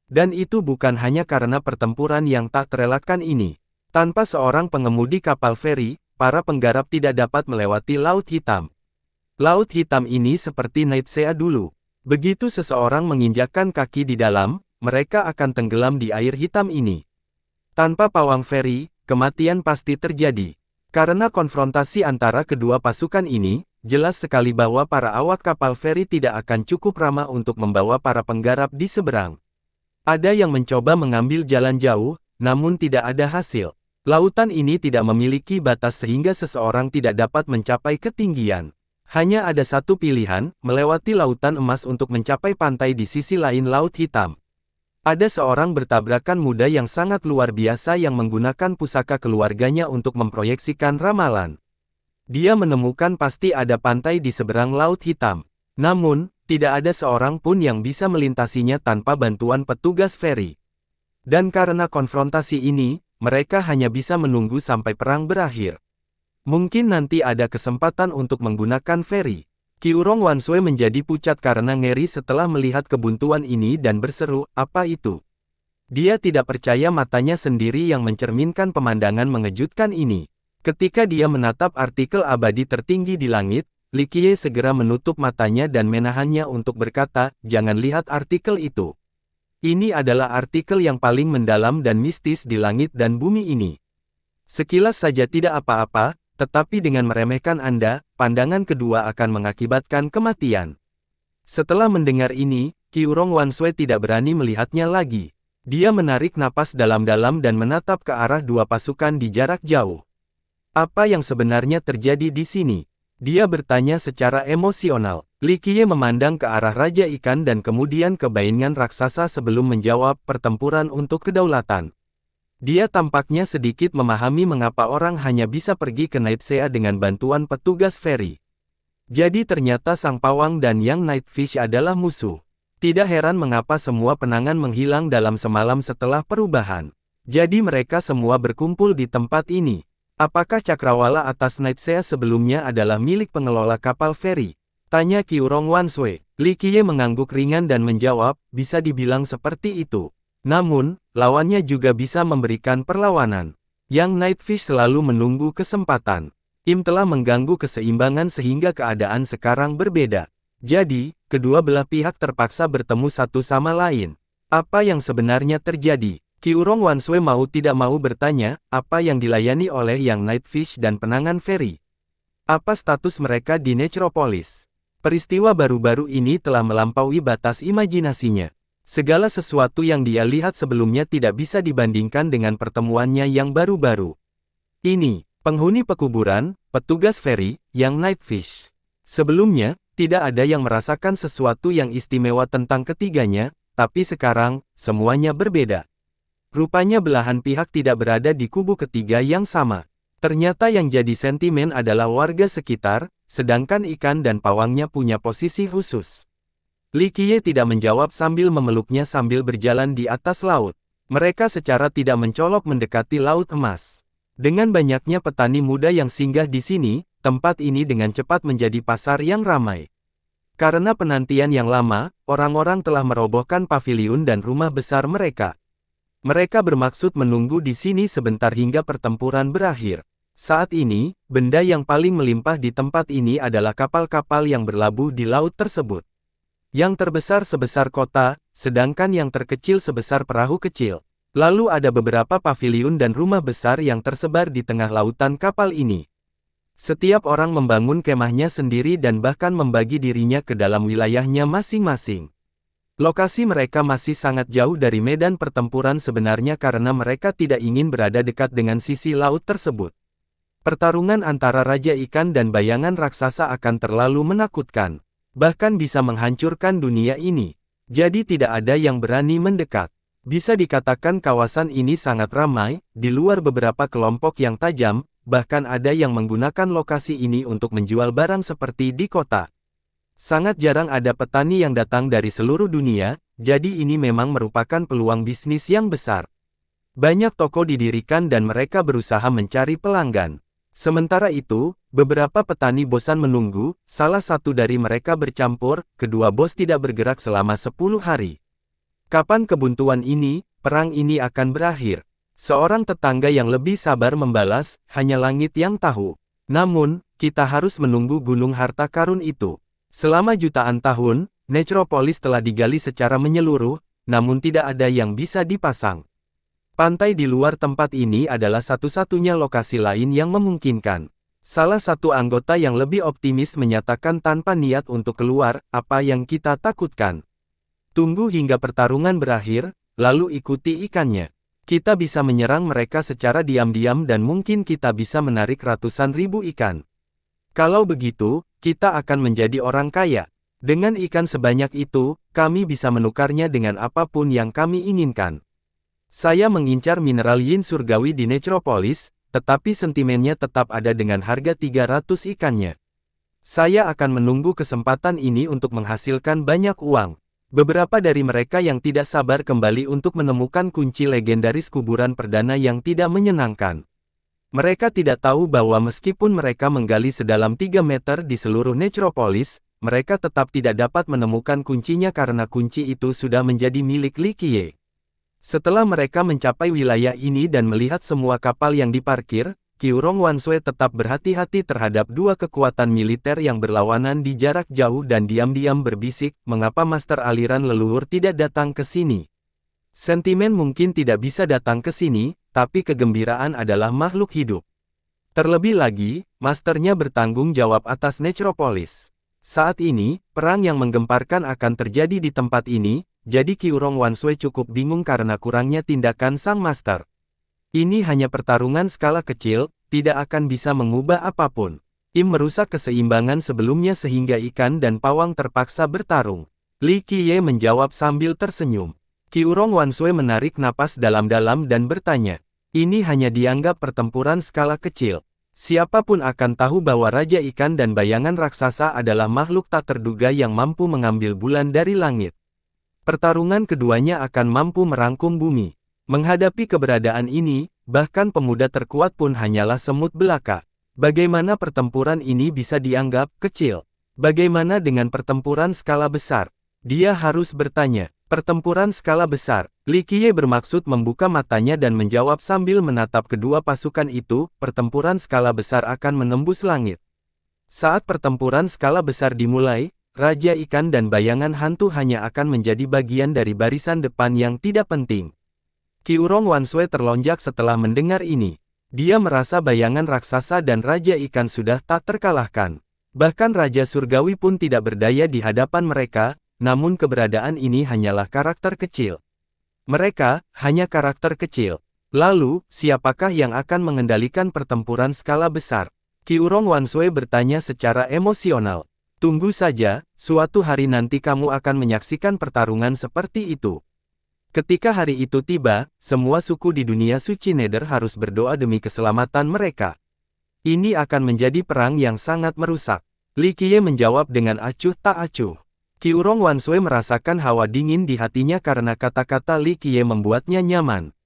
Dan itu bukan hanya karena pertempuran yang tak terelakkan ini. Tanpa seorang pengemudi kapal feri, para penggarap tidak dapat melewati Laut Hitam. Laut Hitam ini seperti Nightsea dulu. Begitu seseorang menginjakkan kaki di dalam, mereka akan tenggelam di air hitam ini. Tanpa pawang feri, kematian pasti terjadi. Karena konfrontasi antara kedua pasukan ini, jelas sekali bahwa para awak kapal feri tidak akan cukup ramah untuk membawa para penggarap di seberang. Ada yang mencoba mengambil jalan jauh, namun tidak ada hasil. Lautan ini tidak memiliki batas sehingga seseorang tidak dapat mencapai ketinggian. Hanya ada satu pilihan, melewati lautan emas untuk mencapai pantai di sisi lain Laut Hitam. Ada seorang bertabrakan muda yang sangat luar biasa yang menggunakan pusaka keluarganya untuk memproyeksikan ramalan. Dia menemukan pasti ada pantai di seberang Laut Hitam. Namun, tidak ada seorang pun yang bisa melintasinya tanpa bantuan petugas feri. Dan karena konfrontasi ini, mereka hanya bisa menunggu sampai perang berakhir. Mungkin nanti ada kesempatan untuk menggunakan feri. Qiurong Wanshui menjadi pucat karena ngeri setelah melihat kebuntuan ini dan berseru, apa itu? Dia tidak percaya matanya sendiri yang mencerminkan pemandangan mengejutkan ini. Ketika dia menatap artikel abadi tertinggi di langit, Li Qiye segera menutup matanya dan menahannya untuk berkata, "Jangan lihat artikel itu. Ini adalah artikel yang paling mendalam dan mistis di langit dan bumi ini. Sekilas saja tidak apa-apa, tetapi dengan meremehkan Anda, pandangan kedua akan mengakibatkan kematian." Setelah mendengar ini, Qiurong Wanshui tidak berani melihatnya lagi. Dia menarik napas dalam-dalam dan menatap ke arah dua pasukan di jarak jauh. Apa yang sebenarnya terjadi di sini? Dia bertanya secara emosional. Li Qiye memandang ke arah Raja Ikan dan kemudian ke bayangan raksasa sebelum menjawab pertempuran untuk kedaulatan. Dia tampaknya sedikit memahami mengapa orang hanya bisa pergi ke Night Sea dengan bantuan petugas ferry. Jadi ternyata Sang Pawang dan Yang Nightfish adalah musuh. Tidak heran mengapa semua penangan menghilang dalam semalam setelah perubahan. Jadi mereka semua berkumpul di tempat ini. Apakah cakrawala atas Night Sea sebelumnya adalah milik pengelola kapal feri? Tanya Qiurong Wanshui. Li Qiye mengangguk ringan dan menjawab, bisa dibilang seperti itu. Namun, lawannya juga bisa memberikan perlawanan. Yang Nightfish selalu menunggu kesempatan. Im telah mengganggu keseimbangan sehingga keadaan sekarang berbeda. Jadi, kedua belah pihak terpaksa bertemu satu sama lain. Apa yang sebenarnya terjadi? Qiurong Wanshui mau tidak mau bertanya, apa yang dilayani oleh Yang Nightfish dan penangan feri? Apa status mereka di Necropolis? Peristiwa baru-baru ini telah melampaui batas imajinasinya. Segala sesuatu yang dia lihat sebelumnya tidak bisa dibandingkan dengan pertemuannya yang baru-baru. Ini, penghuni pekuburan, petugas feri, Yang Nightfish. Sebelumnya, tidak ada yang merasakan sesuatu yang istimewa tentang ketiganya, tapi sekarang, semuanya berbeda. Rupanya belahan pihak tidak berada di kubu ketiga yang sama. Ternyata yang jadi sentimen adalah warga sekitar, sedangkan ikan dan pawangnya punya posisi khusus. Li Qiye tidak menjawab sambil memeluknya sambil berjalan di atas laut. Mereka secara tidak mencolok mendekati Laut Emas. Dengan banyaknya petani muda yang singgah di sini, tempat ini dengan cepat menjadi pasar yang ramai. Karena penantian yang lama, orang-orang telah merobohkan paviliun dan rumah besar mereka. Mereka bermaksud menunggu di sini sebentar hingga pertempuran berakhir. Saat ini, benda yang paling melimpah di tempat ini adalah kapal-kapal yang berlabuh di laut tersebut. Yang terbesar sebesar kota, sedangkan yang terkecil sebesar perahu kecil. Lalu ada beberapa paviliun dan rumah besar yang tersebar di tengah lautan kapal ini. Setiap orang membangun kemahnya sendiri dan bahkan membagi dirinya ke dalam wilayahnya masing-masing. Lokasi mereka masih sangat jauh dari medan pertempuran sebenarnya karena mereka tidak ingin berada dekat dengan sisi laut tersebut. Pertarungan antara Raja Ikan dan bayangan raksasa akan terlalu menakutkan. Bahkan bisa menghancurkan dunia ini. Jadi tidak ada yang berani mendekat. Bisa dikatakan kawasan ini sangat ramai, di luar beberapa kelompok yang tajam, bahkan ada yang menggunakan lokasi ini untuk menjual barang seperti di kota. Sangat jarang ada petani yang datang dari seluruh dunia, jadi ini memang merupakan peluang bisnis yang besar. Banyak toko didirikan dan mereka berusaha mencari pelanggan. Sementara itu, beberapa petani bosan menunggu, salah satu dari mereka bercampur, kedua bos tidak bergerak selama 10 hari. Kapan kebuntuan ini, perang ini akan berakhir? Seorang tetangga yang lebih sabar membalas, hanya langit yang tahu. Namun, kita harus menunggu gunung harta karun itu. Selama jutaan tahun, Necropolis telah digali secara menyeluruh, namun tidak ada yang bisa dipasang. Pantai di luar tempat ini adalah satu-satunya lokasi lain yang memungkinkan. Salah satu anggota yang lebih optimis menyatakan tanpa niat untuk keluar, apa yang kita takutkan. Tunggu hingga pertarungan berakhir, lalu ikuti ikannya. Kita bisa menyerang mereka secara diam-diam dan mungkin kita bisa menarik ratusan ribu ikan. Kalau begitu, kita akan menjadi orang kaya. Dengan ikan sebanyak itu, kami bisa menukarnya dengan apapun yang kami inginkan. Saya mengincar mineral yin surgawi di Necropolis, tetapi sentimennya tetap ada dengan harga 300 ikannya. Saya akan menunggu kesempatan ini untuk menghasilkan banyak uang. Beberapa dari mereka yang tidak sabar kembali untuk menemukan kunci legendaris kuburan perdana yang tidak menyenangkan. Mereka tidak tahu bahwa meskipun mereka menggali sedalam 3 meter di seluruh Necropolis, mereka tetap tidak dapat menemukan kuncinya karena kunci itu sudah menjadi milik Li Qiye. Setelah mereka mencapai wilayah ini dan melihat semua kapal yang diparkir, Qiu Rongwansui tetap berhati-hati terhadap dua kekuatan militer yang berlawanan di jarak jauh dan diam-diam berbisik, mengapa Master aliran leluhur tidak datang ke sini? Sentimen mungkin tidak bisa datang ke sini, tapi kegembiraan adalah makhluk hidup. Terlebih lagi, Masternya bertanggung jawab atas Necropolis. Saat ini, perang yang menggemparkan akan terjadi di tempat ini, jadi Qiu Rongwansui cukup bingung karena kurangnya tindakan sang Master. Ini hanya pertarungan skala kecil, tidak akan bisa mengubah apapun. Im merusak keseimbangan sebelumnya sehingga ikan dan pawang terpaksa bertarung. Li Qiye menjawab sambil tersenyum. Qiu Rongwansui menarik napas dalam-dalam dan bertanya, ini hanya dianggap pertempuran skala kecil. Siapapun akan tahu bahwa Raja Ikan dan bayangan raksasa adalah makhluk tak terduga yang mampu mengambil bulan dari langit. Pertarungan keduanya akan mampu merangkum bumi. Menghadapi keberadaan ini, bahkan pemuda terkuat pun hanyalah semut belaka. Bagaimana pertempuran ini bisa dianggap kecil? Bagaimana dengan pertempuran skala besar? Dia harus bertanya. Pertempuran skala besar. Li Qiye bermaksud membuka matanya dan menjawab sambil menatap kedua pasukan itu, pertempuran skala besar akan menembus langit. Saat pertempuran skala besar dimulai, Raja Ikan dan bayangan hantu hanya akan menjadi bagian dari barisan depan yang tidak penting. Qiu Rongwansui terlonjak setelah mendengar ini. Dia merasa bayangan raksasa dan Raja Ikan sudah tak terkalahkan. Bahkan Raja Surgawi pun tidak berdaya di hadapan mereka, namun keberadaan ini hanyalah karakter kecil. Mereka hanya karakter kecil. Lalu, siapakah yang akan mengendalikan pertempuran skala besar? Qiu Rongwansui bertanya secara emosional. Tunggu saja, suatu hari nanti kamu akan menyaksikan pertarungan seperti itu. Ketika hari itu tiba, semua suku di dunia suci Nether harus berdoa demi keselamatan mereka. Ini akan menjadi perang yang sangat merusak. Li Qiye menjawab dengan acuh tak acuh. Qiu Rongwansui merasakan hawa dingin di hatinya karena kata-kata Li Qiye membuatnya nyaman.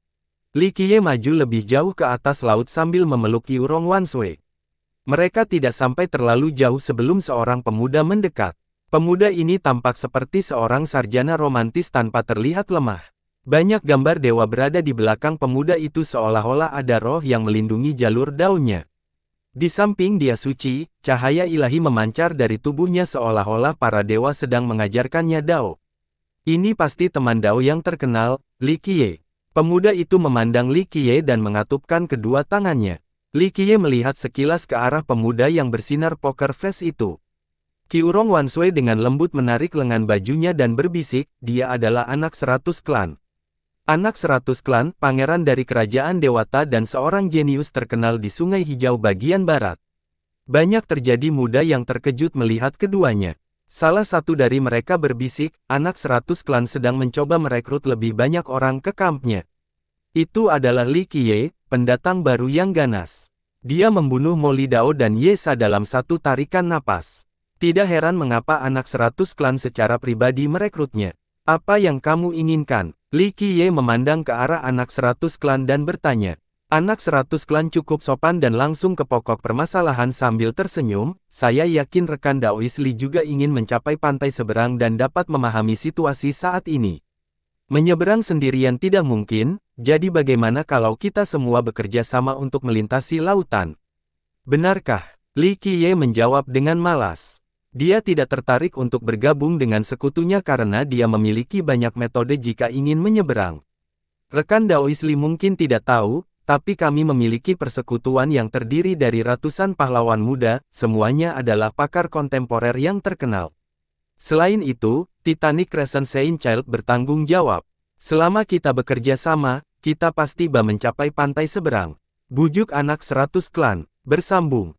Li Qiye maju lebih jauh ke atas laut sambil memeluk Qiu Rongwansui. Mereka tidak sampai terlalu jauh sebelum seorang pemuda mendekat. Pemuda ini tampak seperti seorang sarjana romantis tanpa terlihat lemah. Banyak gambar dewa berada di belakang pemuda itu seolah-olah ada roh yang melindungi jalur daunnya. Di samping dia suci, cahaya ilahi memancar dari tubuhnya seolah-olah para dewa sedang mengajarkannya Dao. Ini pasti teman Dao yang terkenal, Li Qiye. Pemuda itu memandang Li Qiye dan mengatupkan kedua tangannya. Li Qiye melihat sekilas ke arah pemuda yang bersinar poker face itu. Qiu Rongwansui dengan lembut menarik lengan bajunya dan berbisik, dia adalah anak 100 klan. Anak 100 klan, pangeran dari kerajaan Dewata dan seorang jenius terkenal di Sungai Hijau bagian barat. Banyak terjadi muda yang terkejut melihat keduanya. Salah satu dari mereka berbisik, anak 100 klan sedang mencoba merekrut lebih banyak orang ke kampnya. Itu adalah Li Qiye, pendatang baru yang ganas. Dia membunuh Moli Dao dan Yesa dalam satu tarikan napas. Tidak heran mengapa anak 100 klan secara pribadi merekrutnya. Apa yang kamu inginkan? Li Qiye memandang ke arah anak 100 klan dan bertanya. Anak 100 klan cukup sopan dan langsung ke pokok permasalahan sambil tersenyum, saya yakin rekan Daois Li juga ingin mencapai pantai seberang dan dapat memahami situasi saat ini. Menyeberang sendirian tidak mungkin, jadi bagaimana kalau kita semua bekerja sama untuk melintasi lautan? Benarkah? Li Qiye menjawab dengan malas. Dia tidak tertarik untuk bergabung dengan sekutunya karena dia memiliki banyak metode jika ingin menyeberang. Rekan Daois Li mungkin tidak tahu, tapi kami memiliki persekutuan yang terdiri dari ratusan pahlawan muda, semuanya adalah pakar kontemporer yang terkenal. Selain itu, Titanic Crescent Saint Child bertanggung jawab. Selama kita bekerja sama, kita pasti mencapai pantai seberang. Bujuk anak 100 klan, bersambung.